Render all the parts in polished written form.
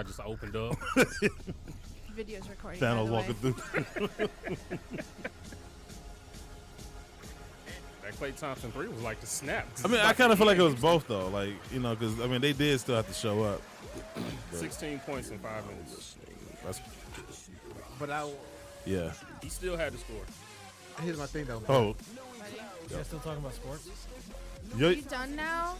I just opened up. Video's recording. Thanos walking through. That Klay Thompson 3 was like the snap. I mean, I kind of feel like it was both though. Like, you know, because I mean, they did still have to show up. 16 points in 5 minutes. But Yeah. He still had to score. here's my thing though. Oh, You guys still talking about sports? yo, You done now?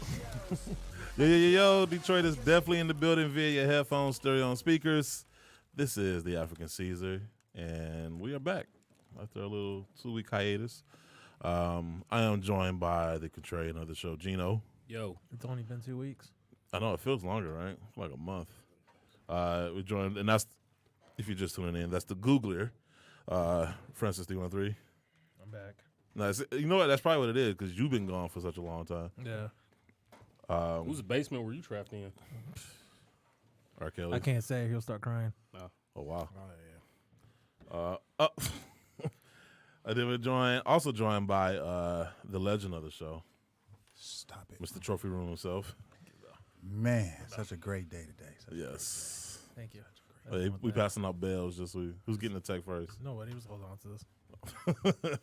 yo, Detroit is definitely in the building via your headphones, stereo, and speakers. This is the African Caesar, and we are back after a little 2-week hiatus. I am joined by the contrarian of the show, Gino. Yo. It's only been 2 weeks. I know it feels longer, right? Like a month. We joined, and that's if you're just tuning in. That's the Googler, Francis 313. I'm back. No, you know what? That's probably what it is because you've been gone for such a long time. Yeah. Whose basement were you trapped in? R. Kelly. I can't say it. He'll start crying. No. Oh wow. Oh yeah. I did also joined by the legend of the show, Stop it, Mr. Trophy Room himself. man. Such a great day today. Yes. Thank you. We passing out bells. Just who's getting the tech first. Nobody was holding on to this.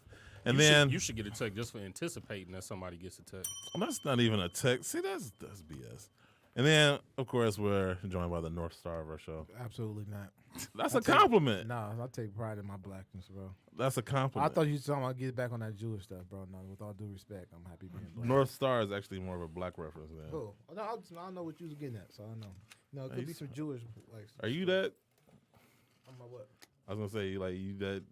And then you should get a tech just for anticipating that somebody gets a tech. well, that's not even a tech. See, that's BS. And then of course we're joined by the North Star of our show. Absolutely not. That's a compliment. No, I take pride in my blackness, bro. That's a I compliment. thought you were talking about get back on that Jewish stuff, bro. No, with all due respect, I'm happy being black. North Star is actually more of a black reference than. Cool. No, I know what you was getting at, so I know. No, it could be some Jewish. Like, Are you that? I'm like, what? I was gonna say like you that.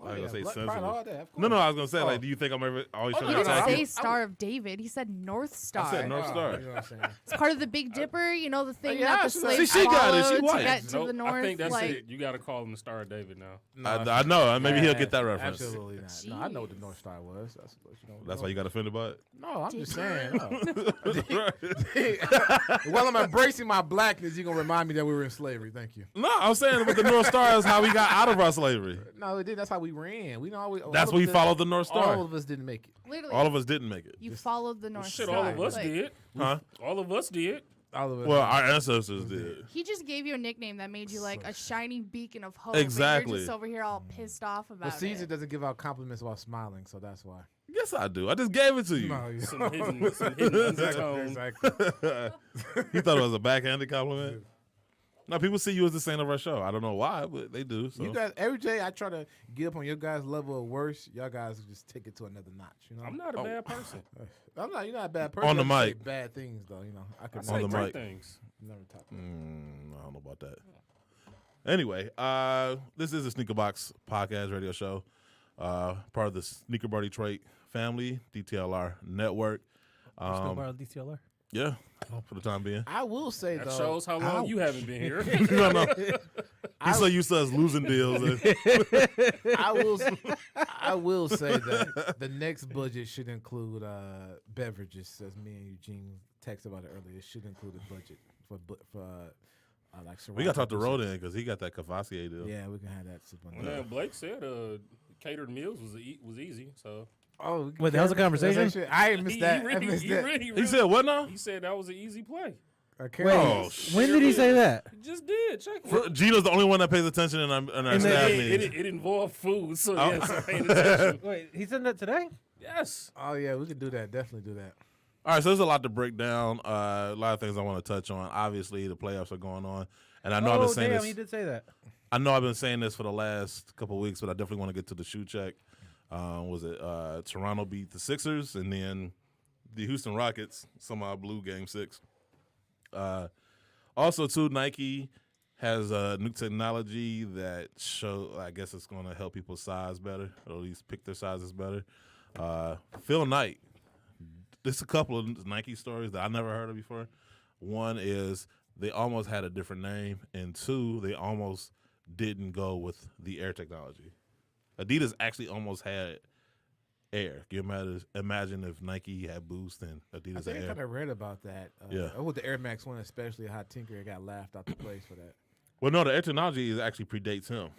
I was yeah, gonna say black pride, sensitive. all that, of No, course. I was gonna say Oh. like, do you think I'm always He trying to didn't attack say you? Star of David. He said North Star. I said North Star. You know what I'm saying? It's part of the Big Dipper. You know the thing Yeah, that the see, slaves she got it. She followed white. to get to Nope, the north. I think that's like, it. You got to call him the Star of David now. I know. Maybe he'll get that reference. Absolutely not. No, I know what the North Star was. That's what you know. That's why you got offended by it. No, I'm just saying. No. While I'm embracing my blackness, you're gonna remind me that we were in slavery. Thank you. No, I'm saying with the North Star is how we got out of our slavery. No, it did. That's how we ran. We know. That's when we followed the North Star. All of us didn't make it. literally, All of us didn't make it. you followed the North Shit, Star. all of us Like, did. Huh? All of us did. All of us. Well, our ancestors did. He just gave you a nickname that made you like a shining beacon of hope. Exactly. And you're just over here all pissed off about but Caesar it. doesn't give out compliments while smiling, so that's why. Yes, I do. I just gave it to you. No, you Some hidden undertone. exactly. You thought it was a backhanded compliment? No, people see you as the saint of our show. I don't know why, but they do. So. You guys, every day I try to get up on your guys' level of worse. Y'all guys just take it to another notch. You know, I'm not a bad person. I'm not. You're not a bad person. On the I just say mic. bad things though. You know, I could I say the great mic. things. never talk. I don't know about that. Anyway, this is the Sneaker Box podcast radio show, part of the Sneaker Bar Detroit family, DTLR network. Still part of DTLR? Yeah, for the time being. I will say That though. shows how long you haven't been here. No. He's so used to us losing deals. I will say that the next budget should include beverages. As me and Eugene texted about it earlier, it should include a budget for like. We got to talk to Rodan because he got that Cavassier deal. Yeah, we can have that. Super Man, Blake said catered meals was easy. So Oh, Wait, that was a conversation? I missed that. I missed he that. really- He said what now? He said that was an easy play. Okay. Wait, Oh, when did he say that? He just did. Check it. Gino's the only one that pays attention in our staff meetings. It involved food, so Oh. yes, I'm paying attention. Wait, he said that today? Yes. Oh yeah, we could do that. Definitely do that. All right, so there's a lot to break down. A lot of things I want to touch on. Obviously, the playoffs are going on, and I know I've been saying damn, this. he did say that. I know I've been saying this for the last couple of weeks, but I definitely want to get to the shoe check. Was it Toronto beat the Sixers, and then the Houston Rockets somehow blew Game 6. Also, too, Nike has new technology that I guess it's going to help people size better, or at least pick their sizes better. Phil Knight. There's a couple of Nike stories that I never heard of before. One is they almost had a different name, and two, they almost didn't go with the Air technology. Adidas actually almost had Air. Can you imagine if Nike had Boost and Adidas I had think I Air? kind of read about that. Yeah. With the Air Max 1, especially how Tinker got laughed out the place for that. Well, no, the Air technology actually predates him.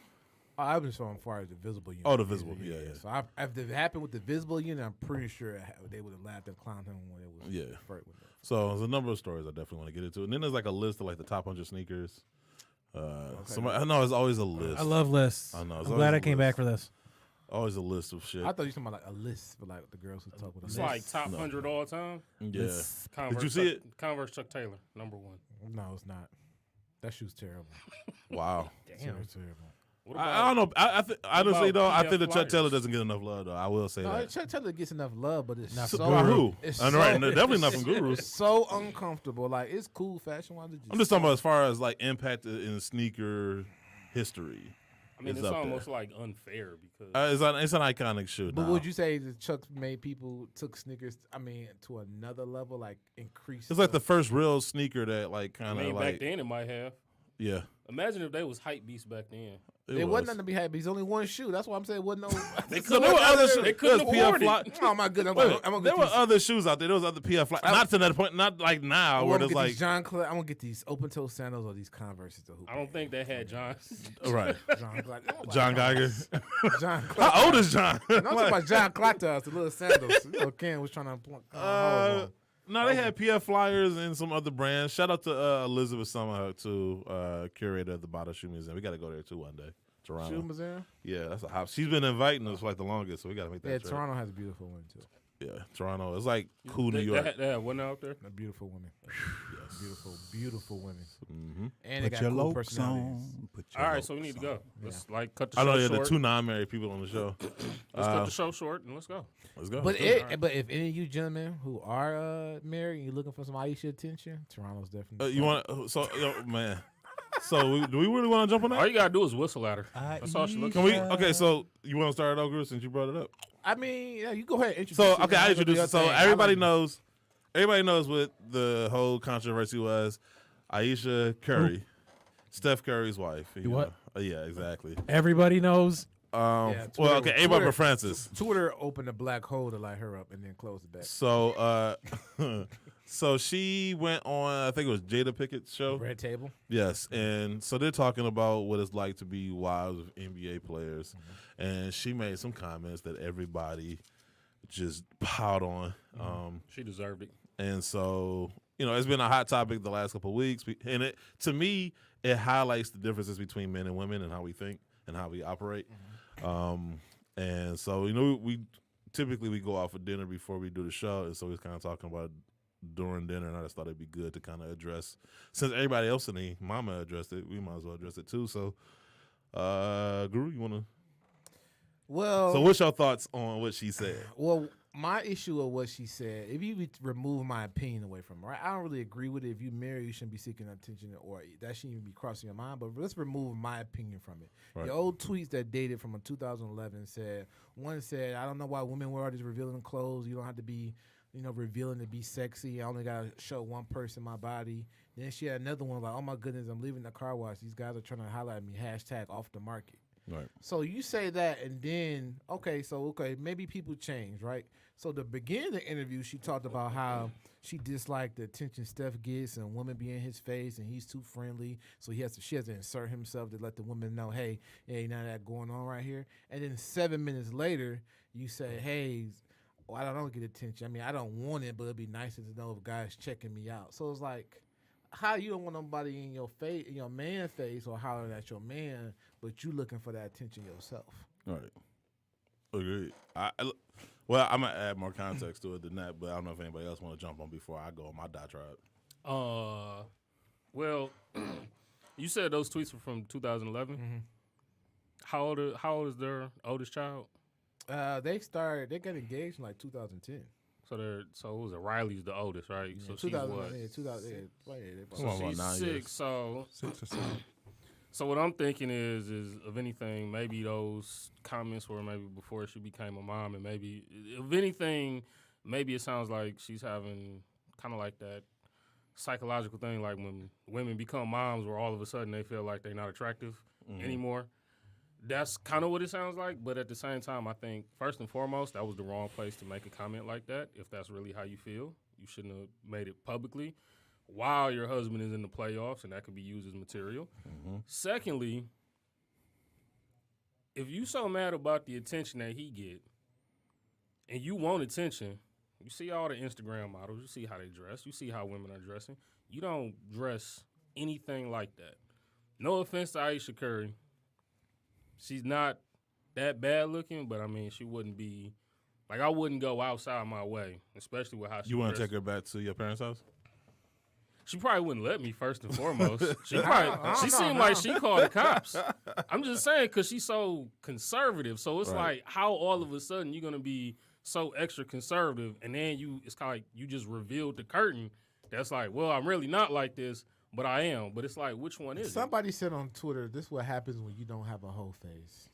Oh, I was so far as the visible unit. Oh, the visible, yeah. So if it happened with the visible unit, I'm pretty sure they would have laughed and clowned him when it was Yeah. first. So there's a number of stories I definitely want to get into, and then there's like a list of like the top 100 sneakers. I know it's always a list. I love lists. I know. I'm glad I came back for this. Always a list of shit. I thought you were talking about like a list for like the girls who talk with a It's list. like top 100 all time. Yeah. Converse, Did you see it? Converse Chuck Taylor, number 1. No, it's not. That shoe's terrible. Wow. Damn, it's terrible. What I don't know. Honestly, about though, I PF think that Chuck Flyers? Taylor doesn't get enough love, though. I will say No, that. Chuck Taylor gets enough love, but it's Not so for By who? It's And so, right, definitely not from Gurus. It's so uncomfortable. Like it's cool fashion wise. I'm just talking about as far as like impact in sneaker history. I mean, it's up almost there. like unfair because It's an iconic shoe. But now. would you say that Chuck made people took sneakers? I mean, to another level, like increased. It's like the first real sneaker that like I kind of mean, like back then it might have. yeah. Imagine if they was hype beasts back then. It wasn't nothing to be happy. It's only one shoe. That's why I'm saying it wasn't no. They So there were other shoes. They couldn't There was afford PF it. Oh my goodness! There were other shoes out there. There was other PF Fly. Not to that point. Not like now where there's like I'm gonna get these open toe sandals or these Converses to hoop. I don't think they had John. right. John Geiger. John. How old is John? No, I'm talking about John Clatos, the little sandals. You know, Ken was trying to. No, they had PF Flyers and some other brands. Shout out to Elizabeth Summer, too, curator of the Bottle Shoe Museum. We got to go there too one day. Toronto. Shoe Museum? Yeah, that's a hop. She's been inviting us for like the longest, so we got to make that Yeah, trip. Toronto has a beautiful one too. Yeah, Toronto. It's like cool New York. They had one out there. A beautiful women. Yes. Beautiful women. Mm-hmm. And they Put got your cool lokes personalities. on. Put your All right, lokes so we need to on. go. Let's like cut the I show know the short. two non-married people on the show. Let's cut the show short and let's go. Let's go. But Let's go. but if any of you gentlemen who are married and you're looking for some Aisha attention, Toronto's definitely. You want man? So do we really want to jump on All that? you gotta do is whistle at her. That's all she looks Can for. we? Okay, so you want to start it over since you brought it up? I mean, yeah, you go ahead and introduce. So it. okay, I I'm gonna do introduced your it. So thing. everybody I like- knows. Everybody knows what the whole controversy was. Aisha Curry, Steph Curry's wife. You what? know. Yeah, exactly. Everybody knows. Well, Twitter- okay, everybody Twitter- but Francis. Twitter opened a black hole to light her up and then closed it back. So, so she went on. I think it was Jada Pickett's show. Red table. Yes, and so they're talking about what it's like to be wives of NBA players, and she made some comments that everybody just piled on. She deserved it. And so, it's been a hot topic the last couple of weeks, and it to me it highlights the differences between men and women and how we think and how we operate. And so, we typically go out for dinner before we do the show, and so we're kind of talking about during dinner, and I just thought it'd be good to kind of address, since everybody else in the mama addressed it, we might as well address it too. So, Guru, you want to? Well, So, what's your thoughts on what she said? Well, my issue of what she said, if you remove my opinion away from her, right? I don't really agree with it. If you marry, you shouldn't be seeking attention, or that shouldn't even be crossing your mind. But let's remove my opinion from it. Right. The old tweets that dated from 2011 said, one said, I don't know why women wear all these revealing clothes. You don't have to be, revealing to be sexy. I only got to show one person my body. Then she had another one like, oh my goodness, I'm leaving the car wash. These guys are trying to highlight me. # off the market. Right. So you say that, and then maybe people change, right? So the beginning of the interview, she talked about how she disliked the attention Steph gets and women be in his face, and he's too friendly. So she has to insert himself to let the women know, hey, ain't none of that going on right here. And then 7 minutes later, you say, hey, I don't get attention. I mean, I don't want it, but it'd be nicer to know if guys checking me out. So it's like, how you don't want nobody in your face, in your man face, or hollering at your man, but you looking for that attention yourself. Right. Agreed. Well, I'm gonna add more context to it than that, but I don't know if anybody else want to jump on before I go on my diatribe. Well, you said those tweets were from 2011. Mm-hmm. How old is their oldest child? They got engaged in like 2010. So it was Riley's the oldest, right? Yeah, So she's 2000, what? yeah, 2000. Yeah, Come on, She's 9 6. years. So 6 or 7. So what I'm thinking is if anything, maybe those comments were maybe before she became a mom, and maybe if anything, maybe it sounds like she's having kind of like that psychological thing, like when women become moms, where all of a sudden they feel like they're not attractive anymore. That's kind of what it sounds like. But at the same time, I think first and foremost, that was the wrong place to make a comment like that. If that's really how you feel, you shouldn't have made it publicly while your husband is in the playoffs, and that could be used as material. Secondly, if you so mad about the attention that he get, and you want attention, You see all the Instagram models. You see how they dress. You see how women are dressing. You don't dress anything like that. No offense to Aisha Curry. She's not that bad looking, but I mean, she wouldn't be like I wouldn't go outside my way, especially with how she. You want to dresses. take her back to your parents' house? She probably wouldn't let me first and foremost. She I don't seemed know, like she called the cops. I'm just saying because she's so conservative. So it's Right. like how all of a sudden you're gonna be so extra conservative, and then it's kind of like you just revealed the curtain. That's like, well, I'm really not like this, but I am. But it's like, which one is it? Somebody said on Twitter, "This is what happens when you don't have a whole face."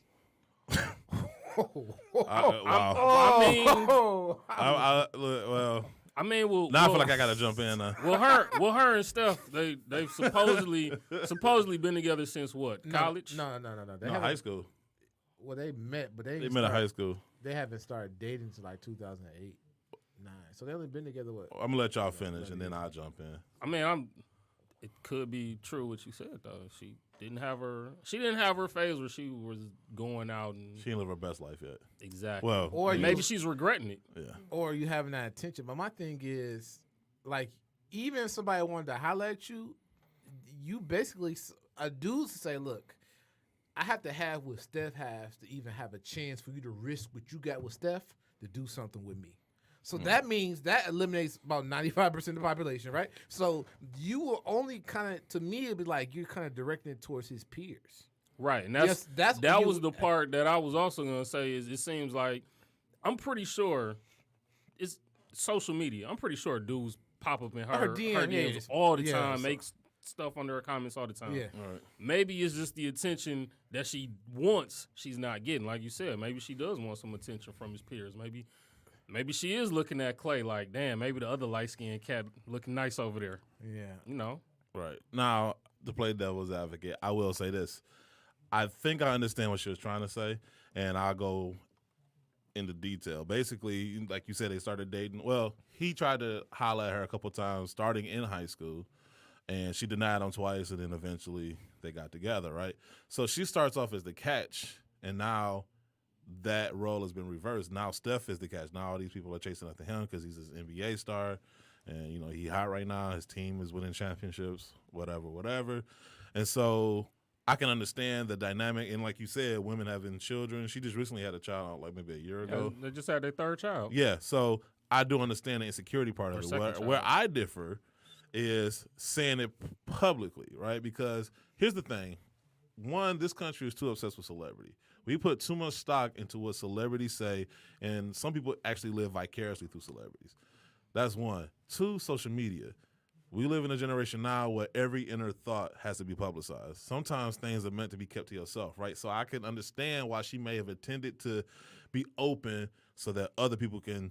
Wow. I mean, Well, I mean, well, now I feel well, like I got to jump in. her and Steph, they've supposedly been together since what? College? No. They No, haven't- high school. Well, they met, but They met in high school. They haven't started dating until like 2008, 9. So they only been together what? I'm gonna let y'all finish and then I'll jump in. I mean, it could be true what you said though. She didn't have her phase where she was going out and She didn't live her best life yet. exactly. Well, Or you- maybe she's regretting it. yeah. Or you having that attention. But my thing is, like, even if somebody wanted to highlight you, you basically a dude to say, look, I have to have what Steph has to even have a chance for you to risk what you got with Steph to do something with me. So that means that eliminates about 95% of the population, right? So you will only kind of, to me, it'd be like you're kind of directing it towards his peers. Right, and Yes, that's that you- was the part that I was also gonna say is it seems like I'm pretty sure it's social media. I'm pretty sure dudes pop up in her DM, DMs yeah. all the Yeah, time, so- makes stuff under her comments all the time. Yeah. All right. Maybe it's just the attention that she wants she's not getting. Like you said, maybe she does want some attention from his peers. Maybe she is looking at Clay like, damn, maybe the other light-skinned cat looking nice over there. Yeah. You know? Right. Now, to play devil's advocate, I will say this. I think I understand what she was trying to say, and I'll go into detail. Basically, like you said, they started dating. Well, he tried to holler at her a couple times starting in high school, and she denied him twice, and then eventually they got together, right? So she starts off as the catch, and now that role has been reversed. Now Steph is the catch. Now all these people are chasing after him because he's an NBA star, and you know he hot right now. His team is winning championships, whatever. And so I can understand the dynamic. And like you said, women having children. She just recently had a child, like maybe a year ago. They just had their third child. Yeah, so I do understand the insecurity part Or of it. second Where child. I differ is saying it publicly, right? Because here's the thing. One, this country is too obsessed with celebrity. We put too much stock into what celebrities say, and some people actually live vicariously through celebrities. That's one. Two, social media. We live in a generation now where every inner thought has to be publicized. Sometimes things are meant to be kept to yourself, right? So I can understand why she may have intended to be open so that other people can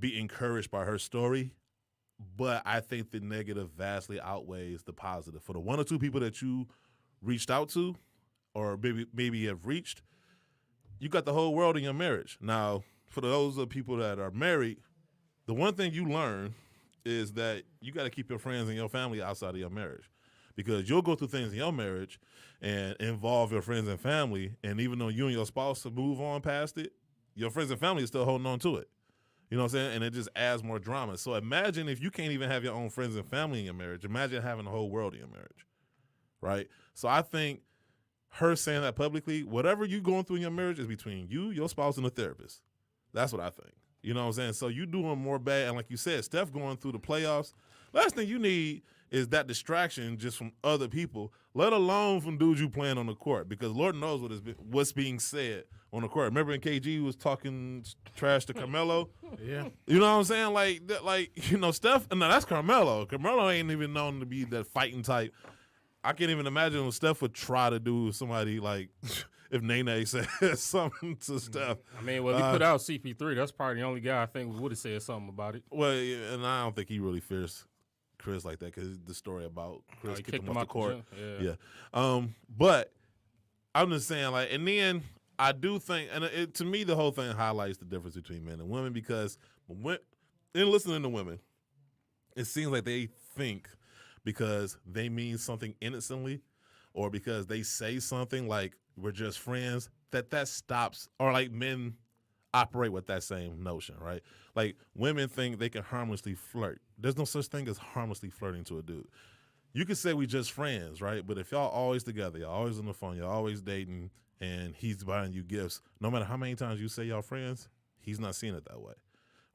be encouraged by her story. But I think the negative vastly outweighs the positive. For the one or two people that you reached out to or maybe have reached, you got the whole world in your marriage. Now, for those of people that are married, the one thing you learn is that you got to keep your friends and your family outside of your marriage, because you'll go through things in your marriage and involve your friends and family, and even though you and your spouse to move on past it, your friends and family are still holding on to it. You know what I'm saying? And it just adds more drama. So imagine if you can't even have your own friends and family in your marriage. Imagine having the whole world in your marriage, right? So I think her saying that publicly, whatever you going through in your marriage is between you, your spouse, and the therapist. That's what I think. You know what I'm saying? So you doing more bad. And like you said, Steph going through the playoffs, last thing you need is that distraction just from other people, let alone from dudes you playing on the court, because Lord knows what's being said on the court. Remember when KG was talking trash to Carmelo? Yeah. You know what I'm saying? Like, you know, Steph, no, that's Carmelo. Carmelo ain't even known to be that fighting type. I can't even imagine what Steph would try to do with somebody like if Nene said something to Steph. I mean, well, he put out CP3. That's probably the only guy I think would have said something about it. Well, yeah, and I don't think he really fears Chris like that, because the story about Chris He kicked him off the court. gym. Yeah. But I'm just saying, like, and then I do think, and to me, the whole thing highlights the difference between men and women, because in listening to women, it seems like they think because they mean something innocently, or because they say something like we're just friends, that stops, or like men operate with that same notion, right? Like women think they can harmlessly flirt. There's no such thing as harmlessly flirting to a dude. You could say we just friends, right? But if y'all always together, y'all always on the phone, y'all always dating, and he's buying you gifts, no matter how many times you say y'all friends, he's not seeing it that way,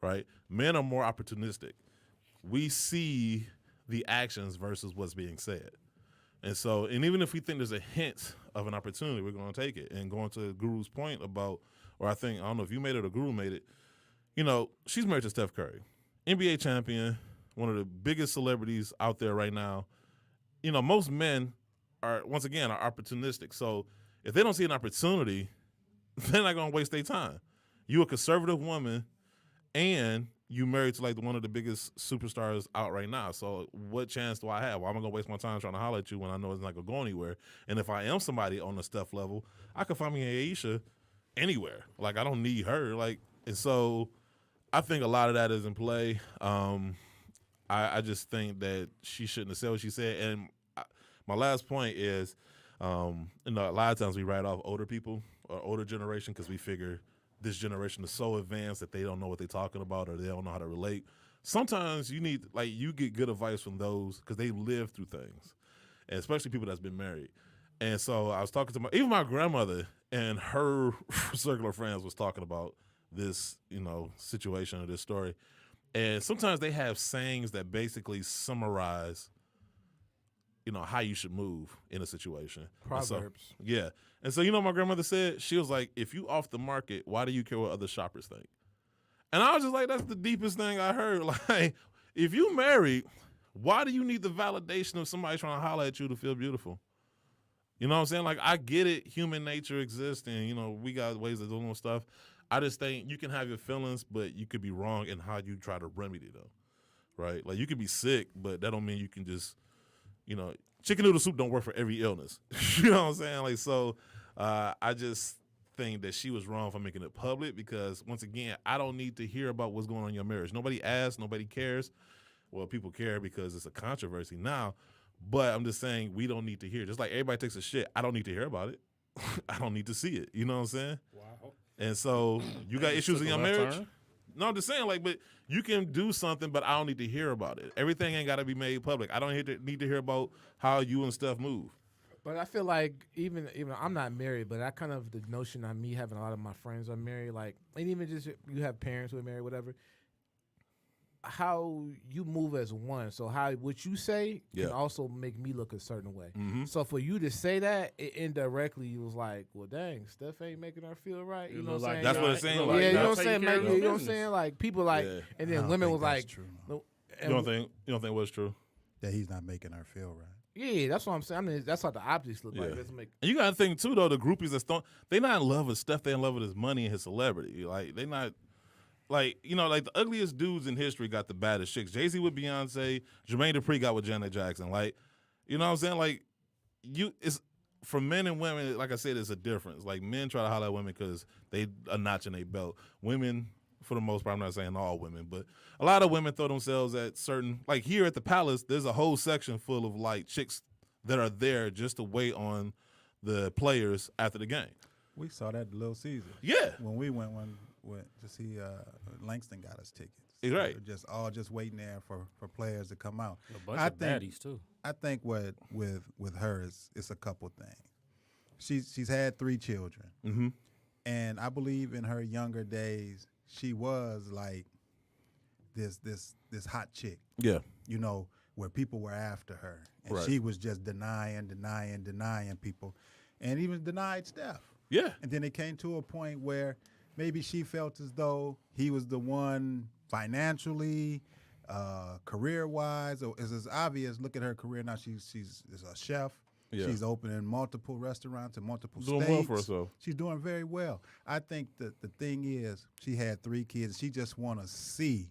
right? Men are more opportunistic. We see the actions versus what's being said. And so, and even if we think there's a hint of an opportunity, we're going to take it. And going to Guru's point about, or I don't know if you made it or Guru made it, she's married to Steph Curry, NBA champion, one of the biggest celebrities out there right now. Most men are opportunistic. So if they don't see an opportunity, they're not going to waste their time. You a conservative woman, and you married to like one of the biggest superstars out right now. So what chance do I have? Well, I'm going to waste my time trying to holler at you when I know it's not going to go anywhere. And if I am somebody on the Steph level, I can find me an Aisha anywhere. Like, I don't need her. And so I think a lot of that is in play. I just think that she shouldn't have said what she said. And my last point is, a lot of times we write off older people or older generation because we figure this generation is so advanced that they don't know what they're talking about or they don't know how to relate. Sometimes you get good advice from those because they live through things, and especially people that's been married. And so I was talking to even my grandmother and her circle of friends was talking about this, situation or this story. And sometimes they have sayings that basically summarize, how you should move in a situation. Proverbs. Yeah. And so, my grandmother said, she was like, if you off the market, why do you care what other shoppers think? And I was just like, that's the deepest thing I heard. Like, if you married, why do you need the validation of somebody trying to holler at you to feel beautiful? You know what I'm saying? Like, I get it. Human nature exists, and, we got ways of doing stuff. I just think you can have your feelings, but you could be wrong in how you try to remedy them, right? Like, you could be sick, but that don't mean you can just, chicken noodle soup don't work for every illness. You know what I'm saying? Like, so I just think that she was wrong for making it public because, once again, I don't need to hear about what's going on in your marriage. Nobody asks. Nobody cares. Well, people care because it's a controversy now, but I'm just saying we don't need to hear. Just like everybody takes a shit, I don't need to hear about it. I don't need to see it. You know what I'm saying? Wow. And so you got issues in your marriage? Turn? No, I'm just saying, but you can do something, but I don't need to hear about it. Everything ain't got to be made public. I don't need to hear about how you and Steph move. But I feel like even I'm not married, but I kind of the notion of me having a lot of my friends are married, and even just you have parents who are married, whatever. How you move as one, so how what you say can also make me look a certain way. Mm-hmm. So for you to say that, it indirectly was like, well, dang, Steph ain't making her feel right. You know what I'm saying? That's what it's saying. Yeah, you know what I'm saying? You know what I'm saying? Like people and then women was like, true, you don't think what's true? that he's not making her feel right. Yeah, that's what I'm saying. I mean, that's how the optics look like. And you got to think too, though, the groupies they're not in love with Steph. They're in love with his money and his celebrity. Like they not. Like, the ugliest dudes in history got the baddest chicks. Jay-Z with Beyonce, Jermaine Dupri got with Janet Jackson. Like, you know what I'm saying? Like, it's for men and women, like I said, it's a difference. Like, men try to holler at women because they a notch in their belt. Women, for the most part, I'm not saying all women, but a lot of women throw themselves at certain, like here at the Palace, there's a whole section full of, like, chicks that are there just to wait on the players after the game. We saw that Little Caesar. Yeah. When we went to see Langston got us tickets. Right. We were just waiting there for players to come out. A bunch of baddies too. I think what with her is it's a couple things. She's had 3 children. Mm-hmm. And I believe in her younger days she was like this hot chick. Yeah. Where people were after her. And Right. she was just denying people. And even denied Steph. Yeah. And then it came to a point where maybe she felt as though he was the one financially, career-wise. It's obvious. Look at her career now. She's a chef. Yeah. She's opening multiple restaurants in multiple Doing states. well for herself. She's doing very well. I think that the thing is she had 3 kids. She just want to see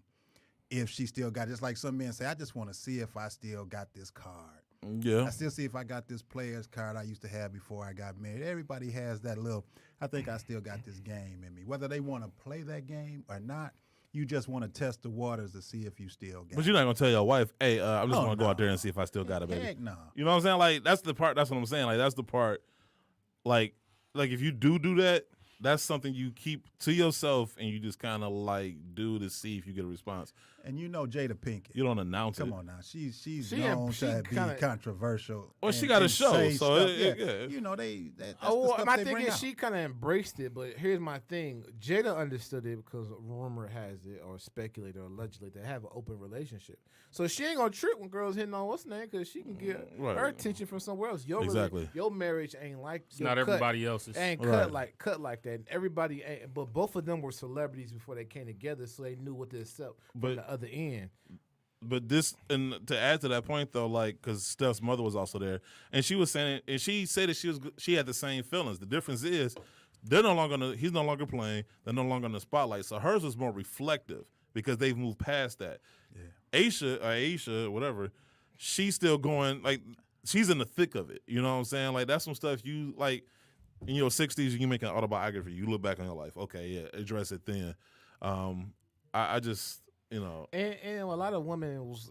if she still got, just like some men say, I just want to see if I still got this card. Yeah. I still see if I got this player's card I used to have before I got married. Everybody has that little, I think I still got this game in me. Whether they want to play that game or not, you just want to test the waters to see if you still got it. But you're not going to tell your wife, hey, I just want to go out there and see if I still got it, baby. Heck no. You know what I'm saying? Like, that's the part, that's what I'm saying. Like, that's the part, like if you do that, that's something you keep to yourself and you just kind of like do to see if you get a response. And you know Jada Pinkett. You don't announce Come it. on now, she's She known she to be kinda- controversial. Well, she and- got a and show, say so stuff. yeah. You know that's Oh, the stuff my they thing bring is out. she kind of embraced it, but here's my thing: Jada understood it because rumor has it, or speculated, or allegedly they have an open relationship. So she ain't gonna trip when girls hitting on what's name because she can get Right. her attention from somewhere else. Exactly. Your marriage ain't like It's not everybody else's. Ain't Right. cut like that. And everybody ain't, but both of them were celebrities before they came together, so they knew what to accept from But- the other end. But this, and to add to that point though, like, because Steph's mother was also there, and she was saying, and she said that she had the same feelings. The difference is, he's no longer playing. They're no longer in the spotlight. So hers was more reflective because they've moved past that. Yeah. Aisha, whatever, she's still going, like, she's in the thick of it. You know what I'm saying? Like, that's some stuff you like in your 60s. You make an autobiography. You look back on your life. Okay, yeah, address it then. I just. You know, And a lot of women was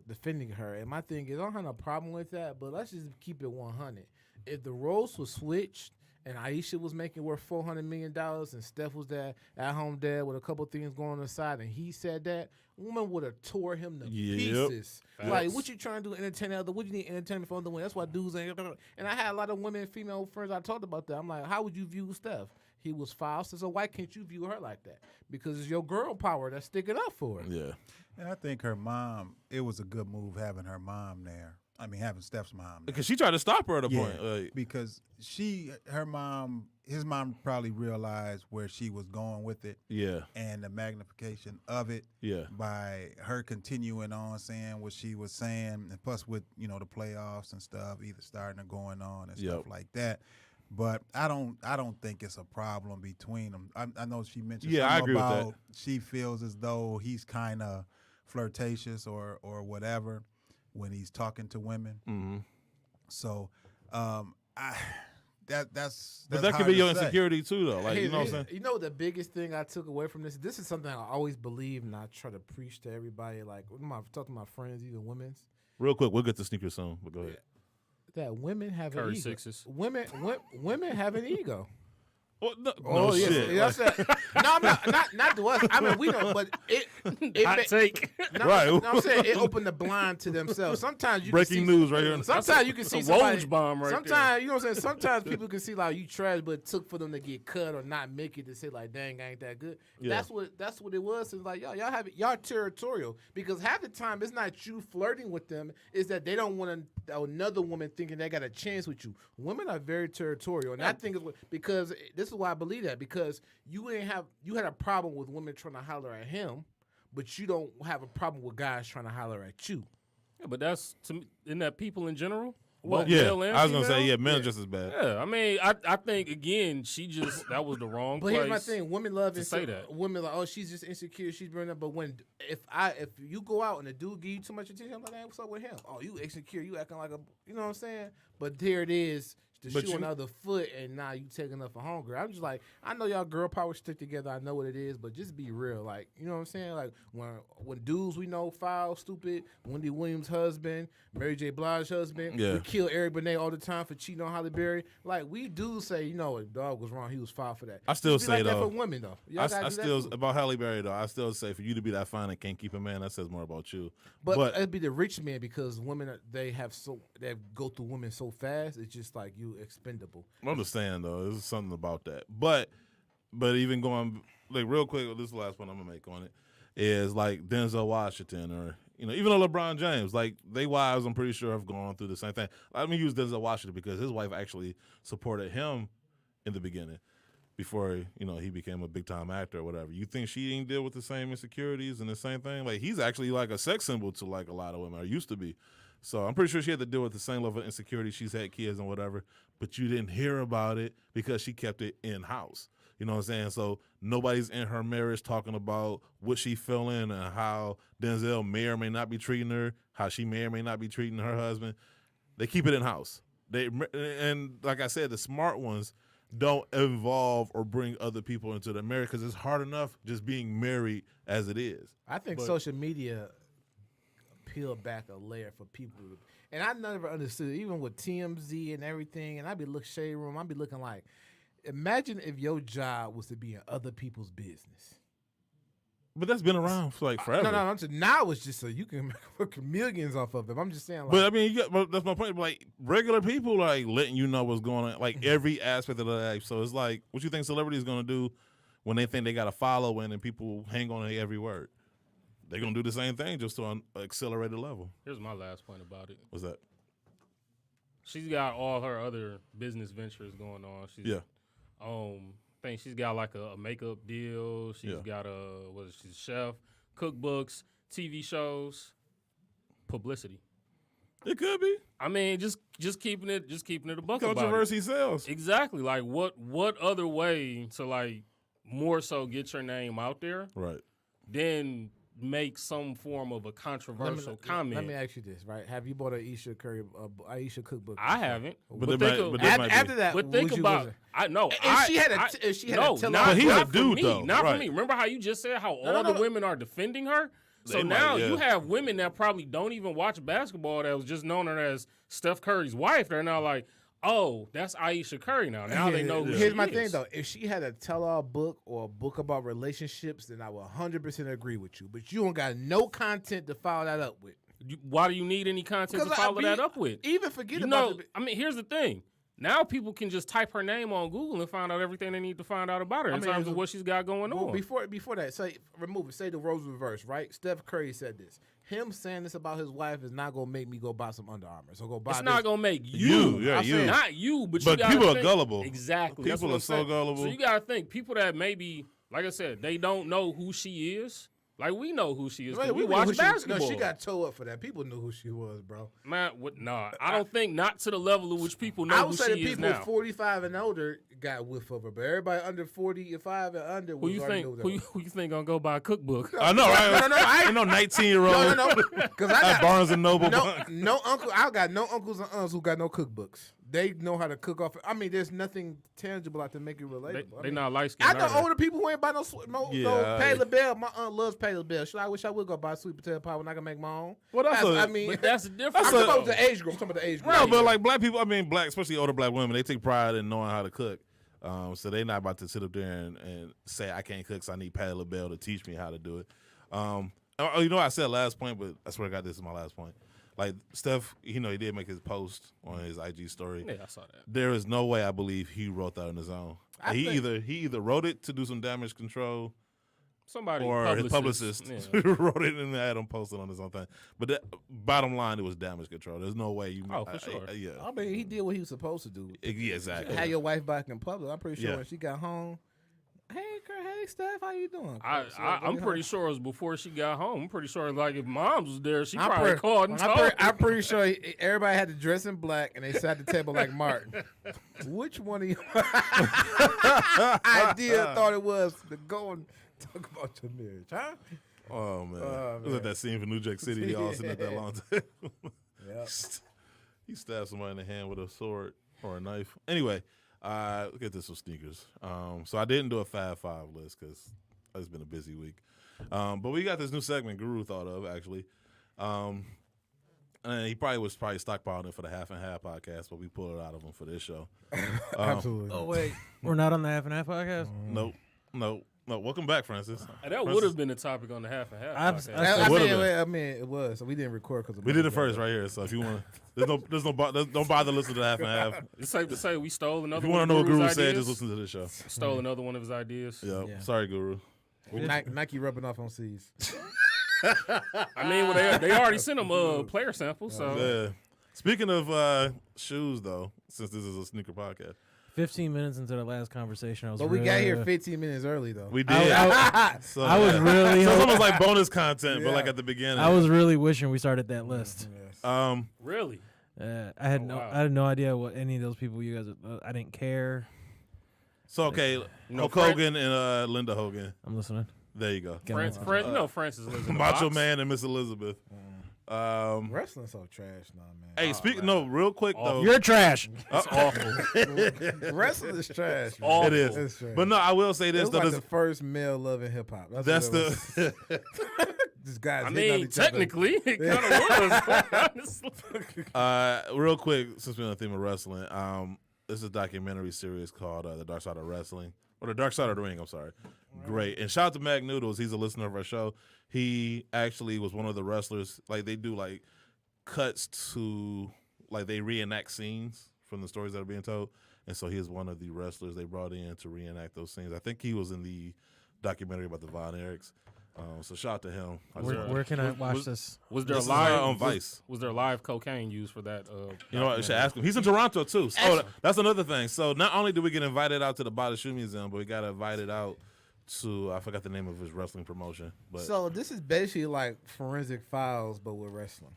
defending her, and my thing is, I don't have no problem with that. But let's just keep it 100. If the roles were switched, and Aisha was making worth $400 million, and Steph was that at-home dad with a couple things going on the side, and he said that, woman would have tore him to pieces. Like, what you trying to do? Entertain other? What you need entertainment for other women? That's why dudes ain't. And I had a lot of women, female friends. I talked about that. I'm like, how would you view Steph? He was foul, so why can't you view her like that? Because it's your girl power that's sticking up for her. yeah. And I think her mom, it was a good move having her mom there. I mean, having Steph's mom there. Because she tried to stop her at a point. Like, because his mom probably realized where she was going with it. yeah. And the magnification of it. Yeah. By her continuing on saying what she was saying, and plus with the playoffs and stuff, either starting or going on and stuff like that. But I don't think it's a problem between them. I know she mentioned something I agree about with that. She feels as though he's kind of flirtatious or whatever when he's talking to women. Mm-hmm. So that's But that could hard be to your say. insecurity too, though. Like, Hey, you know what I'm saying? You know the biggest thing I took away from this? This is something I always believe, and I try to preach to everybody. Like when I talk to my friends, even women's, Real quick, we'll get to sneakers soon, but go ahead. that women have an Curry ego. sixes. Women have an ego. Oh, no yes. shit. Yeah, no, I'm not to us. I mean, we don't, but it Hot take. No, Right. no, I'm saying it opened the blind to themselves. Sometimes you Breaking can see, news right here. Sometimes you can see a somebody. Woj bomb right sometimes you know what I'm saying. Sometimes people can see like you trash, but it took for them to get cut or not make it to say like, dang, I ain't that good. Yeah. That's what it was. It's like y'all territorial because half the time it's not you flirting with them. It's that they don't want another woman thinking they got a chance with you. Women are very territorial, and I think it's because this is why I believe that because you had a problem with women trying to holler at him, but you don't have a problem with guys trying to holler at you. Yeah, but that's to me, isn't that people in general? What? Both Yeah, male and I was gonna say, female? yeah, men are just as bad. Yeah, I mean, I think again, that was the wrong But place. here's my thing: women love to say that. Women like, oh, she's just insecure, she's burning up. But if you go out and a dude give you too much attention, I'm like, hey, what's up with him? Oh, you insecure, you acting like you know what I'm saying? But there it is. The But shoe on the other foot, and now you taking up for hunger. I'm just like, I know y'all girl power stick together. I know what it is, but just be real. Like, you know what I'm saying? Like when dudes we know foul, stupid, Wendy Williams' husband, Mary J. Blige's husband, Yeah. we kill Eric Benet all the time for cheating on Halle Berry. Like we do say, you know, if dog was wrong, he was foul for that. I still Just be say, like that though, for women though. Y'all I gotta do that still too. about Halle Berry though. I still say for you to be that fine and can't keep a man, that says more about you. But it'd be the rich men because women they go through women so fast. It's just like you expendable. I understand though. There's something about that. But even going like real quick, this is the last one I'm gonna make on it is like Denzel Washington or even though LeBron James, like they wives, I'm pretty sure have gone through the same thing. Let me use Denzel Washington because his wife actually supported him in the beginning before he became a big time actor or whatever. You think she didn't deal with the same insecurities and the same thing? Like he's actually like a sex symbol to like a lot of women or used to be. So I'm pretty sure she had to deal with the same level of insecurity. She's had kids and whatever, but you didn't hear about it because she kept it in-house. You know what I'm saying? So nobody's in her marriage talking about what she feeling and how Denzel may or may not be treating her, how she may or may not be treating her husband. They keep it in-house. And like I said, the smart ones don't involve or bring other people into the marriage because it's hard enough just being married as it is. I think social media peeled back a layer for people, and I never understood even with TMZ and everything. And I'd be shade room. I'd be looking like, Imagine if your job was to be in other people's business. But that's been around for like forever. No, I'm just, now it's just so you can make millions off of them. I'm just saying. Like, But I mean, but that's my point. Like regular people, like letting you know what's going on, like every aspect of their life. So it's like, what you think celebrities gonna do when they think they got a following and people hang on to every word? They're gonna do the same thing, just to an accelerated level. Here's my last point about it. What's that? She's got all her other business ventures going on. She's, I think she's got like a makeup deal. She's got she's a chef, cookbooks, TV shows, publicity. It could be. I mean, just keeping it a buck about it. Controversy sells. Exactly. Like what other way to like more so get your name out there Right. than make some form of a controversial comment. Let me ask you this, right? Have you bought an Aisha cookbook? I haven't. But After that, But think about, I know. If she had a no, tell not, But he's not a for dude, me, though. Not Right. for me. Remember how you just said how all no. the women are defending her? So They now might, yeah. you have women that probably don't even watch basketball that was just known her as Steph Curry's wife. They're now like, oh, that's Aisha Curry now. Now they know who Here's she my is. thing, though. If she had a tell-all book or a book about relationships, then I would 100% agree with you. But you don't got no content to follow that up with. Why do you need any content to follow that up with? Even forget You about know, I mean, here's the thing. Now people can just type her name on Google and find out everything they need to find out about her in terms of what she's got going Well, on. before that, say remove it. Say the roles reverse, right? Steph Curry said this. Him saying this about his wife is not gonna make me go buy some Under Armour. So go buy. It's this. not gonna make You, yeah, I'm you. saying not you, but But you gotta people are think. gullible. Exactly. That's People what are I'm so saying. gullible. So you gotta think people that maybe, like I said, they don't know who she is. Like we know who she is. 'Cause we knew watch who basketball. No, she got toe up for that. People knew who she was, bro. Man, nah. I don't think not to the level of which people know I who would say she that is people now. 45 and older got whiff of her, but everybody under 45 and under Who was you already think? knew that. Who you think gonna go buy a cookbook? I know, right? No, I ain't no 19-year-old. No, because I At got Barnes and Noble. no uncle. I got no uncles and aunts who got no cookbooks. They know how to cook off. I mean, there's nothing tangible out to make it relatable. They not light skinned. I know older people who ain't buy no Yeah. Pay LaBelle. My aunt loves Pay LaBelle. I wish I would go buy sweet potato pie when I can make my own. Well, that's I mean, But that's the difference. I'm talking a- about the age group. I'm talking about the age group. No, but like black people, I mean, especially older black women, they take pride in knowing how to cook. So they're not about to sit up there and say, I can't cook, so I need Patty LaBelle to teach me how to do it. You know, I said last point, but I swear to God, this is my last point. Like, Steph, he did make his post on his IG story. Yeah, I saw that. There is no way I believe he wrote that on his own. He either wrote it to do some damage control, Somebody or his publicist Yeah. wrote it and had him posted on his own thing. But bottom line, it was damage control. There's no way you. Oh, for sure. Yeah. I mean, he did what he was supposed to do. Yeah, exactly. Had your wife back in public. I'm pretty sure Yeah. when she got home, hey, girl, hey, Steph, how you doing? I'm pretty sure it was before she got home. I'm pretty sure, like, if Moms was there, she I'm probably pretty- called and told. I'm pretty sure everybody had to dress in black and they sat at the table like Martin. Which one of you idea thought it was to go and talk about your marriage, huh? Oh man, Oh, it was like that scene from New Jack City. He all sitting at that long table. Yeah. He stabbed somebody in the hand with a sword or a knife. Anyway, look at this with sneakers. So I didn't do a Fab Five list because it's been a busy week. But we got this new segment Guru thought of actually. And he was stockpiling it for the Half and Half podcast, but we pulled it out of him for this show. Absolutely. Oh wait, we're not on the Half and Half podcast. Nope. Welcome back, Francis. That would have been the topic on the Half and Half. podcast. would've I mean, it was. So we didn't record because We did it first right here. So if you want, don't bother listening to the Half and Half. It's safe to say we stole another If you one want to know of what Guru Guru's said, ideas. just listen to this show. Stole another one of his ideas. Yeah. Sorry, Guru. Nike rubbing off on C's. I mean, well, they already sent him player samples. So Yeah. Speaking of shoes, though, since this is a sneaker podcast, 15 minutes into the last conversation, I was. But we got here 15 minutes early though. we did. So, I was really. so it's almost like bonus content, but like at the beginning. I was really wishing we started that list. really, I had wow. I had no idea what any of those people you guys. I didn't care. So okay, know, Hulk Hogan and Linda Hogan. I'm listening. There you go. Francis lives in the Macho box. Man and Miss Elizabeth. Wrestling's so trash now, man. Hey, real quick though. You're trash. It's awful. Wrestling is trash. Man. Awful. It is. It's trash. But no, I will say It this was though. like This, the first male love in hip hop. that's the. This guy's I hitting on mean, each other. technically, it kind of was. Honestly. real quick, since we're on the theme of wrestling, This is a documentary series called The Dark Side of Wrestling. Or The Dark Side of the Ring, I'm sorry. Great. And shout out to Mac Noodles. He's a listener of our show. He actually was one of the wrestlers. Like, they do, like, cuts to, like, they reenact scenes from the stories that are being told. And so he is one of the wrestlers they brought in to reenact those scenes. I think he was in the documentary about the Von Erichs. So shout out to him. Where can I watch this? Was there This is, live on Vice? Was there live cocaine used for that? You know what? I should ask him. He's in Toronto too. So that's another thing. So not only did we get invited out to the Body Shoe Museum, but we got invited out to, I forgot the name of his wrestling promotion. But So this is basically like Forensic Files, but with wrestling.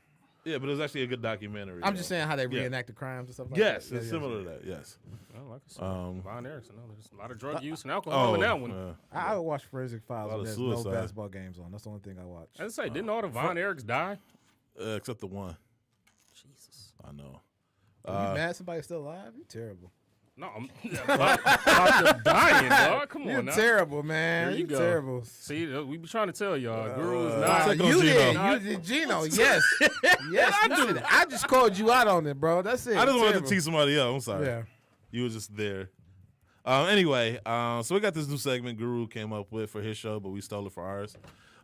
yeah, but it was actually a good documentary. I'm just saying how they Yeah. reenact the crimes and stuff like Yes, that. it's similar to that. Yes. Oh, like I said, Von Erichs. No, there's a lot of drug use and alcohol in that one. I would watch Forensic Files lot when of there's no suicide. basketball games on. That's the only thing I watch. As I say, didn't all the Von Erichs die? Except the one. Jesus. I know. Are you mad somebody's still alive? You terrible. No, I'm about them dying, dog. Come You're on now. terrible, man. There you You're go. terrible. See, we be trying to tell y'all. Guru is Uh, not. Take on You Gino. did. You did Gino. Yes. Yes. I just called you out on it, bro. That's it. I just wanted Terrible. to tease somebody else. I'm sorry. Yeah. You were just there. Anyway, so we got this new segment Guru came up with for his show, but we stole it for ours.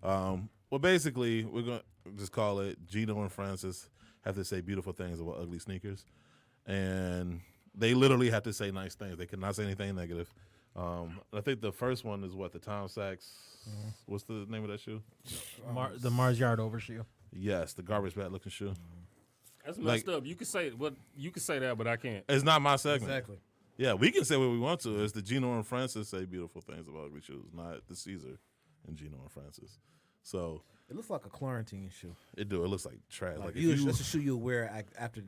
Well, basically, we're going to just call it Gino and Francis have to say beautiful things about ugly sneakers. And they literally have to say nice things. They cannot say anything negative. I think the first one is what, the Tom Sachs, what's the name of that shoe? The Mars Yard overshoe. Yes, the garbage bag looking shoe. That's messed up. You could say that, but I can't. It's not my segment. Exactly. Yeah, we can say what we want to. It's the Gino and Francis say beautiful things about ugly shoes, not the Caesar and Gino and Francis. So It looks like a quarantine shoe. it looks like trash. Like if you, you, that's a shoe you'll wear after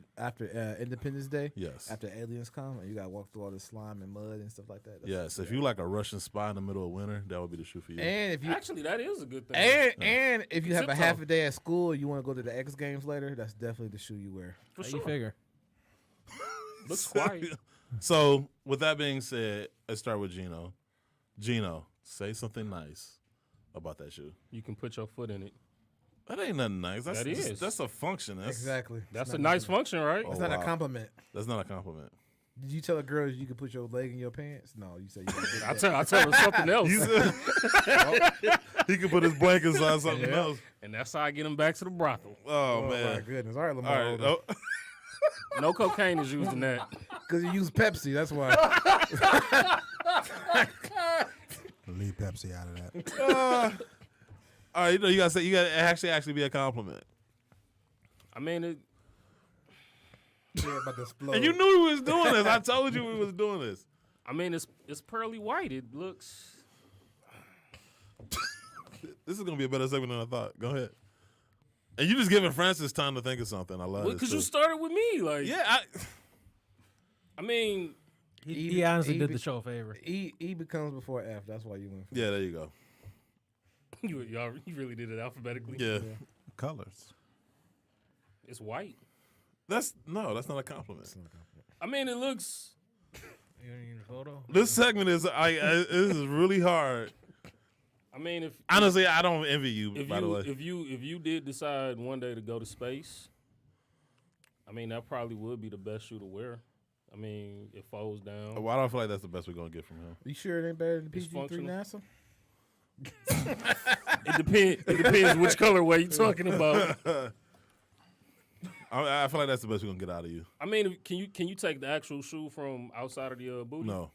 Independence Day. yes, After aliens come and you got to walk through all the slime and mud and stuff like that. yes. If you like a Russian spy in the middle of winter, that would be the shoe for you. And if you Actually, that is a good thing. and if you have a Zip half toe. a day at school, you want to go to the X Games later. That's definitely the shoe you wear. For How sure. you figure? Looks quiet. So with that being said, let's start with Gino. Gino, say something nice about that shoe. You can put your foot in it. That ain't nothing nice. That's That is. That's a function. That's, Exactly. That's It's a not nice function, right? Oh, It's not wow. a compliment. That's not a compliment. Did you tell a girl you could put your leg in your pants? No, you said you could. I tell her something else. He said he could put his blankets on something else. And that's how I get them back to the brothel. Oh, Oh man. my goodness! All right, All Lamar. right. Oh. No cocaine is used in that. Because you use Pepsi. That's why. Leave Pepsi out of that. All right, you gotta say you gotta actually be a compliment. I mean, Yeah, about to explode. And you knew we was doing this. I told you we was doing this. it's pearly white. It looks. This is gonna be a better segment than I thought. Go ahead. And you just giving Francis time to think of something. I love it. Because you started with me, like. Yeah, I mean, He honestly did the show a favor. E becomes before F. That's why you went. For yeah. There you go. you really did it alphabetically. Yeah, Colors. It's white. that's not a compliment. I mean, it looks. You don't need a photo? This segment is this is really hard. I mean, if Honestly, I don't envy you. if By the you way, if you did decide one day to go to space, I mean that probably would be the best shoe to wear. I mean, it folds down. well, I don't feel like that's the best we're gonna get from him. You sure it ain't better than It's PG-3 functional. NASA? It depends which colorway you're talking about. I feel like that's the best we're gonna get out of you. I mean, can you take the actual shoe from outside of the booty? No,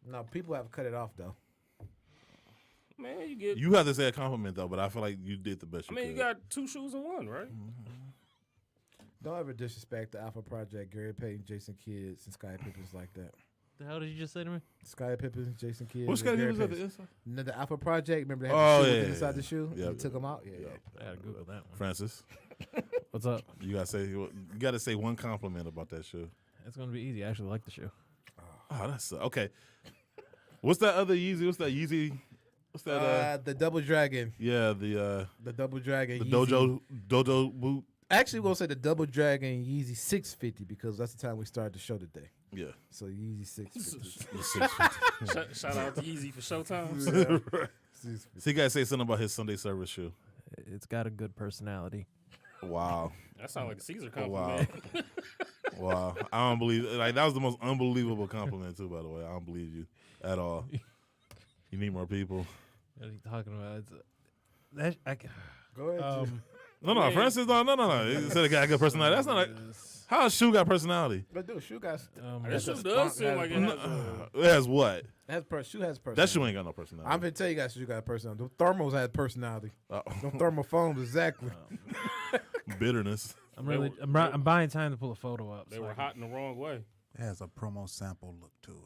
No, people have cut it off though. Man, you get. you have to say a compliment though, but I feel like you did the best. I mean, could. you got two shoes in one, right? Don't ever disrespect the Alpha Project, Gary Payton, Jason Kidd, and Sky Pippins like that. The hell did you just say to me? Sky Pippins, Jason Kidd. What's and got to Gary do with Payton. the inside? No, the Alpha Project, remember they had Oh, the shoe yeah, with yeah, inside yeah. the shoe? Yeah, You took them out? Yeah, yeah. I gotta Google that one. Francis, What's up? you gotta say one compliment about that shoe. It's gonna be easy. I actually like the shoe. Oh, that's okay. What's that other Yeezy? What's that Yeezy? What's that? The Double Dragon. Yeah, the Double Dragon. the Yeezy. dojo boot. Actually, we're going to say the Double Dragon Yeezy 650 because that's the time we started the show today. Yeah, So Yeezy 650. the 650. Shout out to Yeezy for Showtime. 650. So you gotta say something about his Sunday service shoe. It's got a good personality. Wow, That sounds like a Caesar wow, compliment. Wow, I don't believe. Like that was the most unbelievable compliment too. By the way, I don't believe you at all. You need more people. What are you talking about? Go ahead. No. For instance, no. He said a guy got personality. That's not like how a shoe got personality. But dude, shoe got. This shoe does seem like it has It has what? Shoe has personality. That shoe ain't got no personality. I'm gonna tell you guys, shoe got personality. The thermals had personality. Oh. The thermophones, exactly. Bitterness. I'm buying time to pull a photo up. They were hot in the wrong way. It has a promo sample look to it.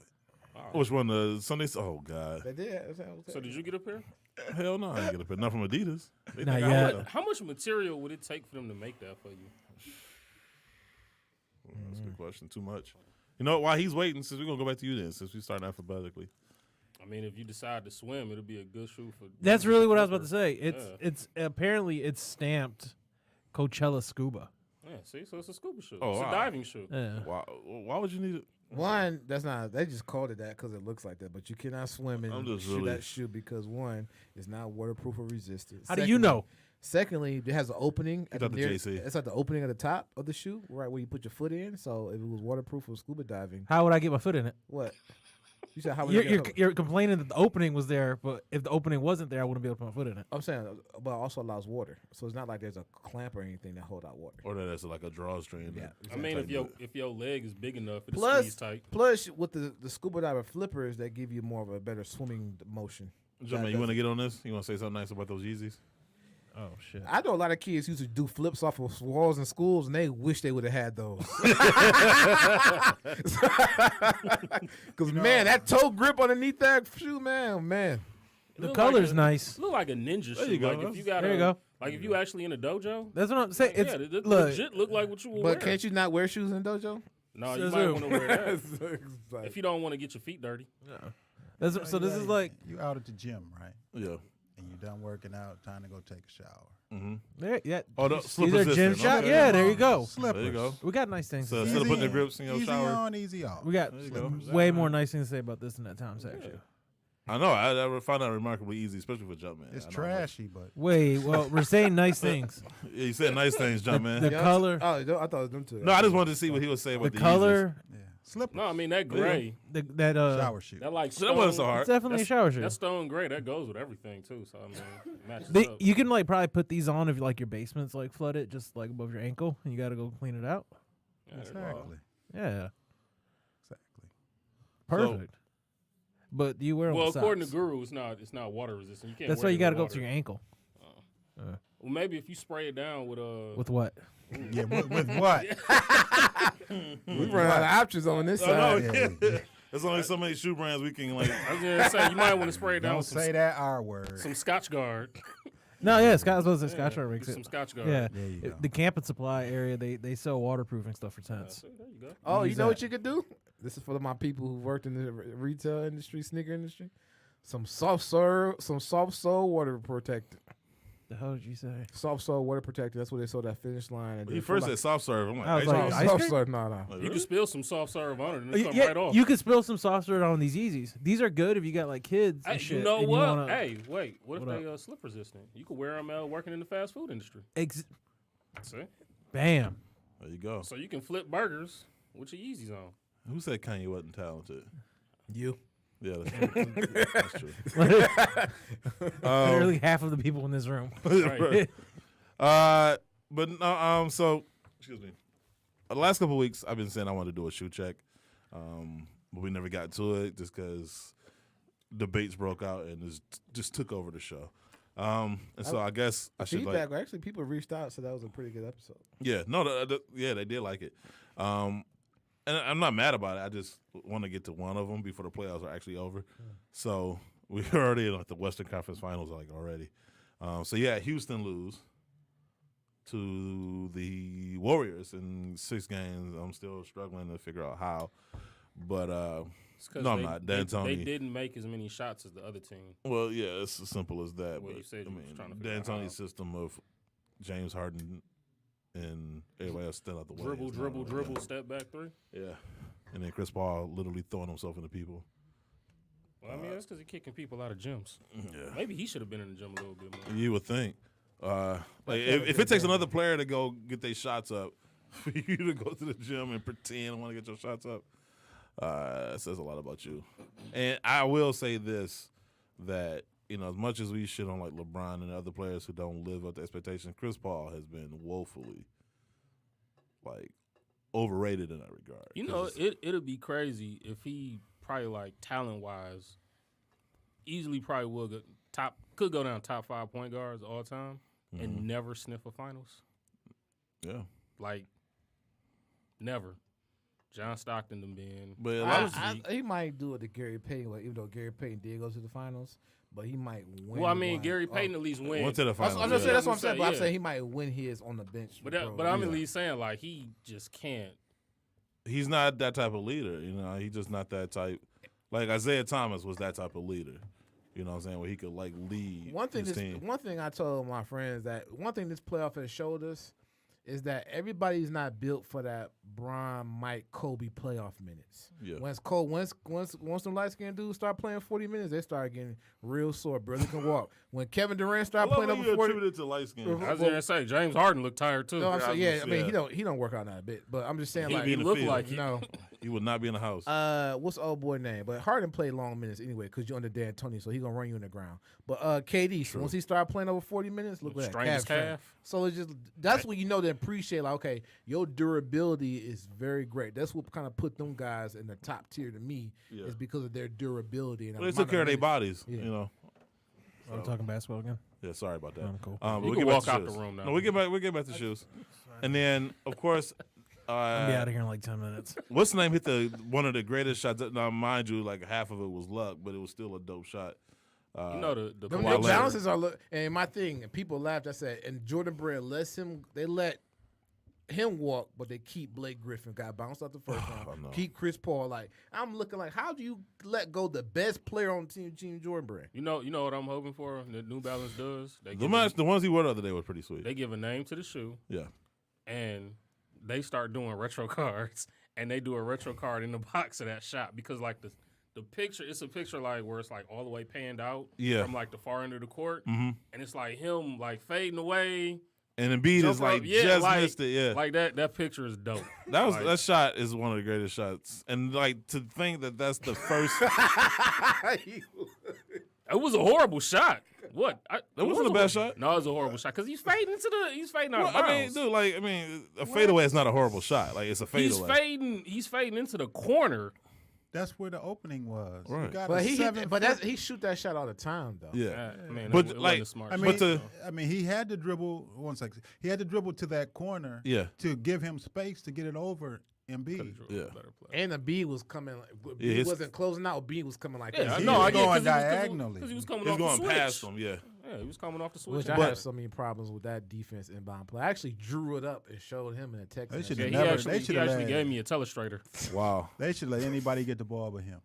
Which one? The Sundays? Oh God. They did. So did you get a pair? Hell no, I ain't get a pair. Not from Adidas. They Not think I yet. will. How much material would it take for them to make that for you? That's a good question. Too much. You know why he's waiting? Since we're gonna go back to you then, since we start alphabetically. I mean, if you decide to swim, it'll be a good shoe for. That's really what I was about to say. Yeah. It's apparently it's stamped Coachella Scuba. Yeah, see, so it's a scuba shoe. Oh, It's wow. a diving shoe. Yeah. Why would you need it? One, that's not. They just called it that because it looks like that. But you cannot swim in I'm just shoe really- that shoe because one is not waterproof or resistant. How do you know? Secondly, it has an opening. It's at the JC. It's at the opening at the top of the shoe, right where you put your foot in. So if it was waterproof for scuba diving, How would I get my foot in it? what? You said how would I get it? You're complaining that the opening was there, but if the opening wasn't there, I wouldn't be able to put my foot in it. I'm saying, but it also allows water. So it's not like there's a clamp or anything that hold out water. Or that it's like a drawstring. Yeah. I mean, if your leg is big enough, it'll Plus- squeeze tight. Plus, with the scuba diver flippers, that give you more of a better swimming motion. Jumpman, you want to get on this? You want to say something nice about those Yeezys? Oh shit! I know a lot of kids used to do flips off of walls in schools, and they wish they would have had those. Because man, that toe grip underneath that shoe, man. The Look color's like a- nice. Look like a ninja There shoe. you go. Like if you got There you go. Like if you actually in a dojo. That's what I'm saying. It's Yeah, it look. legit look like what you would But wear. can't you not wear shoes in dojo? No, you Says might who? want to wear that if you don't want to get your feet dirty. That's, so this is like you out at the gym, right? Yeah. And you done working out, time to go take a shower. Mm-hmm. there, yeah. Oh, the These slip are gym resistant. shots. Okay. Yeah, there you go. Slippers. There you go. We got nice things. So to instead say. of putting the grips in your easy shower. on, easy off. We got There you go. way more nice things to say about this in that time section. I know. I found that remarkably easy, especially for Jumpman. It's I know. trashy, but Wait, well, we're saying nice things. Yeah, you said nice things, Jumpman. The color, Oh, I thought it was them two. No, I just wanted to see what he was saying the about color, yeah, slippers. No, I mean that gray. that Shower shoe. That like Yeezys. stone, That wasn't so hard. it's definitely a shower shoe. That stone gray that goes with everything too. So I mean, it matches up. You can like probably put these on if like your basement's like flooded, just like above your ankle, and you got to go clean it out. Yeah, Exactly. Yeah, Exactly. perfect. But do you wear them Well, with according to socks? Guru, it's not water resistant. You can't. That's wear why you it got in to go water. to your ankle. Well, maybe if you spray it down with With what? Yeah, with what? We run out of options on this I know. side. Yeah, There's only so many shoe brands we can like. I was gonna say you might want to spray it down Don't with say that R word. some Scotch Guard. No, yeah, Scott was supposed to say Scotch Guard makes Some it. Scotch Guard. Yeah, There you go. the campus supply area they sell waterproofing stuff for tents. See, there you go. Oh, you Use know that. what you could do? This is for my people who worked in the retail industry, sneaker industry. Some soft sole water protector. The hell did you say? Soft sole water protector. That's what they sold at Finish Line. And He then first for said soft serve. I'm like, I was ice like, cream? ice soft cream? serve. No. Like, You really? can spill some soft serve on it and it come Yeah, right off. you could spill some soft serve on these Yeezys. These are good if you got like kids. And Hey, shit, you know and what? wanna- Hey, wait. What if What they slip resistant? You could wear them working in the fast food industry. See? Bam. There you go. So you can flip burgers with your Yeezys on. Who said Kanye wasn't talented? You. Yeah, that's true. That's true. Literally half of the people in this room. Right. But no, so excuse me. The last couple of weeks, I've been saying I wanted to do a shoe check, but we never got to it just because debates broke out and it just took over the show. And so I guess I should Feedback. Actually, people reached out, so that was a pretty good episode. yeah, no, yeah, they did like it. And I'm not mad about it. I just want to get to one of them before the playoffs are actually over. So we're already in like the Western Conference Finals like already. So yeah, Houston lose to the Warriors in 6 games. I'm still struggling to figure out how, but It's 'cause no, I'm not. They D'Antoni. didn't make as many shots as the other team. Well, yeah, it's as simple as that. Well, but you said I you was mean, trying to figure out how. D'Antoni's system of James Harden and everybody else still out the way. Dribble, is not dribble, really dribble, good. step back three. Yeah, and then Chris Paul literally throwing himself into people. Well, I mean, that's because he's kicking people out of gyms. Yeah, Maybe he should have been in the gym a little bit more. you would think. Like if it takes another player to go get their shots up, for you to go to the gym and pretend want to get your shots up. It says a lot about you. And I will say this, that, as much as we shit on like LeBron and other players who don't live up to expectations, Chris Paul has been woefully like overrated in that regard. It'll be crazy if he probably like talent wise, easily probably could go down top 5 point guards all time and never sniff a finals. Yeah. Like never. John Stockton them being, but he might do it to Gary Payton, even though Gary Payton did go to the finals, but he might win. Well, I mean, Gary Payton at least win. Went to the finals. I'm just saying that's what I'm saying. But I'm saying he might win his on the bench. But I'm at least saying like he just can't. He's not that type of leader. He's just not that type. Like Isaiah Thomas was that type of leader. You know what I'm saying? Where he could like lead his team. One thing I told my friends that one thing this playoff has showed us is that everybody's not built for that Bron, Mike, Kobe playoff minutes. Yeah. Once the light skinned dudes start playing 40 minutes, they start getting real sore. Barely can walk. When Kevin Durant started playing over 40 minutes to light skin. I was gonna say James Harden looked tired too. No, I'm saying, I mean he don't work out that a bit, but I'm just saying he looked like no. He would not be in the house. What's the old boy name? But Harden played long minutes anyway because you're under D'Antoni, so he's gonna run you in the ground. But KD, once he started playing over 40 minutes, look at that calf. So it's just that's what to appreciate. Like, okay, your durability is very great. That's what kind of put them guys in the top tier to me is because of their durability. And they took care of their bodies, Are we talking basketball again? Yeah, sorry about that. Cool. We can walk out the room now. No, we get back to shoes, and then of course. I'll be out of here in like 10 minutes. What's the name hit one of the greatest shots? Now, mind you, like half of it was luck, but it was still a dope shot. The balances are and my thing. And people laughed. I said, and Jordan Brand they let him walk, but they keep Blake Griffin. Got bounced out the first round. No. Keep Chris Paul. Like I'm looking like, how do you let go the best player on the team, Jordan Brand? You know what I'm hoping for. That New Balance does. The ones he wore the other day were pretty sweet. They give a name to the shoe. Yeah, and they start doing retro cards, and they do a retro card in the box of that shot because like the picture, it's a picture like where it's like all the way panned out from like the far end of the court, and it's like him like fading away. And Embiid is like missed it. Yeah, like that picture is dope. That shot is one of the greatest shots, and like to think that's the first. It was a horrible shot. What? That wasn't a bad shot. No, it was a horrible shot because he's fading out of bounds. I mean, a fadeaway is not a horrible shot. Like it's a fadeaway. He's fading into the corner. That's where the opening was. Right. He shoot that shot all the time though. Yeah, man, but it like, smart he had to dribble. 1 second. He had to dribble to that corner. Yeah. To give him space to get it over. Embiid. Yeah. And Embiid was coming. He wasn't closing out. Embiid was coming like this. He was going diagonally. Because he was coming off the switch. Past him. Yeah. Yeah, he was coming off the switch. Which I have so many problems with that defense inbound play. I actually drew it up and showed him in a text. He actually gave me a telestrator. Wow. They should let anybody get the ball but him.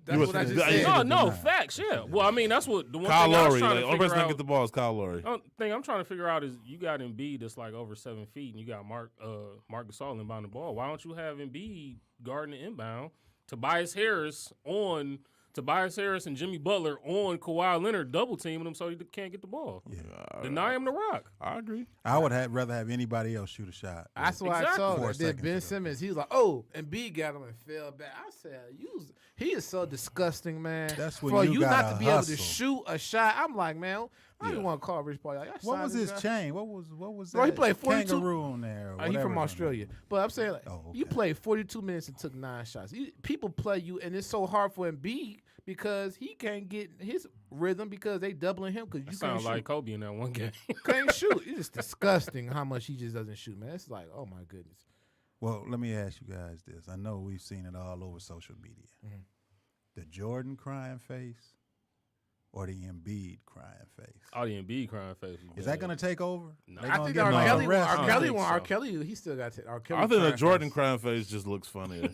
That's what I just said. No, facts, yeah. Well, I mean, that's what the one Kyle thing I was Lowry. trying The to only figure person that out. get the ball is Kyle Lowry. The thing I'm trying to figure out is you got Embiid that's like over 7 feet, and you got Mark Gasol inbound the ball. Why don't you have Embiid guarding the inbound? Tobias Harris and Jimmy Butler on Kawhi Leonard double teaming him so he can't get the ball. Yeah. Deny him the rock. I agree. I would rather have anybody else shoot a shot. That's why I told him. Then Ben Simmons, he was like, "Oh," and B got him and fell back. I said, "He is so disgusting, man." That's when for you not gotta to be able to hustle. shoot a shot. I'm like, man, I didn't want to call Rich Paul. What was his chain? What was that? Bro, he played 42 kangaroo on there. He from Australia, but I'm saying you okay. played 42 minutes and took 9 shots. People play you, and it's so hard for Embiid because he can't get his rhythm because they doubling him because you can't Sounds shoot. like Kobe in that one game. Can't shoot. It's just disgusting how much he just doesn't shoot, man. It's like, oh my goodness. Well, let me ask you guys this. I know we've seen it all over social media. Mm-hmm. The Jordan crying face or the Embiid crying face? Oh, the Embiid crying face. Is that going to take over? No. They I gonna think give him R. a Kelly, rest? R. Kelly, he still got to. R. Kelly I think the crying Jordan face. crying face just looks funnier.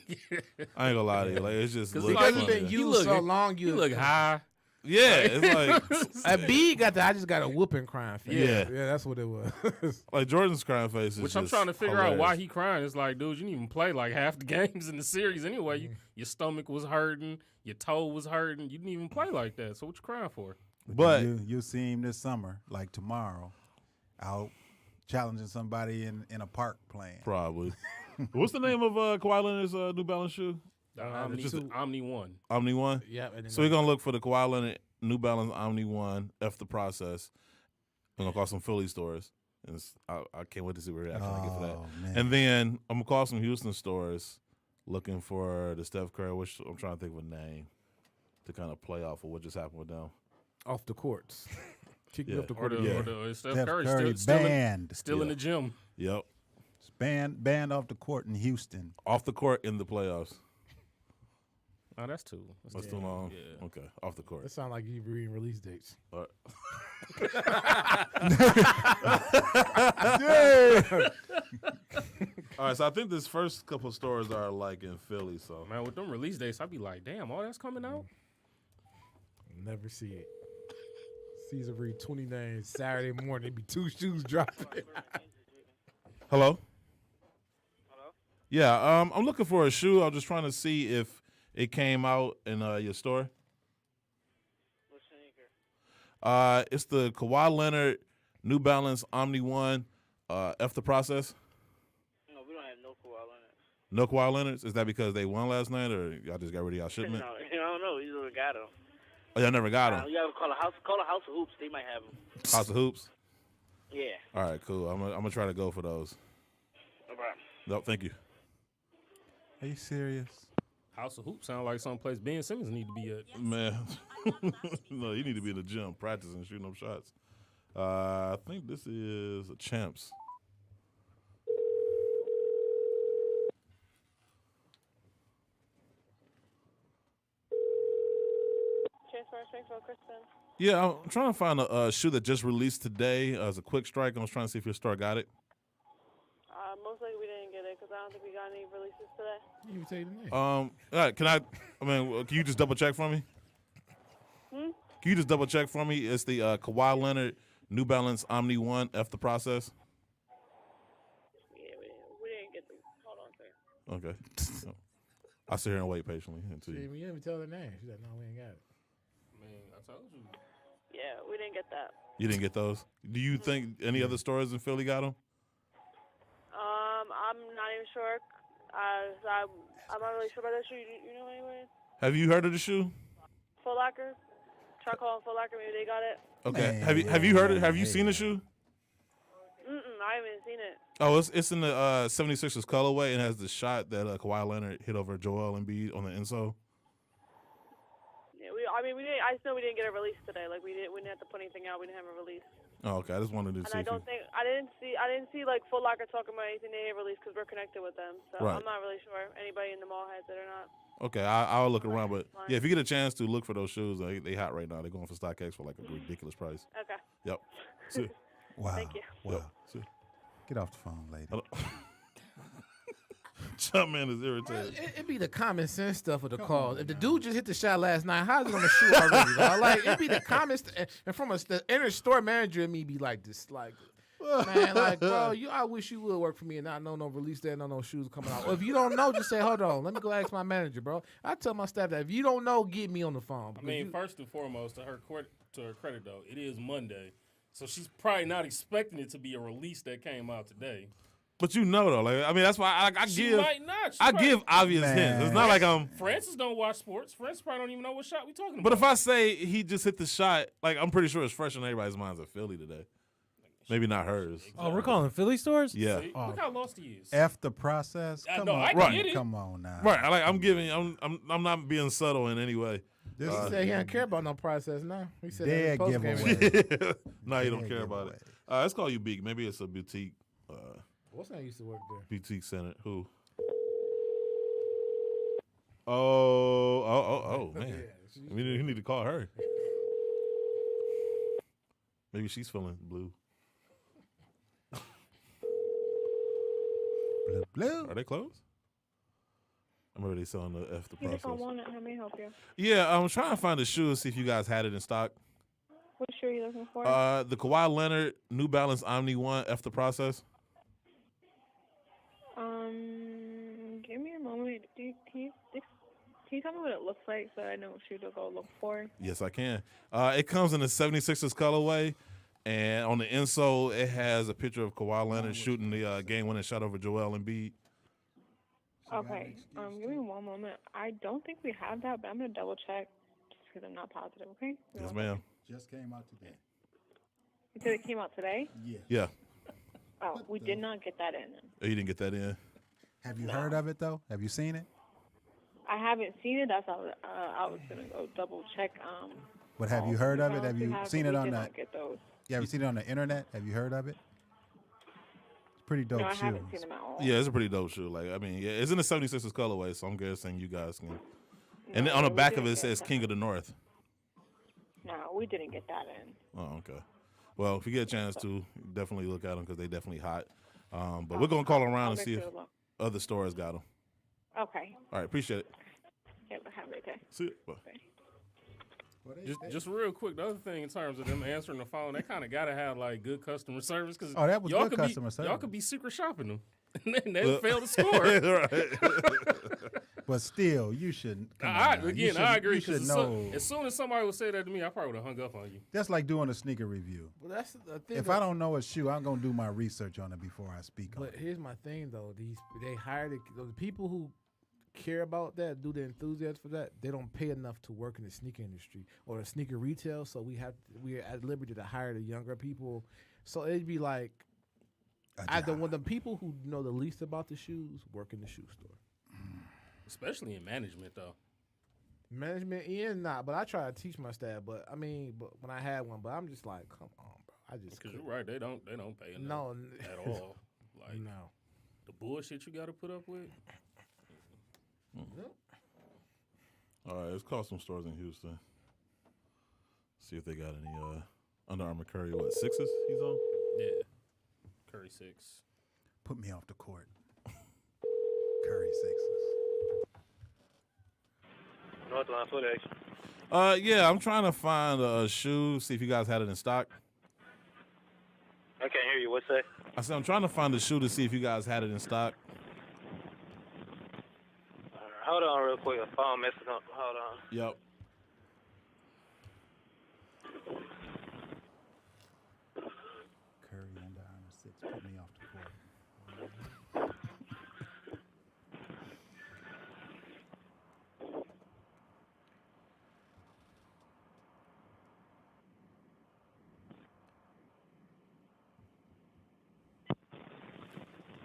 I ain't gonna lie to you. Like it's just looks Because it's funnier. been used so long. You look high. Yeah, it's like Embiid got the. I just got a whooping crying face. Yeah. That's what it was. like Jordan's crying face is Which I'm just trying to figure out why hilarious. he crying. It's like, dude, you didn't even play like half the games in the series anyway. Your stomach was hurting, your toe was hurting. You didn't even play like that. So what you crying for? But you'll see him this summer, like tomorrow, out challenging somebody in a park playing. Probably. What's the name of Kawhi Leonard's New Balance shoe? Omni 1. Omni 1? Yeah. And then So we're going to look for the Kawhi Leonard New Balance Omni 1, F the process. We're going to call some Philly stores. And I can't wait to see what reaction I get for that. Man. And then I'm going to call some Houston stores looking for the Steph Curry, which I'm trying to think of a name to kind of play off of what just happened with them. off the courts. Kick me Yeah. off the Or court. the Steph Steph Curry, Curry still banned. in the gym. Yep. It's banned off the court in Houston. Off the court in the playoffs. Oh, that's too. That's too long? Yeah. Okay. Off the court. That sounds like you reading release dates. All right. All right, so I think this first couple stores are like in Philly. So Man, with them release dates, I'd be like, damn, all that's coming out? Never see it. Caesar Reed 29 Saturday morning. It'd be 2 shoes dropping. hello. Hello? Yeah, I'm looking for a shoe. I'm just trying to see if it came out in your store. What sneaker? It's the Kawhi Leonard New Balance Omni 1 F the process. No, we don't have no Kawhi Leonard. No Kawhi Leonard's? Is that because they won last night, or y'all just got rid of y'all shipment? No, I don't know. You don't got them. Oh, y'all never got them. You gotta call a house of hoops. They might have them. House of Hoops. Yeah. All right, cool. I'm gonna try to go for those. No problem. No, thank you. Are you serious? House of Hoops sound like someplace Ben Simmons need to be at. Man, no, you need to be in the gym practicing shooting up shots. I think this is a Champs. Yeah, I'm trying to find a shoe that just released today as a quick strike. I was trying to see if your store got it. Most likely we didn't get it because I don't think we got any releases today. You even tell you the name. All right, can you just double check for me? Can you just double check for me? It's the Kawhi Leonard New Balance Omni 1 F the process. Yeah, we didn't get them. Hold on, sir. Okay. I'll sit here and wait patiently until See, you. you didn't even tell the name. She's like, no, we ain't got it. Man, I told you. Yeah, we didn't get that. You didn't get those? Do you think any other stores in Philly got them? I'm not even sure. I'm not really sure about that shoe. You know anyway? Have you heard of the shoe? Foot Locker? Try calling Foot Locker. Maybe they got it. Okay. Man, Have you heard it? man, Have you hey, seen the man. shoe? I haven't seen it. Oh, it's in the 76ers colorway and has the shot that Kawhi Leonard hit over Joel Embiid on the insole. Yeah, we didn't. I just know we didn't get a release today. Like we didn't have to put anything out. We didn't have a release. Oh, okay. I just wanted to And see. I don't think I didn't see like Foot Locker talking about anything they had released because we're connected with them. So Right. I'm not really sure if anybody in the mall has it or not. Okay, I'll look around, but Fine. yeah, if you get a chance to look for those shoes, they hot right now. They're going for StockX for like a ridiculous price. Okay. Yep. See, Wow. Thank you. Wow. yep. See. Get off the phone, lady. Hello. Jumpman is irritated. It'd be the common sense stuff of the call. If the dude just hit the shot last night, how's it gonna shoot already? Dog? Like it'd be the common and from the inner store manager and me be like this, like man, like bro, I wish you would work for me and not know no release date, no shoes coming out. Or if you don't know, just say hold on, let me go ask my manager, bro. I tell my staff that if you don't know, get me on the phone. I mean, first and foremost, to her credit though, it is Monday, so she's probably not expecting it to be a release that came out today. But you know though, like I mean, that's why I She give might not. She I probably- give obvious Man. hints. It's not like I'm. Francis don't watch sports. Francis probably don't even know what shot we talking But about. if I say he just hit the shot, like I'm pretty sure it's fresh in everybody's minds at Philly today. Maybe not hers. Oh, we're calling Philly stores? Yeah. See, look how lost he is. F the process. I Come know, on, I Right. get it. Come on now. Right. I'm not being subtle in any way. This he is said he don't care about no process now. He said Dead that in the post-game. giveaway. No, you don't Dead care about it. giveaway. Let's call you Beak. Maybe it's a boutique What's that used to work there? boutique center. Who? Oh, man. Yeah, We need to call her. Maybe she's feeling blue. Blue, blue. Are they closed? I'm already selling the F the You just process. want it. How may I help you? Yeah, I'm trying to find a shoe and see if you guys had it in stock. What shoe are you looking for? The Kawhi Leonard New Balance Omni 1 F the process. Give me a moment. Can you tell me what it looks like so I know what shoe to go look for? Yes, I can. It comes in the 76ers colorway. And on the insole, it has a picture of Kawhi Leonard shooting the game-winning shot over Joel Embiid. Okay. Give me one moment. I don't think we have that, but I'm gonna double check just because I'm not positive. Okay. Yes, ma'am. Just came out today. You said it came out today? Yeah. Yeah. Oh, we did not get that in. Oh, you didn't get that in? Have you heard of it though? Have you seen it? I haven't seen it. That's all. I was gonna go double check. But have you heard of it? Have you seen it on the? the? Not get those. Yeah, have you seen it on the internet? Have you heard of it? It's pretty dope No, I shoe. haven't seen them at all. Yeah, it's a pretty dope shoe. Like, I mean, yeah, it's in the 76ers colorway, so I'm guessing you guys can. And then on the we back of didn't it get says that. King of the North. No, we didn't get that in. Oh, okay. Well, if you get a chance to, definitely look at them because they definitely hot. But we're going to call around I'll and make see if sure to look. other stores got them. Okay. All right, appreciate it. Yeah, have a great day. See you. Bye. Just real quick, the other thing in terms of them answering the phone, they kind of got to have like good customer service because Oh, that was y'all good could customer Y'all service. could be secret shopping them, and they fail to score. Right. But still, you shouldn't. Come on I now. I agree. You should 'cause know. as soon as somebody would say that to me, I probably would have hung up on you. That's like doing a sneaker review. Well, that's the thing. If I don't know a shoe, I'm gonna do my research on it before I speak on But it. here's my thing though: they hire the people who care about that, do the enthusiasm for that. They don't pay enough to work in the sneaker industry or the sneaker retail. So we're at liberty to hire the younger people. So it'd be like either when the people who know the least about the shoes work in the shoe store. Especially in management, though. Management, yeah, not. But I try to teach my staff. But I mean, but when I had one, but I'm just like, come on, bro. I just Because you're right, they don't pay enough no at all. Like no. the bullshit you got to put up with. All right, let's call some stores in Houston. See if they got any Under Armour Curry. What, sixes he's on? Yeah, Curry 6. Put me off the court. Curry sixes. Northline footage. Yeah, I'm trying to find a shoe, see if you guys had it in stock. I can't hear you. What's that? I said I'm trying to find a shoe to see if you guys had it in stock. Hold on real quick. A phone message on. Hold on. Yep. Curry Under Armour 6. Put me off the court.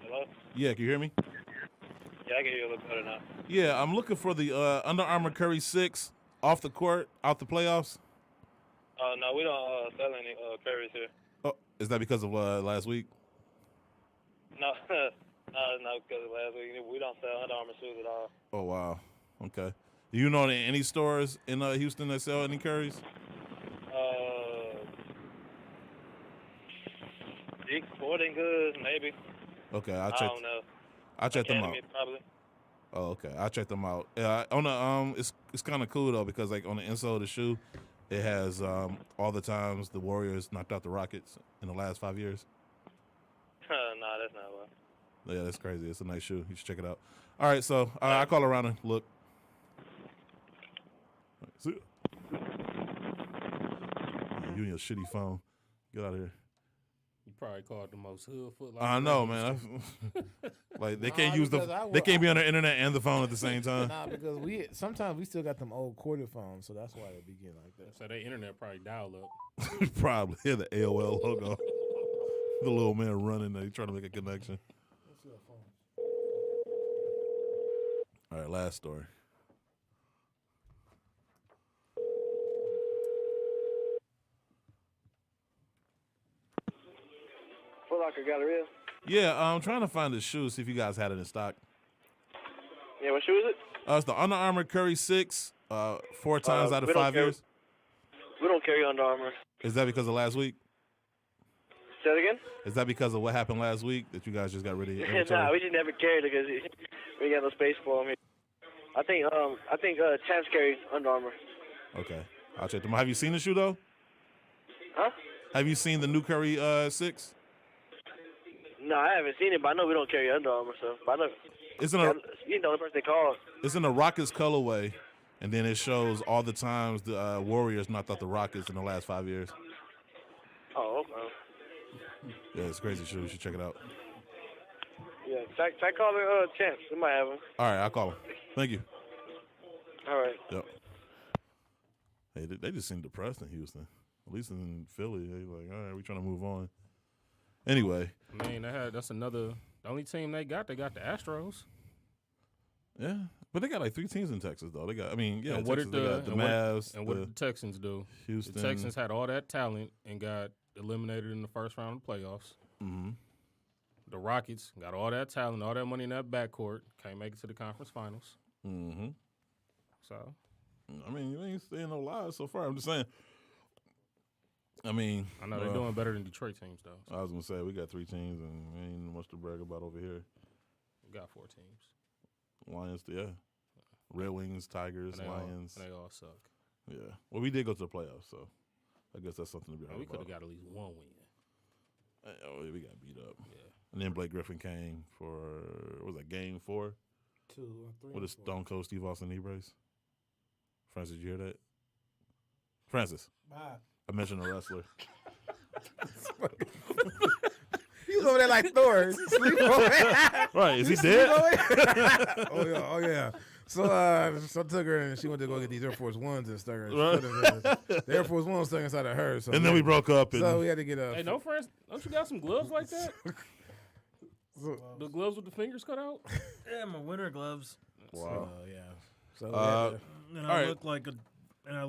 Hello? Yeah, can you hear me? Yeah, I can hear you a little better now. Yeah, I'm looking for the Under Armour Curry 6 off the court, out the playoffs. No, we don't sell any Currys here. Oh, is that because of last week? No, no, because of last week we don't sell Under Armour shoes at all. Oh, wow. Okay. Do you know any stores in Houston that sell any Currys? Dick's Sporting Goods, maybe. Okay, I don't know. I'll check them out. Academy, probably. Oh, okay. I'll check them out. Yeah, on the it's kind of cool though because like on the insole of the shoe, it has all the times the Warriors knocked out the Rockets in the last 5 years. Nah, that's not what. Yeah, that's crazy. It's a nice shoe. You should check it out. All right, so I call around and look. See ya. You and your shitty phone. Get out of here. You probably called the most hood foot. I know, man. Like they can't use because they can't be on the internet and the phone at the same time. Nah, because sometimes we still got them old quarter phones, so that's why they begin like that. So their internet probably dial up. Probably. Yeah, the AOL logo. The little man running there trying to make a connection. All right, last story. Foot Locker Galleria. Yeah, I'm trying to find the shoe, see if you guys had it in stock. Yeah, what shoe is it? It's the Under Armour Curry 6, 4 times out of we don't 5 carry- years. We don't carry Under Armour. Is that because of last week? Say that again? Is that because of what happened last week that you guys just got rid of your inventory? Nah, we just never carried it because we got no space for them here. I think Champs carry Under Armour. Okay, I'll check them out. Have you seen the shoe though? Huh? Have you seen the new Curry 6? No, I haven't seen it, but I know we don't carry Under Armour, so but I know It's in a you the only person they call. it's in a Rockets colorway, and then it shows all the times the Warriors knocked out the Rockets in the last 5 years. Oh, Yeah, it's a crazy shoe. You should check it out. Yeah, try calling Chance. We might have him. All right, I'll call him. Thank you. All right. Yep. Hey, they just seem depressed in Houston. At least in Philly, they like, all right, we trying to move on. Anyway. I mean, that's another. The only team they got the Astros. Yeah, but they got like 3 teams in Texas, though. They got, I mean, yeah, And what Texas, did they got the Mavs, what did the Texans do? Houston. The Texans had all that talent and got eliminated in the first round of the playoffs. Mm-hmm. The Rockets got all that talent, all that money in that backcourt, can't make it to the conference finals. Mm-hmm. So, I mean, you ain't saying no lies so far. I'm just saying. I mean, I know they're doing better than Detroit teams, though. So. I was gonna say we got 3 teams and ain't much to brag about over here. We got 4 teams. Lions, yeah. Red Wings, Tigers, And Lions. they all suck. Yeah. Well, we did go to the playoffs, so I guess that's something to be. We could have got at least 1 win. Oh, yeah, we got beat up. Yeah. And then Blake Griffin came for what was that, game 4? 2 or 3. With a Stone Cold Steve Austin knee brace. Francis, did you hear that? Francis. Bye. I mentioned a wrestler. He was over there like Thor. Sleep over there. Right, is he dead? Oh yeah. So I took her and she went to go get these Air Force Ones and stuck her. The Air Force Ones stuck inside of her. So And then we broke up. And So we had to get a. Hey, no, friends, don't you got some gloves like that? The gloves with the fingers cut out? Yeah, my winter gloves. Wow. yeah. So we had to- And All I right.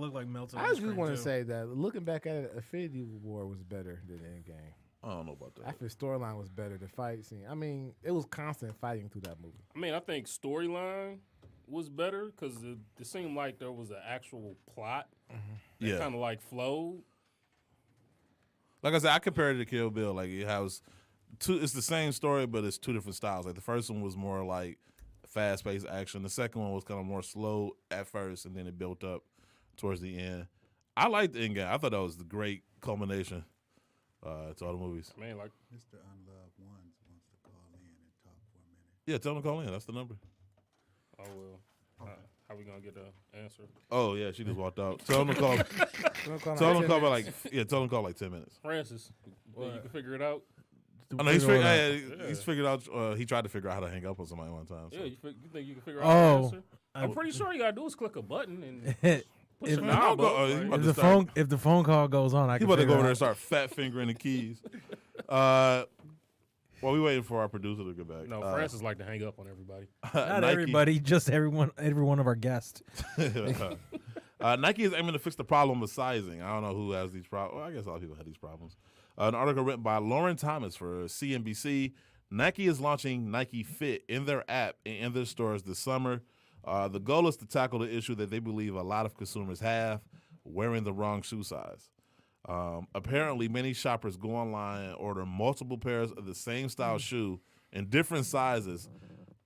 look like Melton. I just want to say that looking back at it, Infinity War was better than Endgame. I don't know about I that. feel storyline was better. The fight scene. I mean, it was constant fighting through that movie. I mean, I think storyline was better because it seemed like there was an actual plot that Yeah. kind of like flowed. Like I said, I compared it to Kill Bill. Like it has it's the same story, but it's 2 different styles. Like the first one was more like fast-paced action. The second one was kind of more slow at first, and then it built up towards the end. I liked the end game. I thought that was the great culmination to all the movies. I mean, like, Mr. Unloved Ones wants to call in and talk for a minute. Yeah, tell them to call in. That's the number. oh, well, how we going to get an answer? Oh yeah, she just walked out. Tell them to call. Tell Tell them to call by tell them to call like 10 minutes. Francis, you think you can figure it out? I know he's Figure figured out. He tried to figure out how to hang up on somebody one time. So. Yeah, you think you can figure out the Oh, answer? I'm pretty sure you got to do is click a button and If, push a if knob up. Oh, right? he about the to start- phone call goes on, I He can about to go figure over there and out. start fat fingering the keys. While we waiting for our producer to get back. No, Francis like to hang up on everybody. Not Nike- everybody, just every one of our guests. Nike is aiming to fix the problem of sizing. I don't know who has these problems. Well, I guess a lot of people have these problems. An article written by Lauren Thomas for CNBC. Nike is launching Nike Fit in their app and in their stores this summer. The goal is to tackle the issue that they believe a lot of consumers have, wearing the wrong shoe size. Apparently, many shoppers go online and order multiple pairs of the same style shoe in different sizes,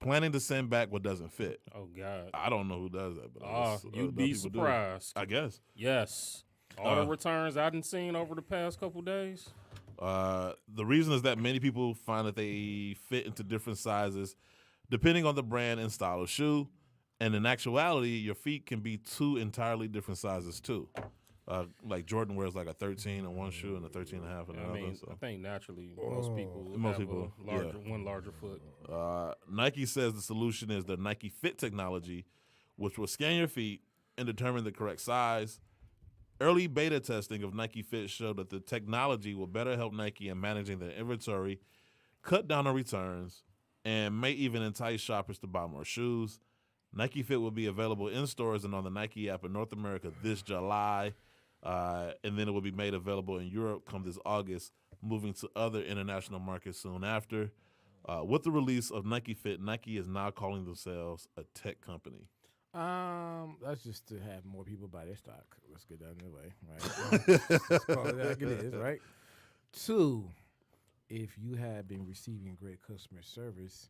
planning to send back what doesn't fit. Oh, God. I don't know who does that, but I guess, You'd be people do. surprised. I guess. Yes. All the returns I done seen over the past couple days. The reason is that many people find that they fit into different sizes depending on the brand and style of shoe. And in actuality, your feet can be 2 entirely different sizes too. Like Jordan wears like a 13 in one shoe and a 13 and a half in another. I mean, So. I think naturally most people Most have people, a larger, yeah. one larger foot. Nike says the solution is the Nike Fit technology, which will scan your feet and determine the correct size. Early beta testing of Nike Fit showed that the technology will better help Nike in managing their inventory, cut down on returns, and may even entice shoppers to buy more shoes. Nike Fit will be available in stores and on the Nike app in North America this July, and then it will be made available in Europe come this August, moving to other international markets soon after. With the release of Nike Fit, Nike is now calling themselves a tech company. That's just to have more people buy their stock. Let's get that in the way, right? Let's call it like it is, right? 2, if you have been receiving great customer service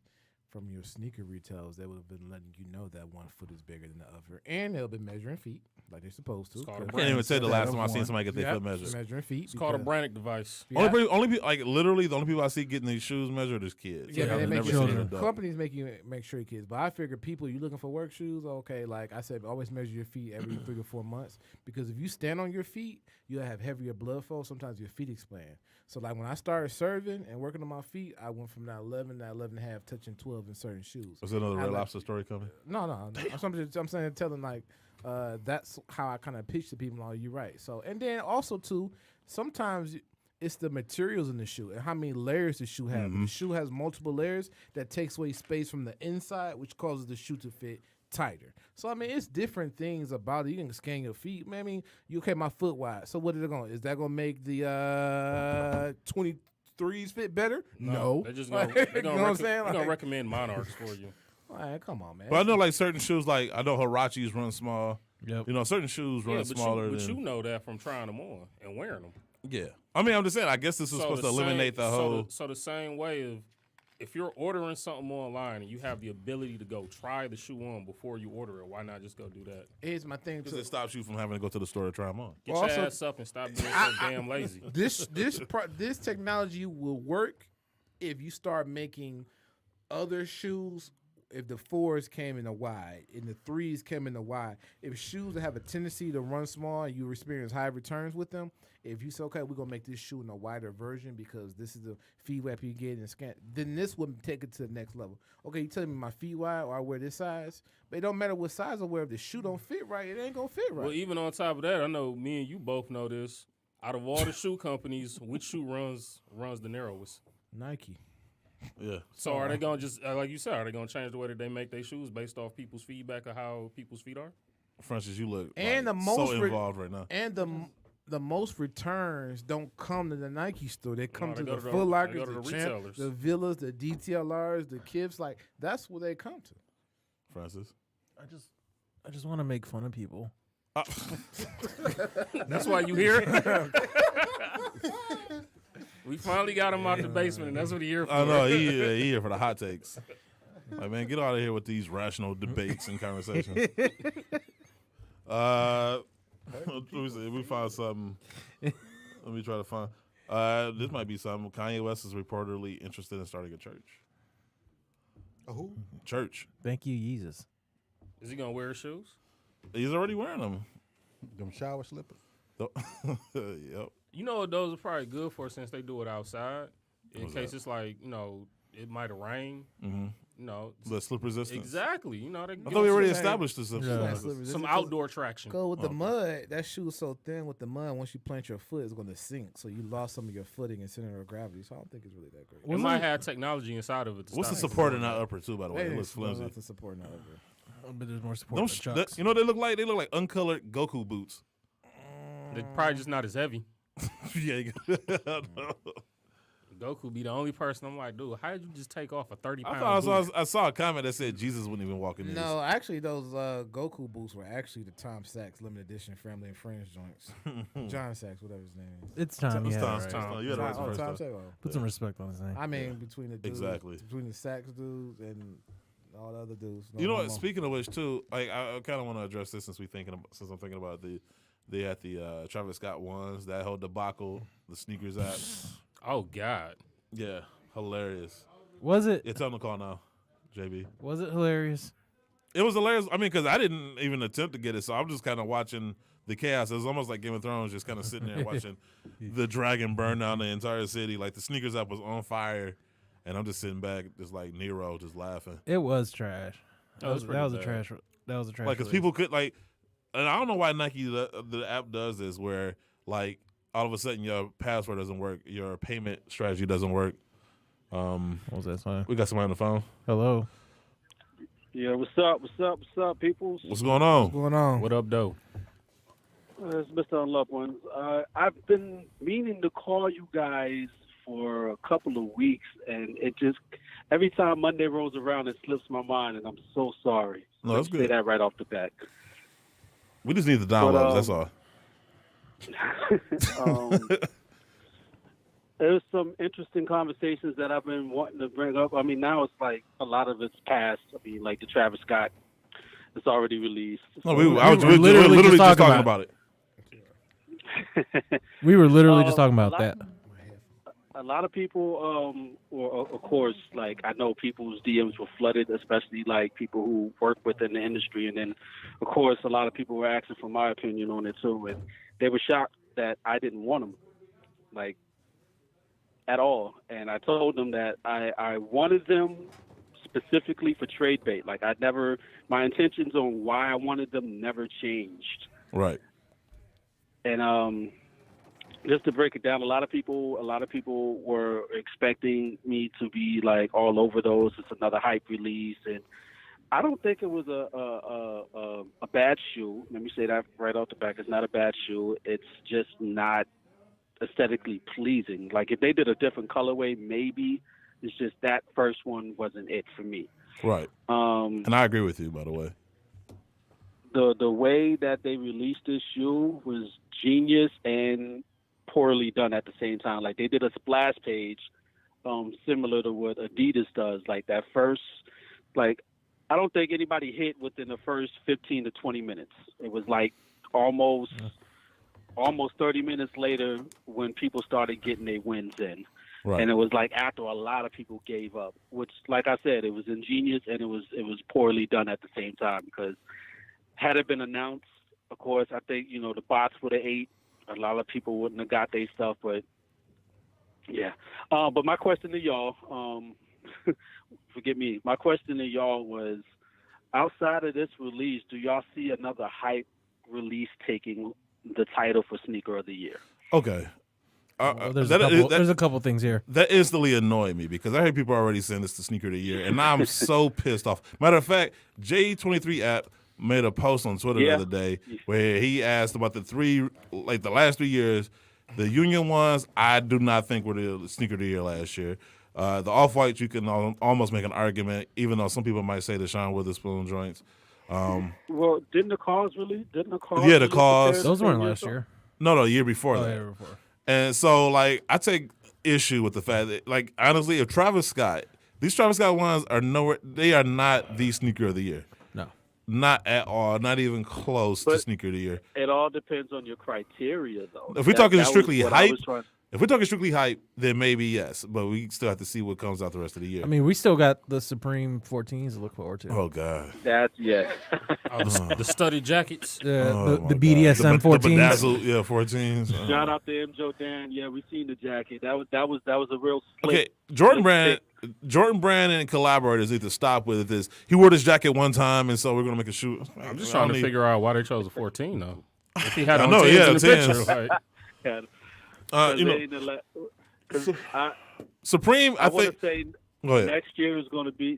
from your sneaker retailers, they would have been letting you know that one foot is bigger than the other, and they'll be measuring feet. like they're supposed to. It's called a 'cause- I can't even say the last Instead time I of seen one. somebody get their Yep, foot measured. measuring feet. It's called a because- Brannick device. Yeah. Only people, like literally, the only people I see getting these shoes measured is kids. Yeah, Like, man, they I've make never you, seen an children. adult. companies make you make sure your kids. But I figure people, you looking for work shoes, okay, like I said, always measure your feet every 3 to 4 months because if you stand on your feet, you'll have heavier blood flow. Sometimes your feet expand. So like when I started serving and working on my feet, I went from that 11 to 11 and a half, touching 12 in certain shoes. Was there another I Red like- Lobster story coming? No. I'm saying telling like that's how I kind of pitch to people. Oh, you're right. So and then also too, sometimes it's the materials in the shoe and how many layers the shoe has. If the shoe has multiple layers, that takes away space from the inside, which causes the shoe to fit tighter. So I mean, it's different things about it. You can scan your feet. Man, I mean, you okay, my foot wide. So what is it going? Is that going to make the 23s fit better? No. They're just Like, gonna, they're you gonna, know what I'm rec- saying? they're gonna Like, recommend Monarchs for you. like, come on, man. But I know like certain shoes, like I know Hirachis run small. Yep. You know, certain shoes run but smaller you, but than. you know that from trying them on and wearing them. Yeah. I mean, I'm just saying. I guess this is supposed to eliminate the whole. So the same way of if you're ordering something online and you have the ability to go try the shoe on before you order it, why not just go do that? Here's my thing Because too. it stops you from having to go to the store to try them on. Get Well, your also- ass up and stop being so damn lazy. This technology will work if you start making other shoes. If the 4s came in a wide and the 3s came in a wide, if shoes that have a tendency to run small and you experience high returns with them, if you say, okay, we're gonna make this shoe in a wider version because this is the feet wrap you get and scan, then this would take it to the next level. Okay, you telling me my feet wide or I wear this size, but it don't matter what size I wear. If the shoe don't fit right, it ain't gonna fit right. Well, even on top of that, I know me and you both know this. Out of all the shoe companies, which shoe runs the narrowest? Nike. Yeah. So are they gonna just like you said? Are they gonna change the way that they make their shoes based off people's feedback of how people's feet are? Francis, you look And like, the most so involved right now. And the most returns don't come to the Nike store. They come they to go the to the- Foot they Lockers, go to the the Champ, retailers. the Villas, the DTLRs, the Kips. Like that's where they come to. Francis. I just want to make fun of people. That's why you here. We finally got him out the basement, and that's what he here for. I know he here for the hot takes. Like, man, get out of here with these rational debates and conversations. Let me see. If we find something. Let me try to find. This might be something. Kanye West is reportedly interested in starting a church. A who? Church. Thank you, Jesus. Is he gonna wear his shoes? He's already wearing them. Them shower slippers. Yep. You know what those are probably good for since they do it outside. In What's case that? it's like, it might have rained. Mm-hmm. The slip resistance. Exactly. They I give thought we us already some- established this. Yeah. some outdoor traction. Go with the Okay. mud. That shoe is so thin with the mud. Once you plant your foot, it's going to sink. So you lost some of your footing and center of gravity. So I don't think it's really that great. It might have technology inside of it. To What's the stop it. support in that upper too? By the way, Hey, it looks flimsy. to support now over. But there's more support. Them for sh- Chucks. you know what they look like? They look like uncolored Goku boots. They're probably just not as heavy. Yeah. Goku be the only person I'm like, dude, how did you just take off a 30-pound I thought boot? I saw a comment that said Jesus wouldn't even walk in these. No, actually, those Goku boots were actually the Tom Sachs limited edition Family and Friends joints. John Sachs, whatever his name is. It's time. It's Yeah, Tom. right. It's Tom. You had it right the first Tom time. Sachs. Put some respect on his name. I mean, between the dudes, Exactly. between the Sachs dudes and all the other dudes. No You know what? homo. Speaking of which, too, like I kind of want to address this since I'm thinking about they had the Travis Scott ones, that whole debacle, the sneakers app. Oh, God. Yeah, hilarious. Was it? Yeah, tell them to call now, JB. Was it hilarious? It was hilarious. I mean, because I didn't even attempt to get it, so I'm just kind of watching the chaos. It was almost like Game of Thrones, just kind of sitting there watching the dragon burn down the entire city. Like the sneakers app was on fire, and I'm just sitting back, just like Nero, just laughing. It was trash. That was That pretty was a bad. trash. That was a trash. Like, because people could like, and I don't know why Nike the app does this, where like all of a sudden your password doesn't work, your payment strategy doesn't work. What was that song? We got somebody on the phone. Hello. Yeah, what's up, peoples? What's going on? What's going on? What up, though? It's Mr. Unloved Ones. I've been meaning to call you guys for a couple of weeks, and it just, every time Monday rolls around, it slips my mind, and I'm so sorry. No, that's Let me good. say that right off the bat. We just need the downloads. That's all. There's some interesting conversations that I've been wanting to bring up. I mean, now it's like a lot of it's past. I mean, like the Travis Scott It's already released. No, So- I was were literally just talking about about it. We were literally just talking about that. A lot of people, or of course, like I know people's DMs were flooded, especially like people who work within the industry, and then, of course, a lot of people were asking for my opinion on it too, and they were shocked that I didn't want them, like, at all. And I told them that I wanted them specifically for trade bait. Like my intentions on why I wanted them never changed. Right. And just to break it down, a lot of people were expecting me to be like all over those. It's another hype release, and I don't think it was a bad shoe. Let me say that right off the back. It's not a bad shoe. It's just not aesthetically pleasing. Like if they did a different colorway, maybe. It's just that first one wasn't it for me. Right. And I agree with you, by the way. The way that they released this shoe was genius and poorly done at the same time. Like they did a splash page similar to what Adidas does. Like that first, like I don't think anybody hit within the first 15 to 20 minutes. It was like almost 30 minutes later when people started getting their wins in. Right. And it was like after a lot of people gave up, which, like I said, it was ingenious and it was poorly done at the same time. Because had it been announced, of course, I think the bots would have ate. A lot of people wouldn't have got their stuff, but yeah. But my question to y'all, forgive me. My question to y'all was, outside of this release, do y'all see another hype release taking the title for Sneaker of the Year? Okay. There's a couple things here that instantly annoyed me because I heard people already saying this to Sneaker of the Year, and I'm so pissed off. Matter of fact, J23 app made a post on Twitter the other day where he asked about the last 3 years, the Union ones. I do not think were the Sneaker of the Year last year. The Off-Whites, you can almost make an argument, even though some people might say the Sean Witherspoon joints. Well, didn't the cause really? Yeah, the cause. Those weren't last year. No, year before that. Year before. And so, like, I take issue with the fact that, like, honestly, if these Travis Scott ones are nowhere, they are not the Sneaker of the Year. No. Not at all. Not even close to Sneaker of the Year. It all depends on your criteria, though. If we're talking strictly hype, then maybe yes. But we still have to see what comes out the rest of the year. I mean, we still got the Supreme 14s to look forward to. Oh, God. That's, yeah. The study jackets. The BDSM 14s. The bedazzled, 14s. Shout out to M. Joe Dan. Yeah, we seen the jacket. That was a real slick. Okay, Jordan Brand and collaborators need to stop with this. He wore this jacket one time, and so we're going to make a shoot. I'm just trying to figure out why they chose a 14, though. If he had I on know, 10s yeah, in the 10s. picture. Like, Supreme, I think. Say go ahead. next year is going to be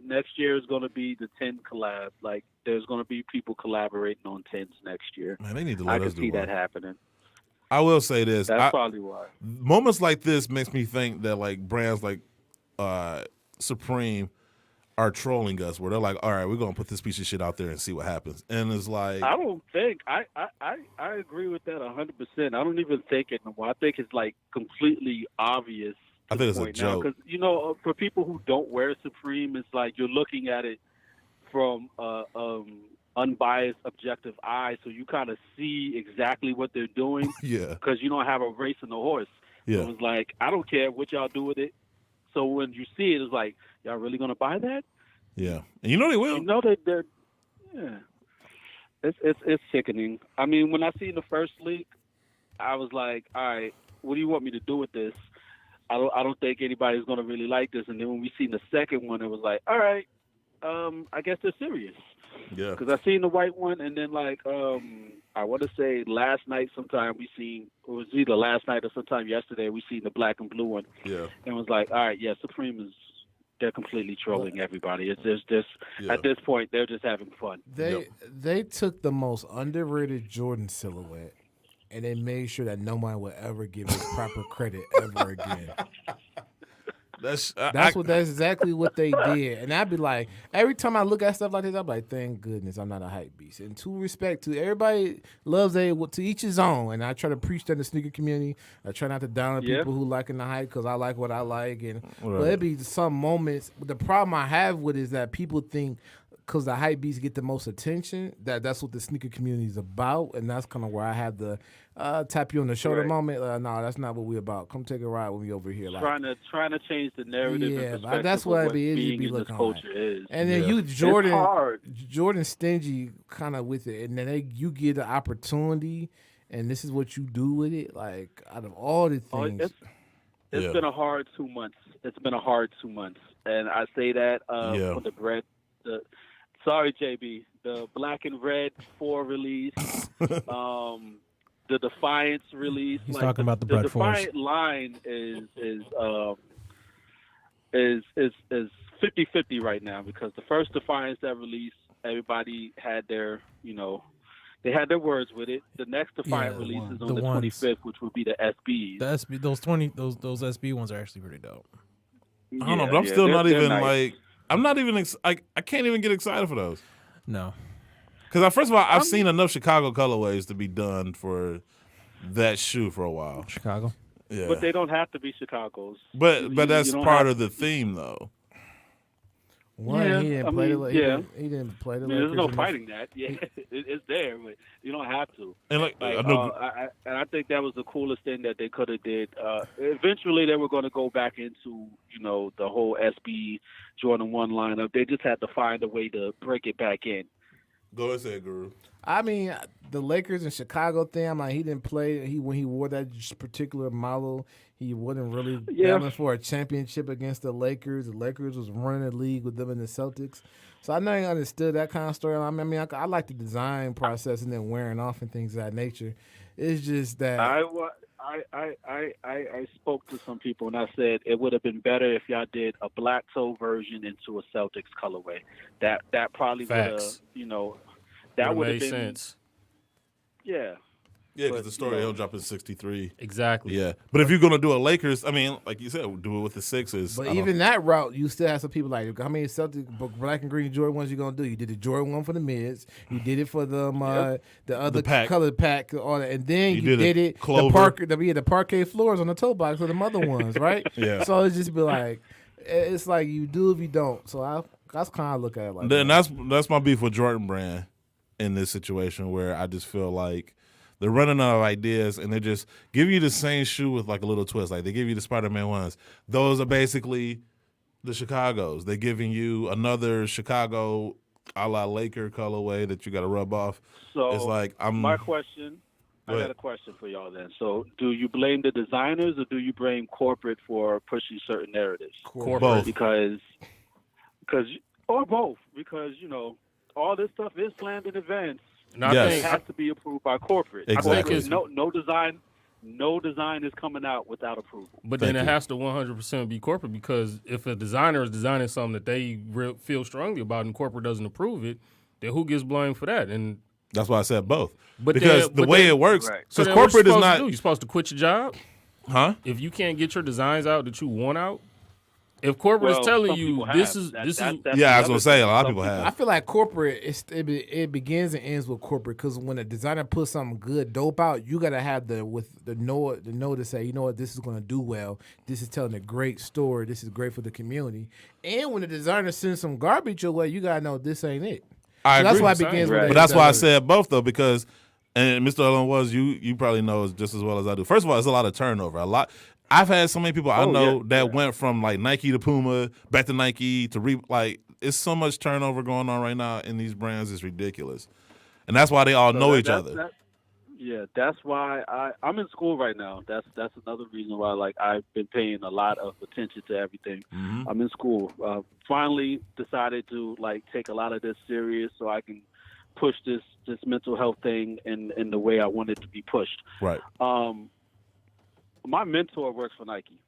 the 10 collab. Like there's going to be people collaborating on 10s next year. Man, they need to let us do I can see that happening. I will say this. That's probably why. Moments like this makes me think that like brands like Supreme are trolling us, where they're like, "All right, we're gonna put this piece of shit out there and see what happens." And it's like, I don't think I agree with that 100%. I don't even think it anymore. I think it's like completely obvious. I think it's a joke because for people who don't wear Supreme, it's like you're looking at it from unbiased, objective eye, so you kind of see exactly what they're doing. Yeah. Because you don't have a race in the horse. Yeah. So it's like, I don't care what y'all do with it. So when you see it, it's like, y'all really gonna buy that? Yeah. And you know they will. You know they're yeah. It's sickening. I mean, when I seen the first leak, I was like, all right, what do you want me to do with this? I don't think anybody's gonna really like this. And then when we seen the second one, it was like, all right, I guess they're serious. Yeah. Because I seen the white one, and then like I want to say last night sometime we seen, it was either last night or sometime yesterday, we seen the black and blue one. Yeah. And it was like, all right, yeah, Supreme they're completely trolling everybody. It's just at this point they're just having fun. They took the most underrated Jordan silhouette and they made sure that no one would ever give it proper credit ever again. That's exactly what they did. And I'd be like, every time I look at stuff like this, I'm like, thank goodness I'm not a hype beast. And to respect to everybody loves to each his own. And I try to preach that in the sneaker community. I try not to down on people who liking the hype because I like what I like. And but it be some moments. The problem I have with it is that people think because the hype beats get the most attention. That's what the sneaker community is about, and that's kind of where I have the tap you on the shoulder moment. No, that's not what we're about. Come take a ride with me over here. Like, trying to change the narrative. yeah, and perspective that's what of it being be in this looking culture like. is. And then It's hard. Jordan stingy kind of with it, and then you get the opportunity, and this is what you do with it. Like out of all the things, it's been a hard 2 months. It's been a hard 2 months, and I say that for the bread. Sorry, JB. The Black and Red 4 release, the Defiance release. He's talking about the Bread Defiant line is 50-50 right now, because the first Defiance that released, everybody had their, they had their words with it. The next Defiant release is on the 25th, which would be the SBs. The SB, those SB ones are actually pretty dope. I don't know, but I'm still not even nice. I'm not even I can't even get excited for those. No. Because first of all, I've seen enough Chicago colorways to be done for that shoe for a while. Chicago? Yeah. But they don't have to be Chicago's. But that's part of the theme, though. He didn't play the Lakers. There's no fighting that. Yeah, it's there, but you don't have to. And I think that was the coolest thing that they could have did. Eventually, they were going to go back into the whole SB Jordan 1 lineup. They just had to find a way to break it back in. Go ahead, say it, Guru. I mean, the Lakers and Chicago thing, I'm like, he didn't play. When he wore that particular model, he wasn't really battling for a championship against the Lakers. The Lakers was running the league with them and the Celtics. So I never understood that kind of story. I mean, I like the design process and then wearing off and things of that nature. It's just that I spoke to some people and I said it would have been better if y'all did a black toe version into a Celtics colorway. That probably would have, that would have made been sense. Yeah. Yeah, because the story he'll drop in 63. Exactly. Yeah, but if you're gonna do a Lakers, I mean, like you said, do it with the Sixers. But even that route, you still have some people like, how many Celtic black and green Jordan ones you gonna do? You did the Jordan one for the mids. You did it for the other colored pack, all that, and then you did it the parquet floors on the toe box for the other ones, right? Yeah. So it's just be like, it's like you do if you don't. So that's kind of look at it like then that. that's my beef with Jordan Brand in this situation, where I just feel like they're running out of ideas, and they just give you the same shoe with like a little twist. Like they give you the Spider-Man ones. Those are basically the Chicagos. They're giving you another Chicago a la Laker colorway that you got to rub off. So it's like my question. I got a question for y'all then. So do you blame the designers or do you blame corporate for pushing certain narratives? Both. Because or both. Because all this stuff is planned in advance. And I think it has to be approved by corporate. Exactly. No design is coming out without approval. But then it has to 100% be corporate, because if a designer is designing something that they feel strongly about and corporate doesn't approve it, then who gets blamed for that? And that's why I said both. But because the way it works, because corporate is not. You're supposed to quit your job, huh? If you can't get your designs out that you want out. If corporate is telling you this is yeah, I was gonna say a lot of people have. I feel like corporate it begins and ends with corporate, because when a designer puts something good, dope out, you gotta have the know to say, you know what, this is gonna do well. This is telling a great story. This is great for the community. And when the designer sends some garbage your way, you gotta know this ain't it. I agree. That's why it begins. Right. But that's why I said both though, because and Mr. Ellen was you probably know just as well as I do. First of all, it's a lot of turnover. I've had so many people I know that went from like Nike to Puma, back to Nike to like it's so much turnover going on right now in these brands. It's ridiculous, and that's why they all know each other. That's why I'm in school right now. That's another reason why I've been paying a lot of attention to everything. Mm-hmm. I'm in school. Finally decided to take a lot of this serious so I can push this mental health thing in the way I want it to be pushed. Right. My mentor works for Nike,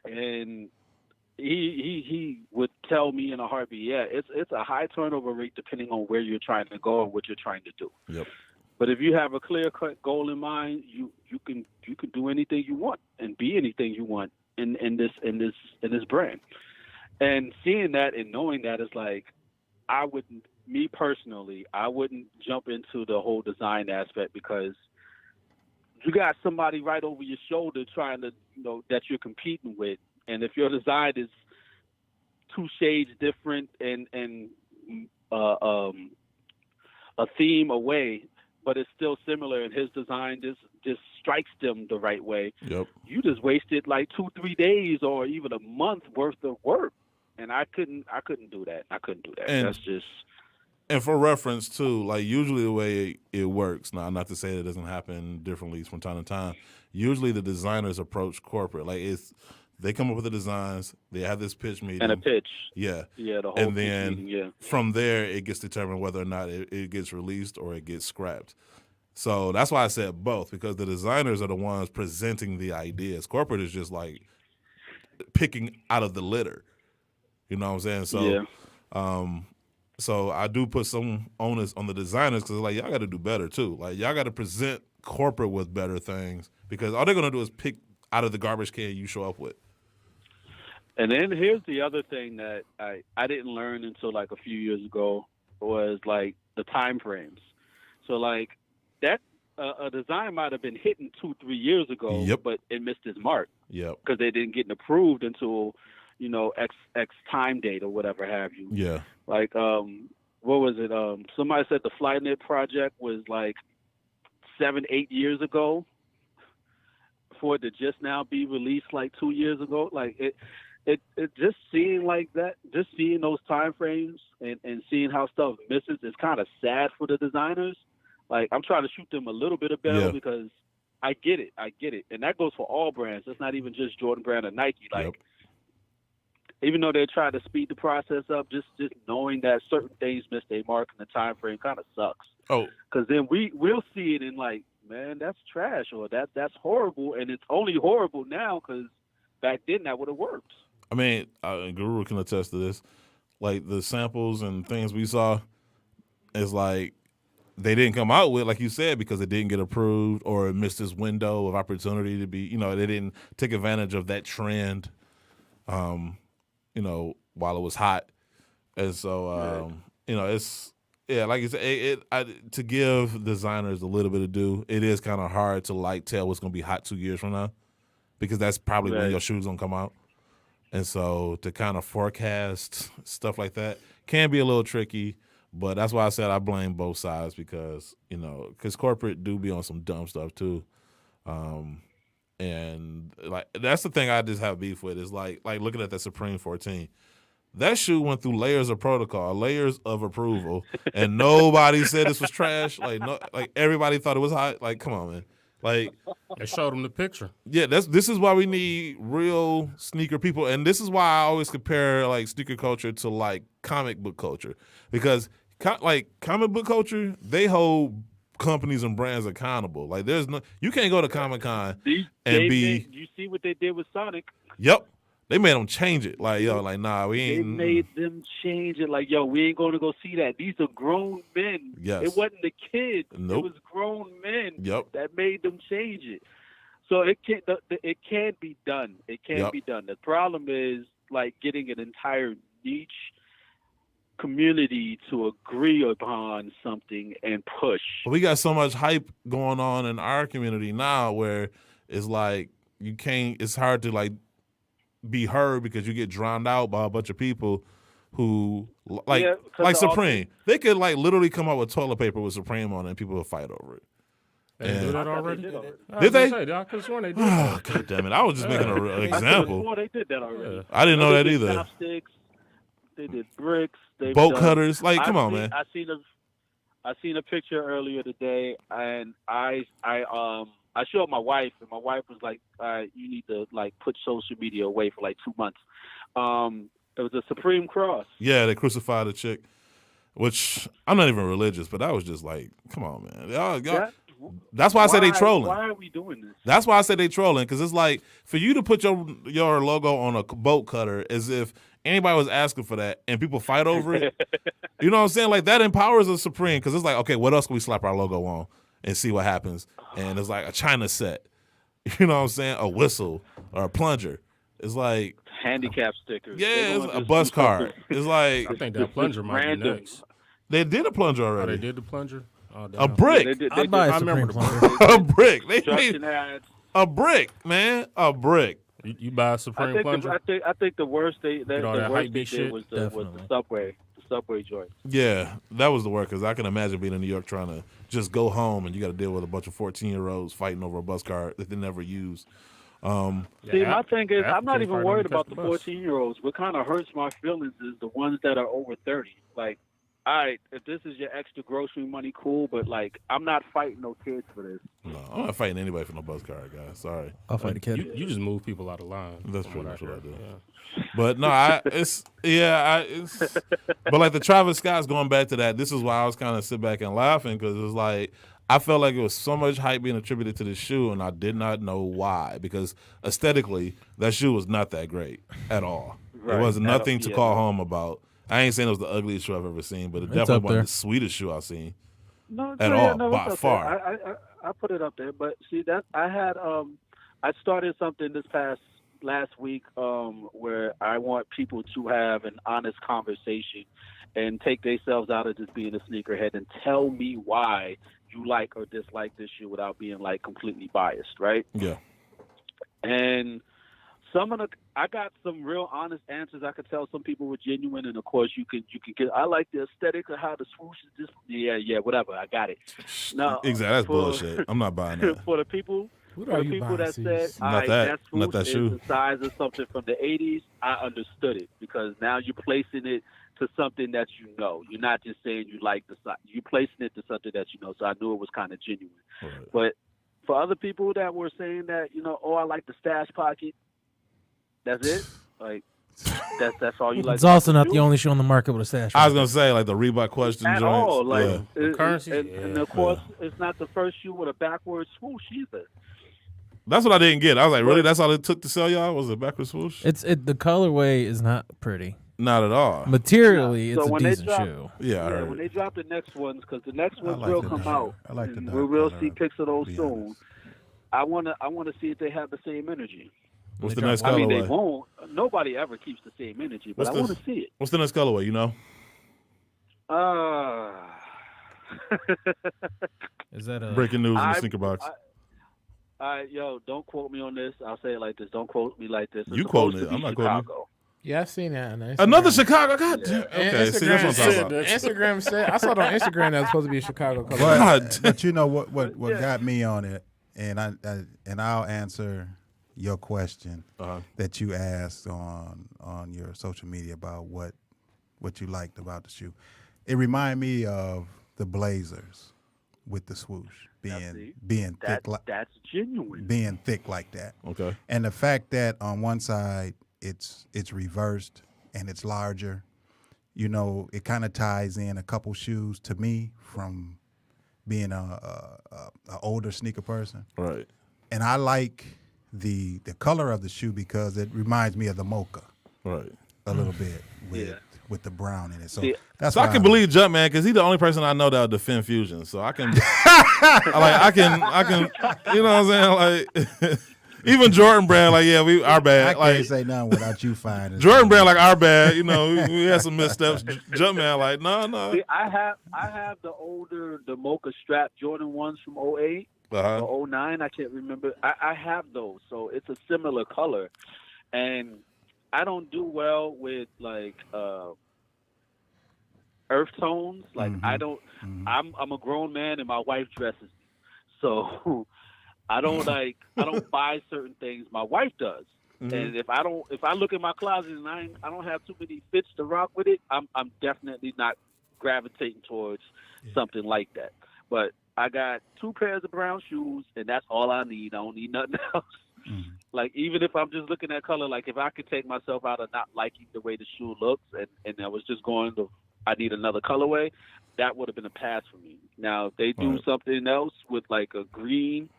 and he would tell me in a heartbeat, it's a high turnover rate depending on where you're trying to go and what you're trying to do. Yep. But if you have a clear-cut goal in mind, you can do anything you want and be anything you want in this brand. And seeing that and knowing that is like, me personally, I wouldn't jump into the whole design aspect, because you got somebody right over your shoulder trying to, that you're competing with. And if your design is 2 shades different and a theme away, but it's still similar, and his design just strikes them the right way. Yep. You just wasted like 2-3 days or even a month worth of work, and I couldn't do that. And- That's just. And for reference too, like usually the way it works, now not to say that it doesn't happen differently from time to time. Usually the designers approach corporate, like they come up with the designs, they have this pitch meeting And a pitch. Yeah. Yeah, the whole And pitch then meeting, yeah. from there it gets determined whether or not it gets released or it gets scrapped. So that's why I said both, because the designers are the ones presenting the ideas. Corporate is just like picking out of the litter. You know what I'm saying? So Yeah. So I do put some onus on the designers because like y'all got to do better too. Like y'all got to present corporate with better things, because all they're gonna do is pick out of the garbage can you show up with. And then here's the other thing that I didn't learn until like a few years ago was like the time frames. So like that a design might have been hitting 2-3 years ago, Yep. but it missed its mark Yep. because they didn't get approved until X time date or whatever have you. Yeah. Like what was it? Somebody said the Flynet project was like 7-8 years ago for it to just now be released like 2 years ago. Like it just seeing like that, just seeing those time frames and seeing how stuff misses is kind of sad for the designers. Like I'm trying to shoot them a little bit of bell because I get it. And that goes for all brands. It's not even just Jordan Brand or Nike. Like even though they're trying to speed the process up, just knowing that certain things miss their mark in the time frame kind of sucks. Oh. Because then we'll see it in like, man, that's trash, or that's horrible, and it's only horrible now because back then that would have worked. I mean, Guru can attest to this. Like the samples and things we saw, is like they didn't come out with, like you said, because it didn't get approved or it missed this window of opportunity to be. They didn't take advantage of that trend. While it was hot, and so it's like you said, to give designers a little bit of due, it is kind of hard to like tell what's going to be hot 2 years from now, because that's probably when your shoes gonna come out, and so to kind of forecast stuff like that can be a little tricky. But that's why I said I blame both sides, because corporate do be on some dumb stuff too. And like that's the thing I just have beef with is like looking at that Supreme 14. That shoe went through layers of protocol, layers of approval, and nobody said this was trash. Like everybody thought it was hot. Like, come on, man. Like they showed them the picture. Yeah, this is why we need real sneaker people, and this is why I always compare like sneaker culture to like comic book culture, because like comic book culture, they hold companies and brands accountable. Like you can't go to Comic-Con and be. You see what they did with Sonic? Yep, they made them change it. Like nah, we ain't. They made them change it. Like we ain't going to go see that. These are grown men. Yes, it wasn't the kids. Nope. It was grown men. Yep, that made them change it. So it can be done. It can be done. The problem is like getting an entire niche community to agree upon something and push. But we got so much hype going on in our community now where it's like it's hard to like be heard because you get drowned out by a bunch of people who like Supreme. They could like literally come out with toilet paper with Supreme on it and people will fight over it. They did that already? Did they? I could have sworn they did. Oh, God damn it. I was just making an example. They did that already. Yeah. I didn't know that either. Chopsticks, they did bricks. Boat cutters. Like, come on, man. I seen a picture earlier today, and I showed my wife, and my wife was like, "You need to like put social media away for like 2 months." It was a Supreme Cross. Yeah, they crucified a chick, which I'm not even religious, but I was just like, "Come on, man." Y'all, that's why I say they trolling. Why are we doing this? That's why I say they trolling, because it's like for you to put your logo on a boat cutter as if anybody was asking for that and people fight over it. You know what I'm saying? Like that empowers the Supreme, because it's like, okay, what else can we slap our logo on and see what happens? And it's like a China set. You know what I'm saying? A whistle or a plunger. It's like handicap stickers. Yeah, it's a bus card. It's like I think that plunger might be next. They did a plunger already. Oh, they did the plunger? Oh, a brick. I'd buy a Supreme plunger. A brick. They made a brick, man. A brick. You buy a Supreme plunger? I think the worst they did was the subway joints. Yeah, that was the word, because I can imagine being in New York trying to just go home and you got to deal with a bunch of 14-year-olds fighting over a bus card that they never use. See, my thing is, I'm not Africans even probably worried catch about the the bus. 14-year-olds. What kind of hurts my feelings is the ones that are over 30. Like, all right, if this is your extra grocery money, cool, but, like, I'm not fighting no kids for this. No, I'm not fighting anybody for no bus card, guys. Sorry. I'll fight a kid. You just move people out of line. That's from pretty what much I what I heard. do. Yeah. But no, but like the Travis Scott's, going back to that, this is why I was kind of sit back and laughing, because it was like, I felt like it was so much hype being attributed to this shoe, and I did not know why, because aesthetically, that shoe was not that great at all. Right. There was nothing to Yeah, call no. home about. I ain't saying it was the ugliest shoe I've ever seen, but it It's definitely up wasn't there. the sweetest shoe I've seen. No, At yeah, all, no, by it's up far. there. I put it up there, but see that I had I started something last week where I want people to have an honest conversation and take themselves out of just being a sneakerhead and tell me why you like or dislike this shoe without being like completely biased, right? Yeah. And I got some real honest answers. I could tell some people were genuine, and of course you can get. I like the aesthetic of how the swoosh is just. Yeah, whatever. I got it. No, Exactly. That's bullshit. I'm not buying that. For the people, What are you people buying, that Cease? said, Not all right, that. that Not that swoosh shoe. is the size of something from the 80s, I understood it, because now you're placing it to something that you know. You're not just saying you like the size. You're placing it to something that you know. So I knew it was kind of genuine. Right. But for other people that were saying that, oh, I like the stash pocket, that's it. Like, that's all you like. It's also not the only shoe on the market with a stash. I was going to say, like the Reebok question at joints. all. Like, Yeah. Currency, and of course, it's not the first shoe with a backwards swoosh either. That's what I didn't get. I was like, really? That's all it took to sell y'all? Was a backward swoosh? The colorway is not pretty. Not at all. Materially, So it's a when they decent drop- shoe. Yeah, I heard. When they drop the next ones, because the next ones like will the come dark- out. I like the and dark we will color, see pics of those to be soon. honest. I wanna see if they have the same energy. What's the They next I mean, they colorway? won't. Nobody ever keeps the same energy, but What's I the- want to see it. What's the next colorway, you know? Is that a Breaking news in the I- sneaker box. Yo, don't quote me on this. I'll say it like this. Don't quote me like this. It's You supposed quoting to it. be I'm not quoting you. Chicago. Yeah, I've seen that. On Instagram. Another Chicago? God damn. And Okay, see, that's what I'm talking Instagram about. said- Instagram said I saw it on Instagram that was supposed to be a Chicago color. God. But you know what got me on it, and I'll answer your question Uh-huh. that you asked on your social media about what you liked about the shoe. It reminded me of the Blazers with the swoosh see, being thick That's genuine. being thick like that. Okay. And the fact that on one side it's reversed and it's larger, it kind of ties in a couple shoes to me from being a older sneaker person. Right. And I like the color of the shoe because it reminds me of the mocha Right. a little bit Yeah. with the brown in it. So Yeah. that's So I why can believe Jumpman because he's the only person I know that will defend Fusion. So I can, I can, you know what I'm saying? Like, even Jordan Brand, like, yeah, our I bad. can't Like, say nothing without you finding Jordan Brand, like, our bad. We had some missteps. Jumpman, like, no. See, I have the Mocha Strap Jordan 1s from 08 Uh-huh. or 09. I can't remember. I have those, so it's a similar color, and I don't do well with like earth tones. Like I don't. I'm a grown man, and my wife dresses me, so I don't buy certain things. My wife does. And if I look in my closet and I don't have too many fits to rock with it, I'm definitely not gravitating towards something like that. But I got 2 pairs of brown shoes, and that's all I need. I don't need nothing else. Like, even if I'm just looking at color, like if I could take myself out of not liking the way the shoe looks and I was just going to, I need another colorway, that would have been a pass for me. Now, if they do something else with like a green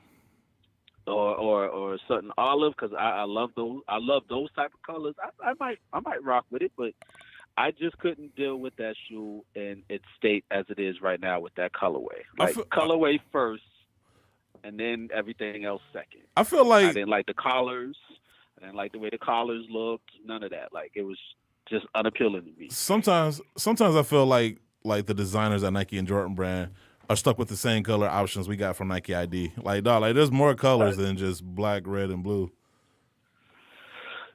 or something olive, because I love those type of colors, I might rock with it, but I just couldn't deal with that shoe in its state as it is right now with that colorway. Like, colorway first, and then everything else second. I feel like I didn't like the collars. I didn't like the way the collars looked. None of that. Like, it was just unappealing to me. sometimes I feel like the designers at Nike and Jordan Brand are stuck with the same color options we got from Nike ID. Like, dog, like there's more colors than just black, red, and blue.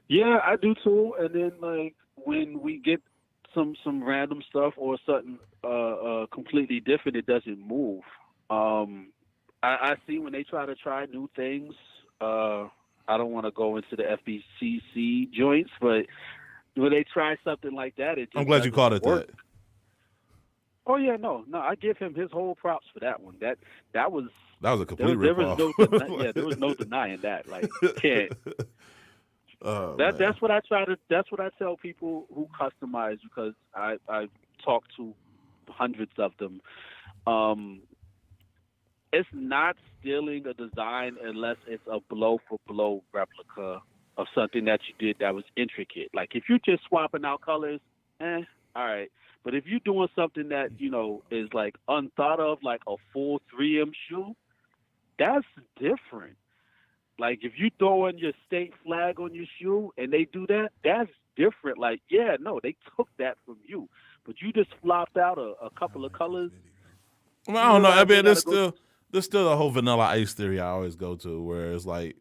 Yeah, I do too. And then, like, when we get some random stuff or something completely different, it doesn't move. I see when they try new things. I don't want to go into the FBCC joints, but when they try something like that, it just I'm glad you called it work. that. Oh yeah, no, I give him his whole props for that one. That was a complete there rip-off. there was no denying that. Like, can't. Man. That's what I tell people who customize, because I talk to hundreds of them. It's not stealing a design unless it's a blow for blow replica of something that you did that was intricate. Like if you're just swapping out colors, all right. But if you're doing something that, is like unthought of, like a full 3M shoe, that's different. Like if you throw in your state flag on your shoe and they do that, that's different. Like, yeah, no, they took that from you, but you just flopped out a couple of colors. Well, I don't know. I mean, there's still the whole Vanilla Ice theory I always go to, where it's like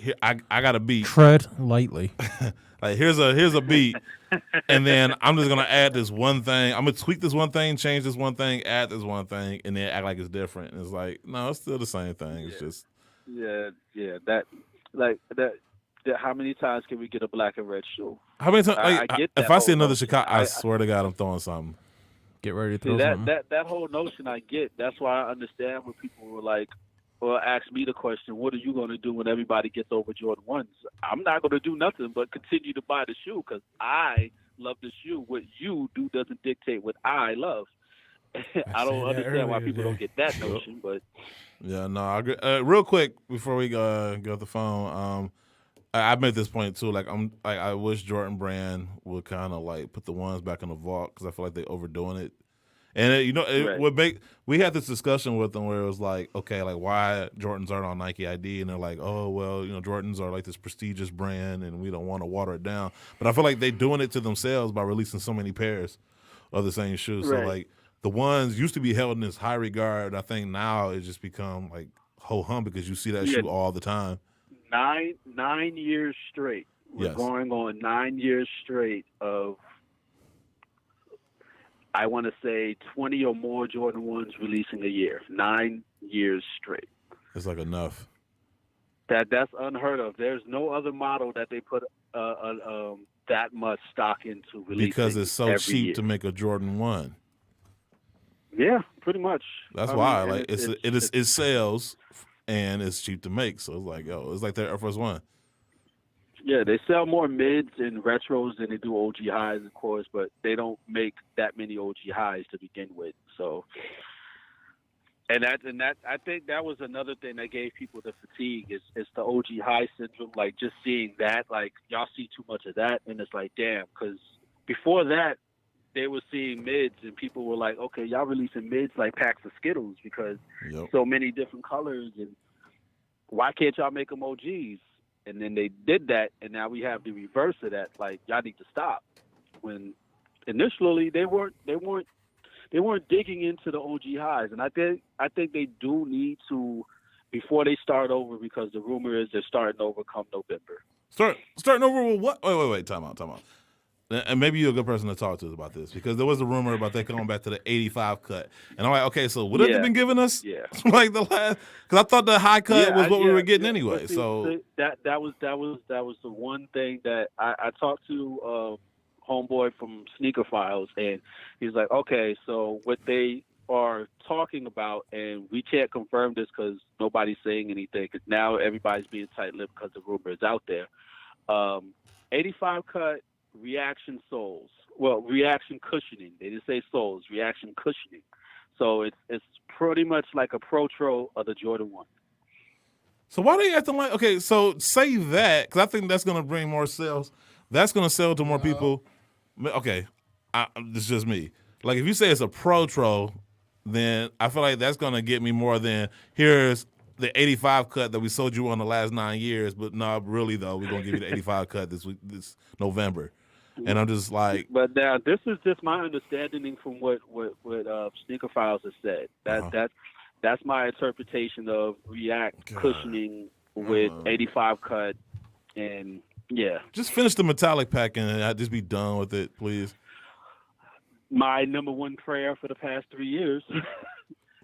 here I got a beat. Tread lightly. Like here's a beat, and then I'm just gonna add this one thing. I'm gonna tweak this one thing, change this one thing, add this one thing, and then act like it's different. And it's like, no, it's still the same thing. It's just that how many times can we get a black and red shoe? How many times? I get that if I see whole another notion. Chicago, I swear to God, I'm throwing something. Get ready to throw that, something. that whole notion I get. That's why I understand when people were like, or ask me the question, what are you going to do when everybody gets over Jordan 1s? I'm not going to do nothing but continue to buy the shoe because I love the shoe. What you do doesn't dictate what I love. I don't understand why people don't get that notion, but yeah, no, I agree. Real quick before we get off the phone, I made this point too. Like I wish Jordan Brand would kind of like put the ones back in the vault because I feel like they overdoing it. And it would make. We had this discussion with them where it was like, okay, like why Jordans aren't on Nike ID, and they're like, oh well, Jordans are like this prestigious brand, and we don't want to water it down. But I feel like they're doing it to themselves by releasing so many pairs of the same shoes. Right. So like the ones used to be held in this high regard. I think now it's just become like ho hum because you see that shoe all the time. 9 years straight. We're going on 9 years straight of, I want to say 20 or more Jordan 1s releasing a year. 9 years straight. It's like enough. That's unheard of. There's no other model that they put that much stock into releasing because it's so every cheap year. to make a Jordan 1. Yeah, pretty much. That's why. Like it sells and it's cheap to make. So it's like, it's like their Air Force One. Yeah, they sell more mids and retros than they do OG highs, of course, but they don't make that many OG highs to begin with. So, and that I think that was another thing that gave people the fatigue is the OG high syndrome. Like just seeing that, like y'all see too much of that, and it's like, damn, because before that they were seeing mids, and people were like, okay, y'all releasing mids like packs of Skittles because so many different colors, and why can't y'all make them OGs? And then they did that, and now we have the reverse of that. Like y'all need to stop. When initially they weren't digging into the OG highs, and I think they do need to before they start over, because the rumor is they're starting over come November. Starting over with what? Wait, time out. And maybe you're a good person to talk to us about this, because there was a rumor about they coming back to the 85 cut, and I'm like, okay, so what have they been giving us? Yeah, like the last, because I thought the high cut was what we were getting anyway. See, so that was the one thing that I talked to homeboy from Sneaker Files, and he's like, okay, so what they are talking about, and we can't confirm this because nobody's saying anything, because now everybody's being tight-lipped because the rumor is out there. 85 cut. Reaction soles. Well, reaction cushioning. They didn't say soles. Reaction cushioning. So it's pretty much like a Pro-Tro of the Jordan 1. So why they acting like, okay, so say that, because I think that's going to bring more sales. That's going to sell to more people. Okay, this is just me. Like if you say it's a Pro-Tro, then I feel like that's going to get me more than here's the 85 cut that we sold you on the last 9 years, but no, really though, we're going to give you the 85 cut this November. And I'm just like, but now this is just my understanding from what Sneaker Files has said. That's my interpretation of React cushioning with 85 cut, and just finish the metallic pack and I'd just be done with it, please. my number one prayer for the past 3 years.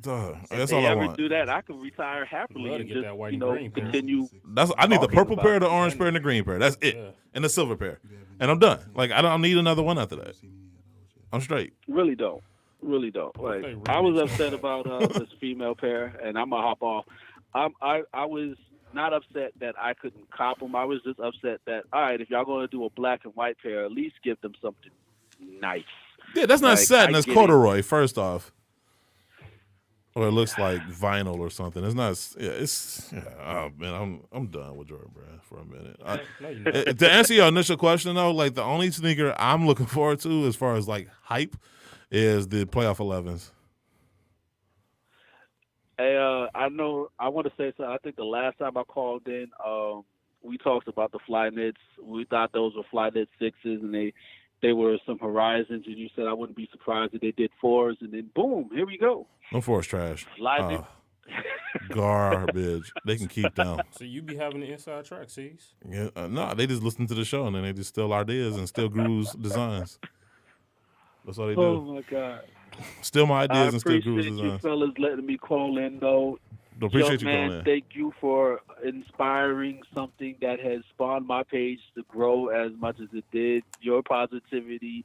Duh, If that's they all I ever want. do that, I can retire happily Love to and get just, that white and green pair. continue. I need the talking purple about pair, it. the orange pair, and the green pair. That's it, Yeah. and the silver pair, and I'm done. Like I don't need another one after that. I'm straight. Really don't. Really don't. What if Like they I was remix upset that? about this female pair, and I'm gonna hop off. I was not upset that I couldn't cop them. I was just upset that all right, if y'all gonna do a black and white pair, at least give them something nice. Yeah, that's not Like, satin. I That's get it. corduroy. First off, or it looks like vinyl or something. It's not. Yeah, it's. Yeah, oh man, I'm done with Jordan Brand for a minute. No, you're not. To answer your initial question though, like the only sneaker I'm looking forward to as far as like hype is the playoff 11s. Hey, I know. I want to say something. I think the last time I called in, we talked about the fly knits. We thought those were fly knit 6s, and they were some horizons. And you said I wouldn't be surprised if they did 4s, and then boom, here we go. No force trash. Fly knit. Garbage. They can keep them. So you be having the inside track, sees? Yeah, no, they just listen to the show and then they just steal ideas and steal Guru's designs. That's all they do. Oh my God. Steal my I ideas and steal Guru's appreciate you designs. fellas letting me call in, though. Appreciate you man, calling in. thank you for inspiring something that has spawned my page to grow as much as it did. Your positivity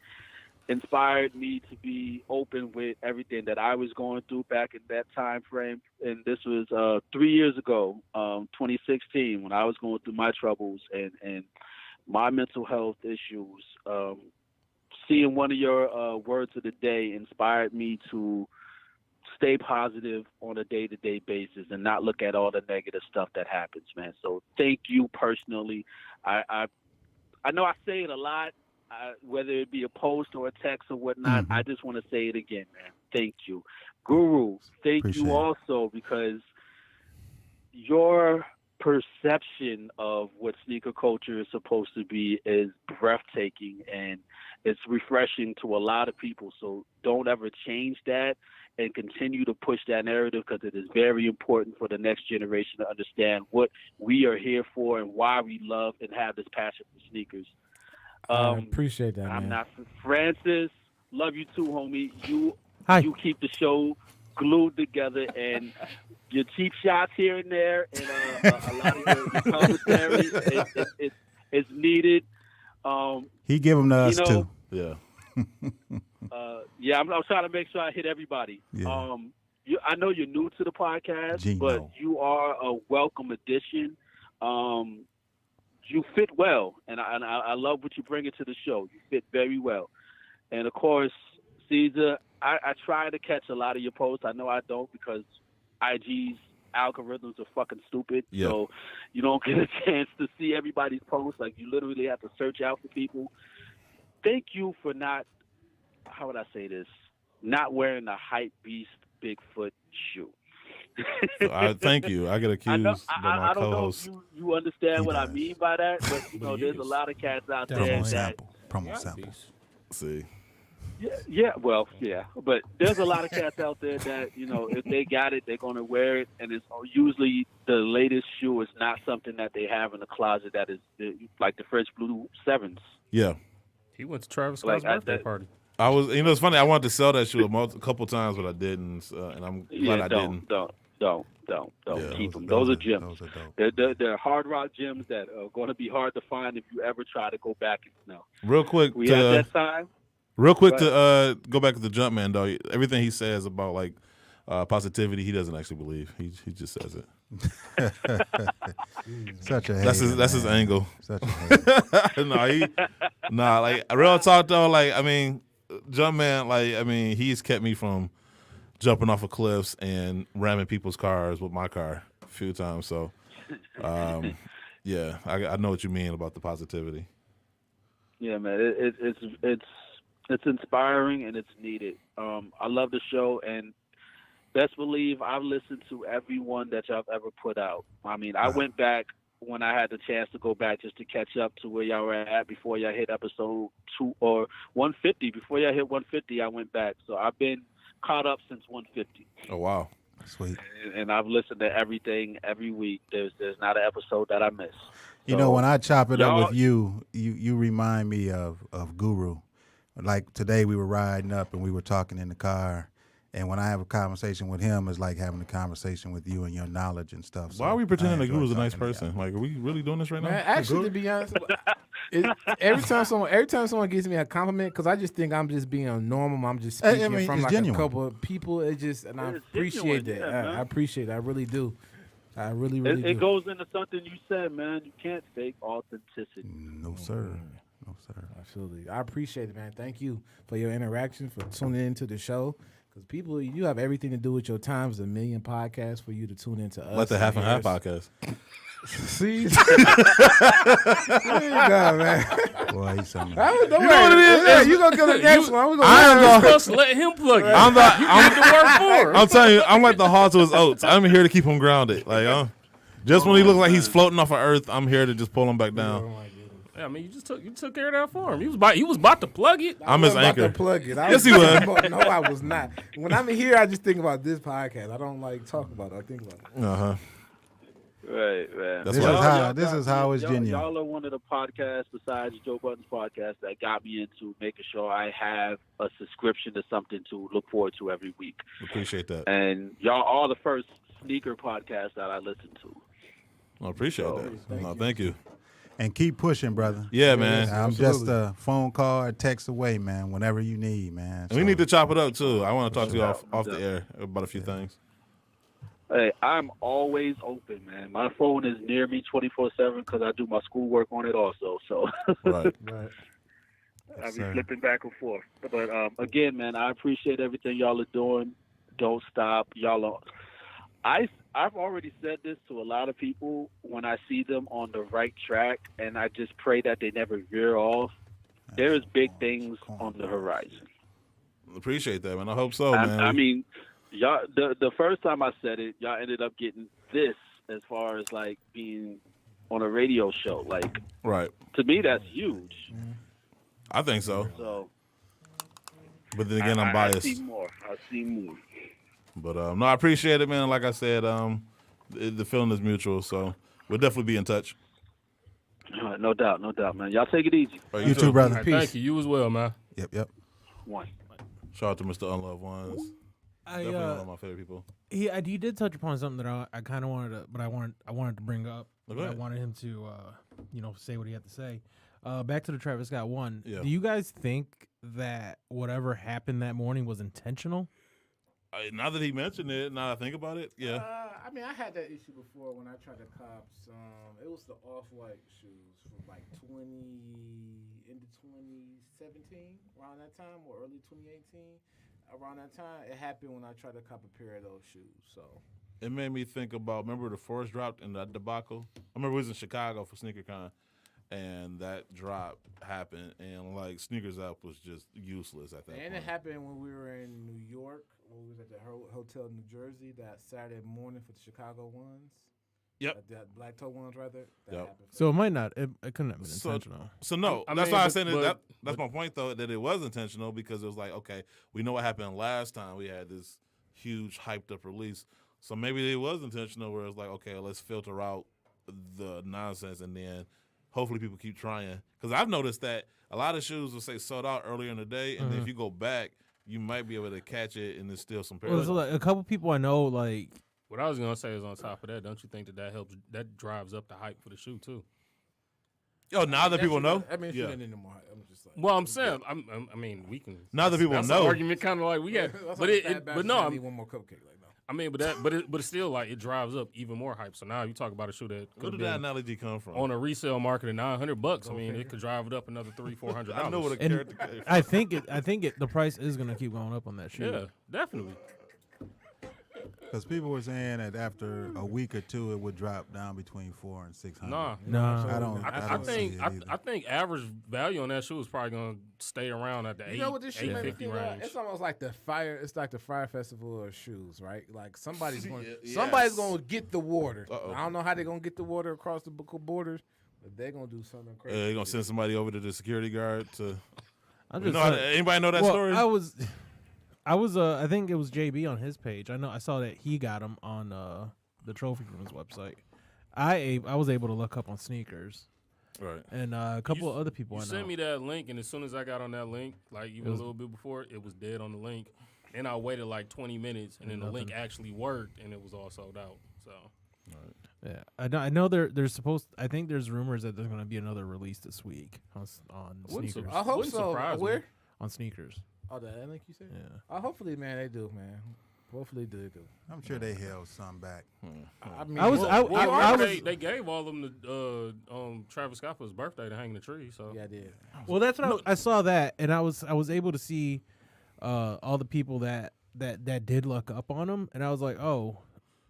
inspired me to be open with everything that I was going through back in that time frame. And this was 3 years ago, 2016, when I was going through my troubles and my mental health issues. Seeing one of your words of the day inspired me to stay positive on a day-to-day basis and not look at all the negative stuff that happens, man. So thank you personally. I know I say it a lot, whether it be a post or a text or whatnot. I just want to say it again, man. Thank you. Guru, thank Appreciate you it. also, because your perception of what sneaker culture is supposed to be is breathtaking, and it's refreshing to a lot of people. So don't ever change that and continue to push that narrative, because it is very important for the next generation to understand what we are here for and why we love and have this passion for sneakers. I appreciate that, I'm man. not Francis. Love you too, homie. Hi. You keep the show glued together, and your cheap shots here and there, and a lot of your commentary is needed. He give them to us know, too. Yeah. Yeah, I'm trying to make sure I hit everybody. Yeah. I know you're new to the podcast, Gino. but you are a welcome addition. You fit well, and I love what you bring into the show. You fit very well. And, of course, Caesar, I try to catch a lot of your posts. I know I don't, because IG's algorithms are fucking stupid. Yeah. So you don't get a chance to see everybody's posts. Like, you literally have to search out for people. Thank you for not, how would I say this, not wearing the hype beast Bigfoot shoe. Thank you. I get accused by my I don't know co-host. if you understand He what I does. mean by that, but there's a lot of cats out there that Promo sample. See. yeah, but there's a lot of cats out there that if they got it, they're gonna wear it, and it's usually the latest shoe is not something that they have in the closet that is like the French Blue 7s. Yeah. He went to Travis Scott's birthday party. I was, it's funny. I wanted to sell that shoe a couple times, but I didn't, and I'm glad I didn't. Don't Yeah, keep them. Those are gems. Those are dope. They're hard rock gems that are going to be hard to find if you ever try to go back. Real quick, We had that time. Real quick Go to go back to the Jumpman though. Everything he says about like positivity, he doesn't actually believe. He just says it. Such a That's hater, his man. angle. Such a hater. Like real talk though. Like I mean, Jumpman. Like I mean, he's kept me from jumping off of cliffs and ramming people's cars with my car a few times. So, yeah, I know what you mean about the positivity. Yeah, man, it's inspiring and it's needed. I love the show, and best believe I've listened to every one that y'all ever put out. I mean, I went back when I had the chance to go back just to catch up to where y'all were at before y'all hit episode 2 or 150. Before y'all hit 150, I went back. So I've been caught up since 150. Oh wow, Sweet. And I've listened to everything every week. There's not an episode that I miss. You know, when I chop it up y'all- with you remind me of Guru. like today we were riding up and we were talking in the car. And when I have a conversation with him, it's like having a conversation with you and your knowledge and stuff. So Why are we pretending I like Guru was a enjoy nice talking to person? y'all. Like, are we really doing this right Man, now? actually, to be honest, every time someone gives me a compliment, because I just think I'm just being normal. I'm just I speaking mean, from it's like genuine. a couple of people. It just, and I It's appreciate genuine, that. yeah, man. I appreciate it. I really do. I really, really do. It goes into something you said, man. You can't fake authenticity. No, sir. No, sir. Absolutely. I appreciate it, man. Thank you for your interaction, for tuning into the show. Because people, you have everything to do with your time. There's a million podcasts for you to tune into us. Like the Half and Half hear us. podcast. See? There you go, man. Boy, he's something. Don't You know what it is? Yeah, you going to go to the next one. I am Just let him plug it. I'm the, You need to work for him. I'm telling you, I'm like the hog to his oats. I'm here to keep him grounded. Like, just when he looks like he's floating off of Earth, I'm here to just pull him back down. Yeah, I mean, you took care of that for him. He was about to plug it. I'm his about anchor. to plug it. Yes, he was. No, I was not. When I'm here, I just think about this podcast. I don't like talk about it. I think about it. Uh huh. Right, man. That's This why- is how it's genuine. Y'all are one of the podcasts besides Joe Budden's podcast that got me into making sure I have a subscription to something to look forward to every week. Appreciate that. And y'all are the first sneaker podcast that I listen to. I appreciate that. Thank you. And keep pushing, brother. Yeah, man. I'm just a phone call or text away, man, whenever you need, man. And we need to chop it up too. I want to talk to you Yeah. off the air about a few things. Hey, I'm always open, man. My phone is near me 24/7 because I do my schoolwork on it also. So Right. Right. I be sir. flipping back and forth. But again, man, I appreciate everything y'all are doing. Don't stop. Y'all are. I've already said this to a lot of people when I see them on the right track, and I just pray that they never veer off. There is big things on the horizon. Appreciate that, man. I hope so, man. I mean, y'all. The first time I said it, y'all ended up getting this as far as like being on a radio show. Like, right. to me, that's huge. I think so. So, But then again, I'm biased. I see more. But no, I appreciate it, man. Like I said, the feeling is mutual, so we'll definitely be in touch. No doubt, man. Y'all take it easy. All right, You too, brother. All right, thank you. You as well, man. Yep. One. Shout out to Mr. Unloved Ones. Definitely one of my favorite people. He did touch upon something that I kind of wanted to, but I wanted to bring up. Go I ahead. wanted him to, say what he had to say. Back to the Travis Scott one. Yeah. Do you guys think that whatever happened that morning was intentional? Now that he mentioned it, now that I think about it, yeah. I mean, I had that issue before when I tried to cop some. It was the Off-White shoes from like 2017, around that time, or early 2018. Around that time, it happened when I tried to cop a pair of those shoes. So It made me think about, remember the Forest dropped in that debacle? I remember we was in Chicago for SneakerCon, and that drop happened, and like Sneakers Up was just useless at that and point. it happened when we were in New York, when we was at the hotel in New Jersey that Saturday morning for the Chicago ones. Yep. That black toe ones, rather. That Yep. happened. So it might not. It couldn't have been So- intentional. So no, I that's mean, why I but- said it. but- That's my point, though, that it was intentional because it was like, okay, we know what happened last time. We had this huge hyped up release, so maybe it was intentional. Where it's like, okay, let's filter out the nonsense, and then hopefully people keep trying. Because I've noticed that a lot of shoes will say sold out earlier in the day, and if you go back, you might be able to catch it, and there's still some Well, pairs. so like, a couple people I know, like What I was gonna say is on top of that, don't you think that helps? That drives up the hype for the shoe too. Yo, now that people know, I mean, yeah. shouldn't anymore. I'm just like. Well, I'm saying, I mean, we can. Now that people that's know. an argument kind of like we got, That's but like Fat but Bastard no, saying, I'm, need one more cupcake. Like, no. I mean, but it's still like it drives up even more hype. So now you talk about a shoe that Where could did have that been analogy come from? on a resale market at $900. I mean, it could drive it up another $300-400. I know what a And character came from. I think the price is gonna keep going up on that shoe. Yeah, definitely. Because people were saying that after a week or two, it would drop down between $400 and $600. Nah. No, I don't. I don't think see it either. I think average value on that shoe is probably gonna stay around at the You know what this shit made me 850 think of? range. It's almost like the fire. It's like the fire festival of shoes, right? Like somebody's going. Yes. Somebody's going to get the water. Uh-oh. I don't know how they're going to get the water across the borders, but they're going to do something crazy. They're gonna send somebody over to the security guard to. I'm You just know how, saying- anybody know that well, story? I was I think it was JB on his page. I saw that he got them on the Trophy Room's website. I was able to look up on sneakers. Right. and a couple of other people. You I know. sent me that link, and as soon as I got on that link, like even a little bit before, it was dead on the link. And I waited like 20 minutes, and then the link actually worked, and it was all sold out. So, Yeah, I know there's supposed. I think there's rumors that there's going to be another release this week on Wouldn't sneakers. I hope Wouldn't so. surprise me. Where? On sneakers. Oh, that link you said? Yeah. Hopefully, man, they do, man. Hopefully, they do. I'm sure they held some back. I mean, I was. I was. they gave all of them to Travis Scott for his birthday to hang the tree. So Yeah, I did. Well, that's what I saw that, and I was able to see all the people that did look up on him, and I was like, oh,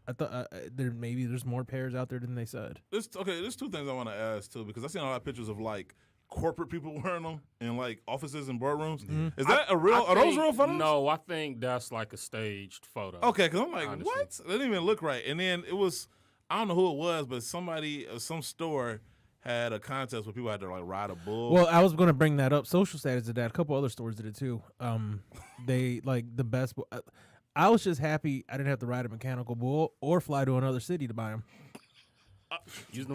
I thought there's more pairs out there than they said. There's two things I want to ask too, because I've seen a lot of pictures of like corporate people wearing them in like offices and boardrooms. Is that are those real photos? No, I think that's like a staged photo. Okay, because I'm like, honestly. what? That didn't even look right. And then it was, I don't know who it was, but somebody, some store had a contest where people had to like ride a bull. Well, I was going to bring that up. Social Status did that. A couple other stores did it too. They like the best. I was just happy I didn't have to ride a mechanical bull or fly to another city to buy them. Use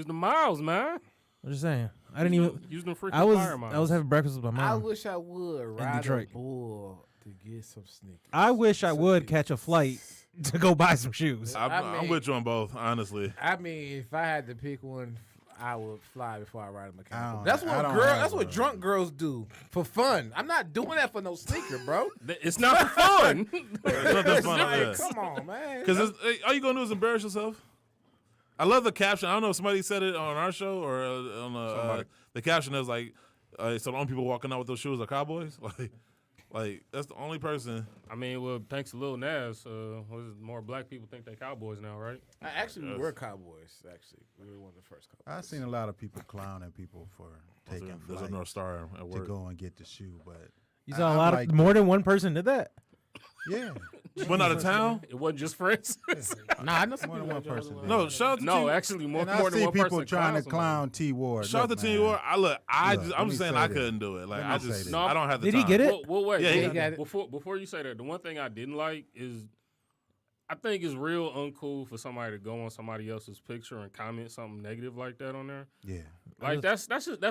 the miles, man. I'm just saying. I didn't even. Use them freaking I was fire miles. having breakfast with my I mom. wish I would ride a Detroit. bull to get some sneakers. I wish I would catch a flight to go buy some shoes. I'm with you on both, honestly. I mean, if I had to pick one, I would fly before I ride a mechanical. I That's don't what have That's what one. drunk girls do for fun. I'm not doing that for no sneaker, bro. It's not for fun. It's not that fun. Like, come on, man. Because all you gonna do is embarrass yourself. I love the caption. I don't know if somebody said it on our show or on the caption is like, so the only people walking out with those shoes are cowboys. Like that's the only person. I mean, well, thanks to Lil Nas, more black people think they cowboys now, right? We were cowboys. Actually, we were one of the first cowboys. I've seen a lot of people clowning people for taking There's a flight North Star at to work. go and get the shoe, but You saw I a lot like of more than one person did that. yeah. Went out of town. It wasn't just friends. Nah, I know some More than people one that drove person the did. No, shout out to no, T. actually, more And I than see one people person trying to somebody. clown T Ward. Shout out to Look, Team man. War. I Look, let I'm me saying say I this. couldn't do it. Like Let me I say just this. I don't have the Did he time. get it? Well, wait. Yeah, he got it. Before you say that, the one thing I didn't like is I think it's real uncool for somebody to go on somebody else's picture and comment something negative like that on there. Yeah. Like that's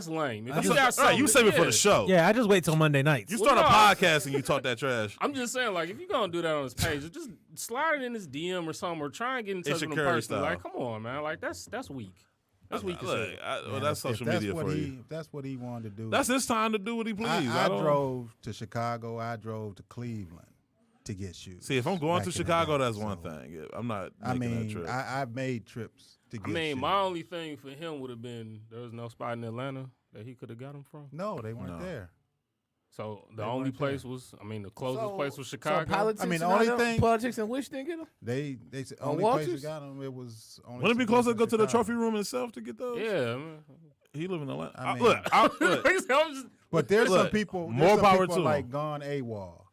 lame. If That's you got right. You something- save it for yeah. the show. Yeah, I just wait till Monday nights. You Well, start a no. podcast and you talk that trash. I'm just saying, like, if you're gonna do that on his page, just slide it in his DM or something, or try and get in touch with him Curry personally. style. Like, come on, man. Like, that's weak. That's weak as Look, hell. well, that's If social that's media what for he, you. if that's what he wanted to do. That's his time to do what he please. I don't- drove to Chicago. I drove to Cleveland to get shoes. See, if I'm going back to in the Chicago, day, that's one so, thing. Yeah, I'm not I making that mean, trip. I've made trips to get I mean, shoes. my only thing for him would have been there was no spot in Atlanta that he could have got him from. No, they weren't No. there. So the They only weren't place was, I mean, the closest So- place was So Chicago. politics I mean, the and only all them- thing- politics and Wish didn't get them. They said On only place we Walters? got them. It was only. Wouldn't it be some place closer to in go to the Chicago. trophy room itself to get those? yeah, man. He live in Atlanta. I mean- look, I'm just- But there's some Look, people. more There's some power people to him. like gone AWOL.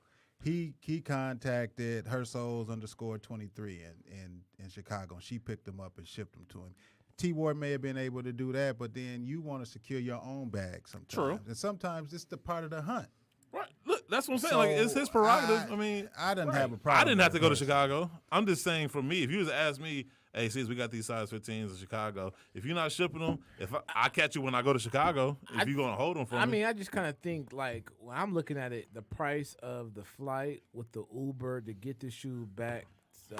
He contacted HerSouls_23 in Chicago, and she picked him up and shipped them to him. T Ward may have been able to do that, but then you want to secure your own bag sometimes. True. And sometimes it's the part of the hunt. right. Look, that's what I'm saying. Like, it's his prerogative. I mean, I didn't right. have a problem. I didn't have to with go to it. Chicago. I'm just saying, for me, if you was to ask me, hey, sis, we got these size 15s in Chicago. If you're not shipping them, if I catch you when I go to Chicago, if you're gonna hold them for I me, mean, I just kind of think like when I'm looking at it, the price of the flight with the Uber to get the shoe back,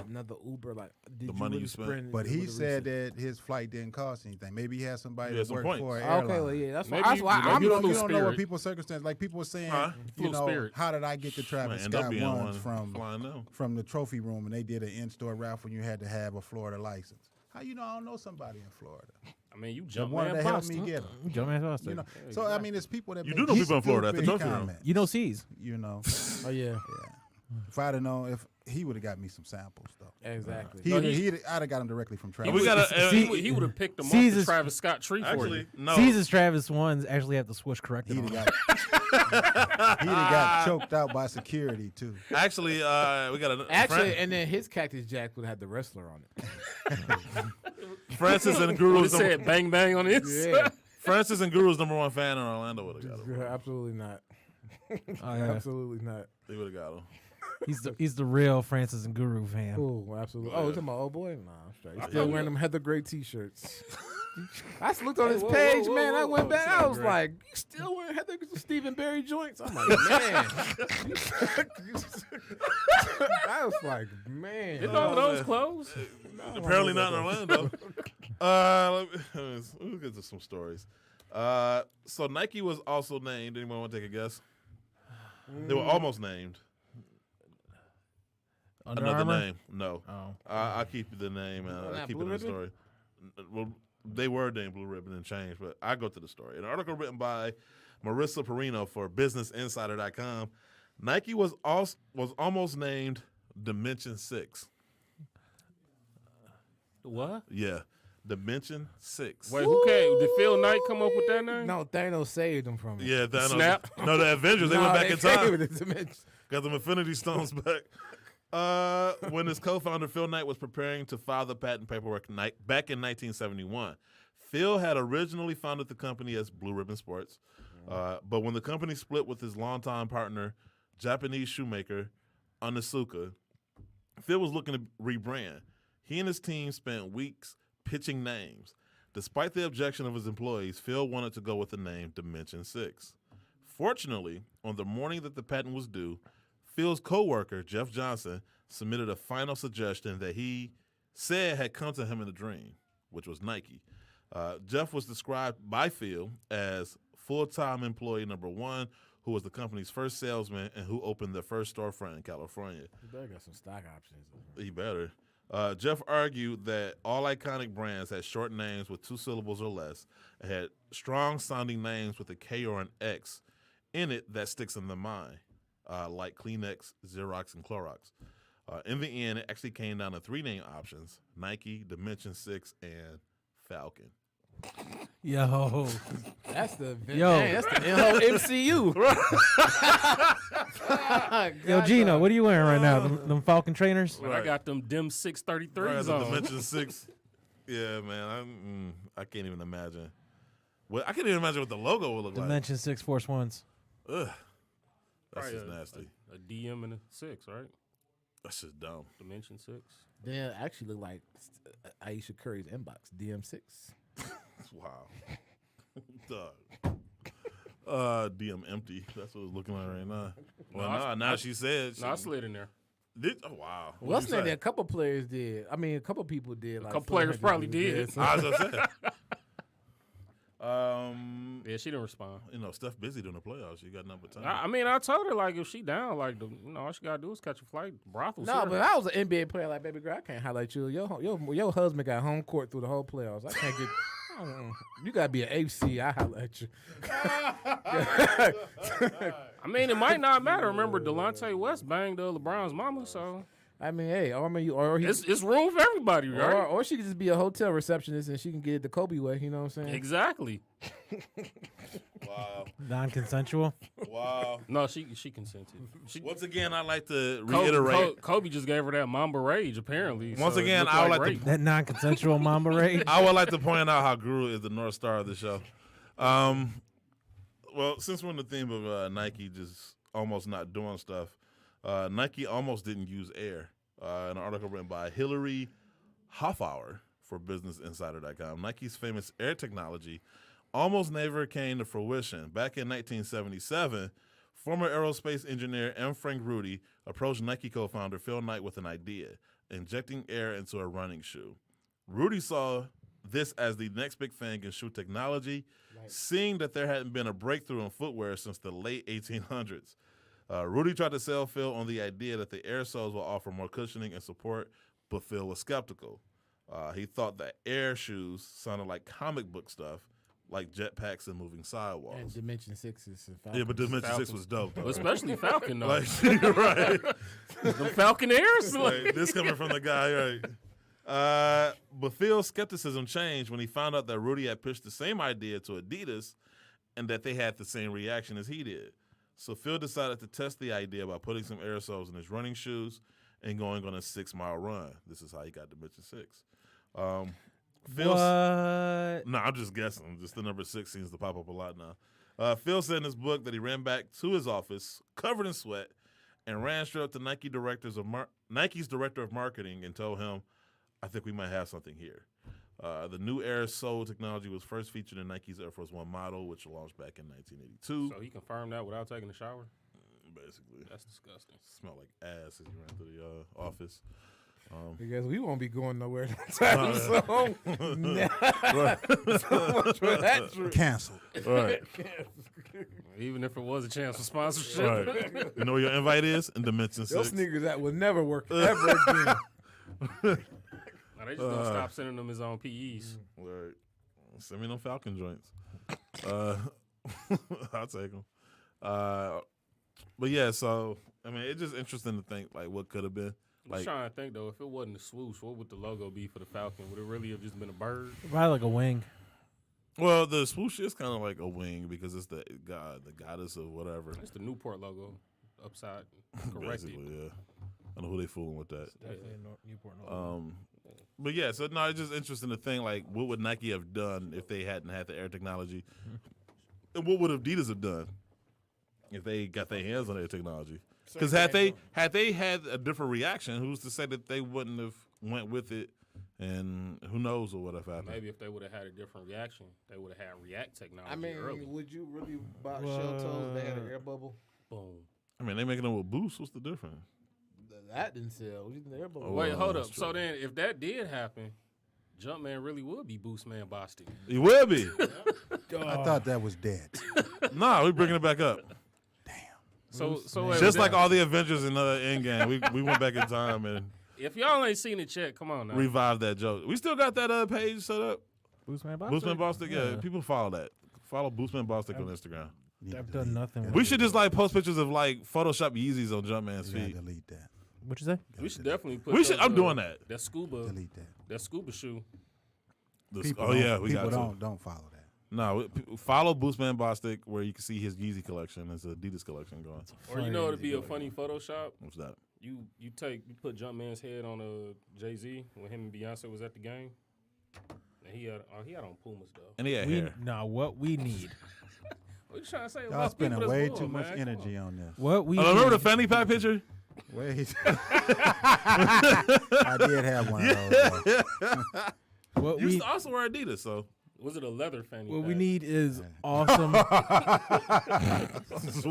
another Uber, like did The you money really you spent. spend- But he really said spend- that his flight didn't cost anything. Maybe he had somebody He had that some worked points. for an Okay, airline. well, yeah, that's why. Maybe That's why maybe I'm you You flew don't know what Spirit. people's circumstances. Like people were saying, Huh? you Flew know, Spirit. how did I get the Travis might end up Scott being ones one flying them. from the trophy room, and they did an in-store raffle, and you had to have a Florida license. How you know I don't know somebody in Florida? I mean, you The jump one man that helped Boston. me get them. Dumbass Boston. You know, so I mean, it's people that You make do know people in Florida at the stupid trophy room. comments, You know C's. You know, Oh yeah, yeah. If I'd have known, if he would have got me some samples though. exactly. I'd have got them directly from Travis. We gotta. He would have picked them off C's the is- Travis Scott tree for Actually, you. no. C's Travis ones actually have the swoosh corrected. He'd on have them. got choked out by security too. Actually, we got a Actually, and then his Cactus Jack would have the wrestler on it. Francis and Would Guru's have said bang bang on this. Yeah, Francis and Guru's #1 fan in Orlando would have got him. absolutely not. Oh, yeah. Absolutely not. They would have got him. He's the real Francis and Guru fan. Oh, absolutely. Oh, you talking about old boy? Nah, I'm straight. He's still wearing them Heather Gray T-shirts. I just looked on his whoa, page, whoa, man. whoa, I went whoa, back. it's I not was great. like, you still wearing Heather Stephen Barry joints? I'm like, man. I was like, man. Get all those clothes. Apparently not in Orlando. Let me get to some stories. So Nike was also named. Anyone want to take a guess? They were almost named. Under Another Armour? name. No. Oh. I'll keep the name. I'll Not keep it Blue in the story. Well, they were named Blue Ribbon and changed, but I go to the story. An article written by Marissa Perino for BusinessInsider.com. Nike was almost named Dimension 6. What? Yeah. Dimension 6. Wait, who came? Did Phil Knight come up with that name? No, Thanos saved him from it. Yeah, Thanos. Snap. No, the Avengers, they went back in time. time. Got them Infinity Stones back. When his co-founder Phil Knight was preparing to file the patent paperwork back in 1971, Phil had originally founded the company as Blue Ribbon Sports, but when the company split with his longtime partner, Japanese shoemaker Onitsuka, Phil was looking to rebrand. He and his team spent weeks pitching names. Despite the objection of his employees, Phil wanted to go with the name Dimension 6. Fortunately, on the morning that the patent was due, Phil's co-worker, Jeff Johnson, submitted a final suggestion that he said had come to him in a dream, which was Nike. Jeff was described by Phil as full-time employee number 1, who was the company's first salesman and who opened their first storefront in California. You better got some stock options. He better. Jeff argued that all iconic brands had short names with 2 syllables or less and had strong-sounding names with a K or an X in it that sticks in the mind, like Kleenex, Xerox, and Clorox. In the end, it actually came down to 3 name options: Nike, Dimension 6, and Falcon. Yo. That's the Yo. man, that's the whole MCU. Yo, Gino, what are you wearing right now? Them Falcon trainers? I got them dim 633s on. Dimension 6. Yeah, man. I can't even imagine. I can't even imagine what the logo would look Dimension 6 Force Ones. like. Ugh. That's Probably just nasty. A DM and a 6, right? That's just dumb. Dimension 6. Then it actually look like Aisha Curry's inbox, DM6. Wow. Dog. DM empty. That's what it's looking like right now. Well, now she said. No, I slid in there. Oh, wow. What's What'd you that? say? A couple players did. I mean, a couple people did. Like couple players probably did. So. I was gonna say. Yeah, she didn't respond. Steph busy during the playoffs. She got number 10. I mean, I told her, like, if she down, like, all she got to do is catch a flight. Brothels. No, here. but I was an NBA player. Like, baby girl, I can't highlight you. Your husband got home court through the whole playoffs. I can't get. You gotta be an AC. I highlight you. I mean, it might not matter. Remember, Delonte West banged LeBron's mama, so I mean, hey, it's room for everybody, right? or she could just be a hotel receptionist and she can get it the Kobe way. You know what I'm saying? Exactly. Wow. Non-consensual. Wow. No, she consented. Once again, I'd like to reiterate. Kobe just gave her that Mamba rage, apparently. Once so it again, looked I would like like rape. That non-consensual Mamba rage. I would like to point out how Guru is the North Star of the show. Well, since we're on the theme of Nike just almost not doing stuff, Nike almost didn't use air. An article written by Hillary Hoffauer for BusinessInsider.com. Nike's famous air technology almost never came to fruition. Back in 1977, former aerospace engineer M. Frank Rudy approached Nike co-founder Phil Knight with an idea: injecting air into a running shoe. Rudy saw this as the next big thing in shoe technology, seeing that there hadn't been a breakthrough in footwear since the late 1800s. Rudy tried to sell Phil on the idea that the air soles will offer more cushioning and support, but Phil was skeptical. He thought that air shoes sounded like comic book stuff, like jetpacks and moving sidewalls. And Dimension 6 is Yeah, but Dimension 6 was dope, though. Well, especially Falcon, though. Like, you're right. The Falcon Airs? Like, this coming from the guy, right? But Phil's skepticism changed when he found out that Rudy had pitched the same idea to Adidas and that they had the same reaction as he did. So Phil decided to test the idea by putting some aerosols in his running shoes and going on a 6-mile run. This is how he got Dimension 6. What? No, I'm just guessing. Just the number 6 seems to pop up a lot now. Phil said in his book that he ran back to his office covered in sweat and ran straight up to Nike's director of marketing and told him, "I think we might have something here." The new Air Sole technology was first featured in Nike's Air Force One model, which launched back in 1982. So he confirmed that without taking a shower? Basically. That's disgusting. Smelled like ass as you ran through the office. Because we won't be going nowhere anytime soon. So much for that trip. Canceled. Right. Even if it was a chance for sponsorship. Right. You know where your invite is? In Dimension 6. Those sneakers that will never work ever again. Now, they just gonna stop sending them his own PEs. Right. Send me them Falcon joints. I'll take them. But yeah, so I mean, it's just interesting to think like what could have been. I'm Like, just trying to think though, if it wasn't a swoosh, what would the logo be for the Falcon? Would it really have just been a bird? Probably like a wing. well, the swoosh is kind of like a wing because it's the goddess of whatever. It's the Newport logo, upside corrected. Basically, yeah. I don't know who they fooling with that. Definitely Newport. But yeah, so no, it's just interesting to think like what would Nike have done if they hadn't had the Air technology, and what would Adidas have done if they got their hands on Air technology? Because had they had a different reaction, who's to say that they wouldn't have went with it, and who knows what would have happened? Maybe if they would have had a different reaction, they would have had React technology I mean, early. would you really buy shell toes if they had an air bubble? Boom. I mean, they making them with Boost. What's the difference? That didn't sell. You think the air bubble? Wait, well, hold that's up. So true. then, if that did happen, Jumpman really would be Boostman Boston. He will be. I thought that was dead. Nah, we bringing it back up. So Just like all the Avengers in Endgame, we went back in time and if y'all ain't seen it yet, come on now. revived that joke. We still got that page set up. Boostman Boston. Boostman Boston, yeah. People follow that. Follow Boostman Boston on Instagram. I've done nothing with We it. should just like post pictures of like Photoshop Yeezys on Jumpman's You gotta feet. delete that. What'd you say? We should definitely put. We should. those, I'm doing that. That scuba. Delete that. That scuba shoe. Oh yeah, we got to. Don't follow that. No, follow Boostman Bostic where you can see his Yeezy collection, his Adidas collection going. Or you know it'd be a funny Photoshop. What's that? You put Jumpman's head on Jay-Z when him and Beyonce was at the game. And he had on Pumas though. And he had hair. What we need. What you trying to say? Y'all about spending people that's way bull, too much man? energy on this. What we Remember the need. fanny pack picture? Wait. I did have one of those. though. What You we used to also wear Adidas, so Was it a leather fanny what pack? we need is awesome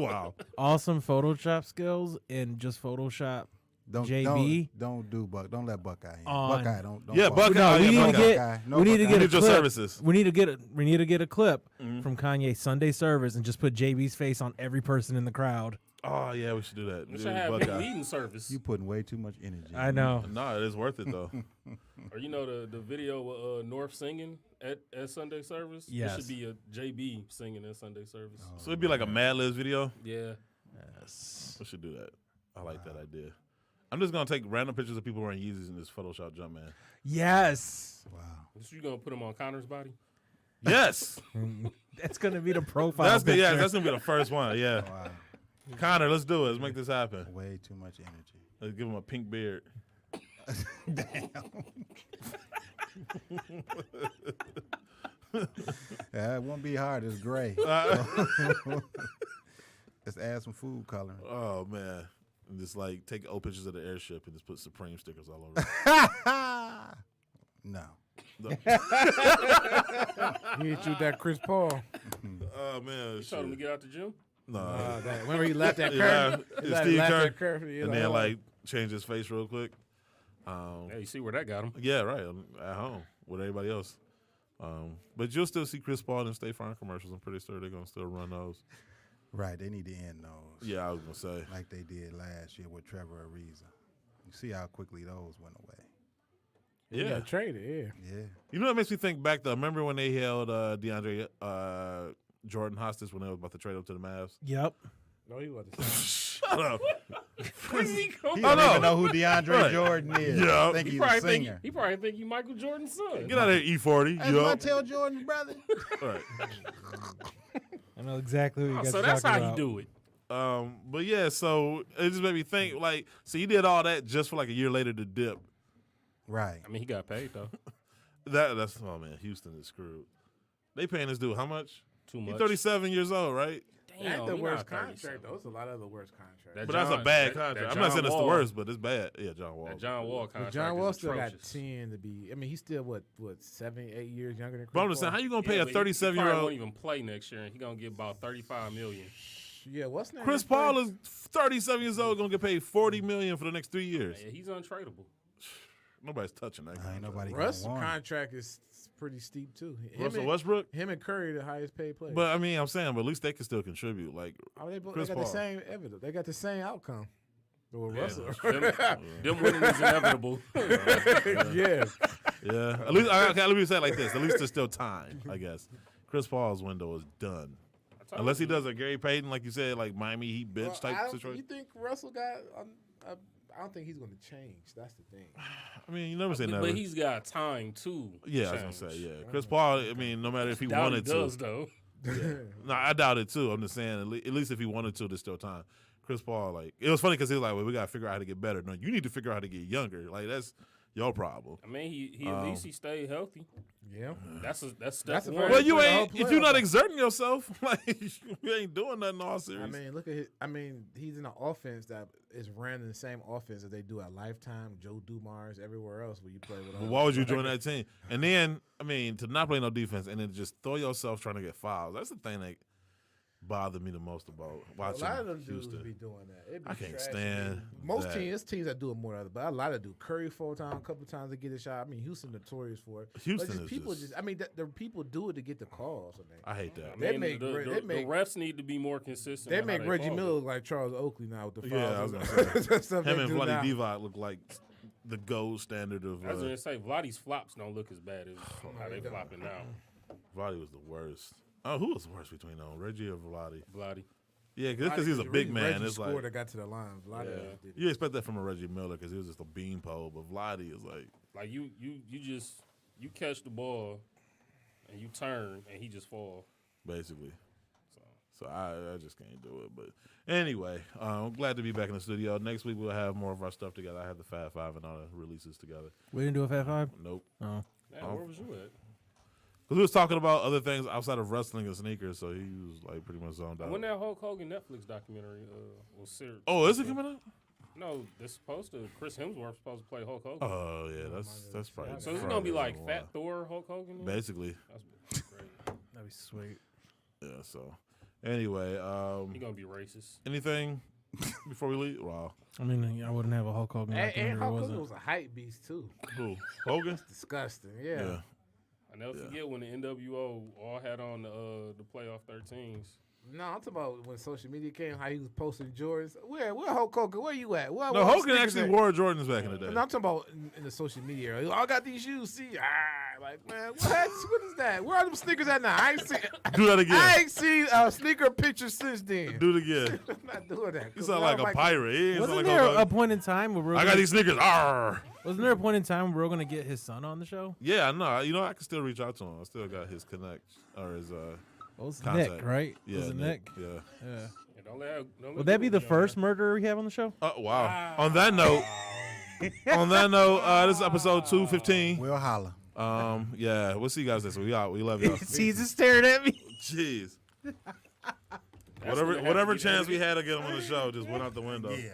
wow. awesome Photoshop skills and just Photoshop JB. Don't do Buck. Don't let Buckeye in. On- Buckeye, don't. Yeah, Buckeye. Buckeye. No, we yeah, need to Buckeye. get No we need to Buckeye. get a Need your clip. services. We need to get a clip from Kanye's Sunday service and just put JB's face on every person in the crowd. Oh yeah, we should do that. We Do should have him Buckeye. leading service. You putting way too much energy. I know. No, it is worth it though. Or you know the video with North singing at Sunday service? Yes. It should be a JB singing at Sunday service. So it'd be like a Mad Libs video. Yeah. Yes. We should do that. I like that idea. I'm just gonna take random pictures of people wearing Yeezys and just Photoshop Jumpman. Yes. Wow. So you gonna put him on Connor's body? Yes, That's gonna be the profile. that's picture. that's gonna be the first one. Yeah, Wow. Connor, let's do it. Let's make this happen. Way too much energy. Let's give him a pink beard. Yeah, it won't be hard. It's gray. Let's add some food coloring. Oh man, and just like take old pictures of the airship and just put Supreme stickers all over. No. He hit you with that Chris Paul. Oh man, You told him to get out the gym? no. Remember he left that Yeah, curve? He it's left Steve that Kerr. curve. And then like change his face real quick. Yeah, you see where that got him. Yeah, right. At home with everybody else. But you'll still see Chris Paul and State Farm commercials. I'm pretty sure they're gonna still run those. Right, they need to end those. Yeah, I was gonna say. Like they did last year with Trevor Ariza. You see how quickly those went away. He Yeah. got traded, yeah. Yeah. You know what makes me think back though? Remember when they held DeAndre Jordan hostage when they were about to trade up to the Mavs? Yep. No, he wasn't. Shut up. Where did he come He from? don't even know who DeAndre Right. Jordan is. Yeah. I think He he's probably a think singer. he probably think you Michael Jordan's son. Get out of here, E40. That's Yo. what I tell Jordan's brother. Right. I know exactly what you Oh, guys so are that's how talking you about. do it. But yeah, so it just made me think like, so you did all that just for like a year later to dip. Right. I mean, he got paid though. That's oh man, Houston is screwed. They paying this dude how much? Too He's much. 37 years old, right? Damn. Damn, Ain't the he worst not contract 37. though. It's a lot of the worst contracts. That But that's a bad that contract. I'm John not saying it's the Wall- worst, but it's bad. Yeah, John Wall. That John Wall contract. John Wall is still got atrocious. 10 to be. I mean, he's still what 7, 8 years younger than Chris But I'm just saying, Paul? how you gonna pay Yeah, a but he probably 37-year-old? won't even play next year, and he gonna get about $35 million. Yeah, what's name? Chris Paul is 37 years old, gonna get paid $40 million for the next 3 years. Yeah, he's untradeable. Nobody's touching that. Ain't contract. nobody Russ' gonna want it. contract is pretty steep too. Russell and, Westbrook. Him and Curry the highest paid players. But I mean, I'm saying, but at least they can still contribute. Like, oh, they got Chris the Paul. same evidence. They got the same outcome. With Yeah, Russell. them winning is inevitable. Yeah. yeah. At least, let me say it like this. At least there's still time, I guess. Chris Paul's window is done. Unless he does a Gary Payton, like you said, like Miami Heat bench type You situation. think Russell got? I don't think he's going to change. That's the thing. I mean, you never say never. But he's got time too. Yeah, I was gonna say, yeah. Chris Paul, I mean, no matter if he Doubt wanted he does, to. though. No, I doubt it too. I'm just saying, at least if he wanted to, there's still time. Chris Paul, like, it was funny because he was like, well, we got to figure out how to get better. No, you need to figure out how to get younger. Like, that's your problem. I mean, he at least he stayed healthy. Yeah. That's step That's a one. very- Well, you for the ain't, whole if you're not playoff. exerting yourself, like, you ain't doing nothing all series. I mean, look at his. I mean, he's in an offense that is ran in the same offense that they do at Lifetime, Joe Dumars, everywhere else where you play with. But why would you join that team? And then, I mean, to not play no defense and then just throw yourself trying to get fouls. That's the thing that bothered me the most about A watching lot of them Houston. dudes be doing that. It be I can't trash. stand Most that. teams that do it more than others, but a lot of do. Curry 4 times, a couple times to get a shot. I mean, Houston notorious for it. Houston but just is people just- I mean, the people do it to get the calls. I mean, I hate that. I They mean, make the, great- the, they the make- refs need to be more consistent. they with make how Reggie call Miller it. look like Charles Oakley now with the Yeah, I fouls. was gonna say. Stuff Him they and do now. Vladdy Divac look like the gold standard of. I was gonna say Vladdy's flops don't look as bad as how they they don't. flopping now. Vladdy was the worst. Oh, who was the worst between them, Reggie or Vladdy? Vladdy. Yeah, because he's a big man. Reggie It's scored like that got to the line. Vladdy Yeah. did it. you expect that from a Reggie Miller because he was just a beanpole, but Vladdy is like Like you just catch the ball and you turn and he just fall. basically. So I just can't do it. But anyway, I'm glad to be back in the studio. Next week we'll have more of our stuff together. I have the Fab Five and all the releases together. We didn't do a Fat Five? Nope. Oh. Man, where was you at? Because we was talking about other things outside of wrestling and sneakers, so he was like pretty much zoned out. When that Hulk Hogan Netflix documentary was serious. Oh, is it coming out? No, they're supposed to. Chris Hemsworth's supposed to play Hulk Hogan. Oh yeah, that's probably. so it's gonna be like Friday, Fat Thor Hulk Hogan. then? basically. That's great. That'd be sweet. Yeah. So anyway, He gonna be racist. anything before we leave? Wow. I mean, I wouldn't have a Hulk Hogan And documentary, Hulk was Hogan it? was a hype beast too. Who? Hogan? Disgusting. Yeah. Yeah. I never Yeah. forget when the NWO all had on the playoff 13s. No, I'm talking about when social media came, how he was posting Jordans. Where Hulk Hogan? Where you at? Where No, Hogan sneakers actually at? wore Jordans back in the day. No, I'm talking about in the social media. Era. I got these shoes. See, like man, what is that? Where are them sneakers at now? I ain't seen. Do that again. I ain't seen a sneaker picture since then. Do it again. I'm not doing that. You sound like a pirate. He ain't sound Wasn't like there Hulk a Hogan. point in time where we were I got gonna, these sneakers. Arr! wasn't there a point in time where we were going to get his son on the show? Yeah, I know. You know, I can still reach out to him. I still got his connect or his Well, it's contact. Nick, right? Yeah, Was it Nick? Yeah. Yeah. Yeah, don't Would that be the people first murderer we have on the show? Oh wow. On that note, this is episode 215. We'll holler. Yeah, we'll see you guys next week. We out. We love y'all. He's just staring at me. Jeez. gonna have to Whatever be chance we had to get him on the show just went out the window. Yeah.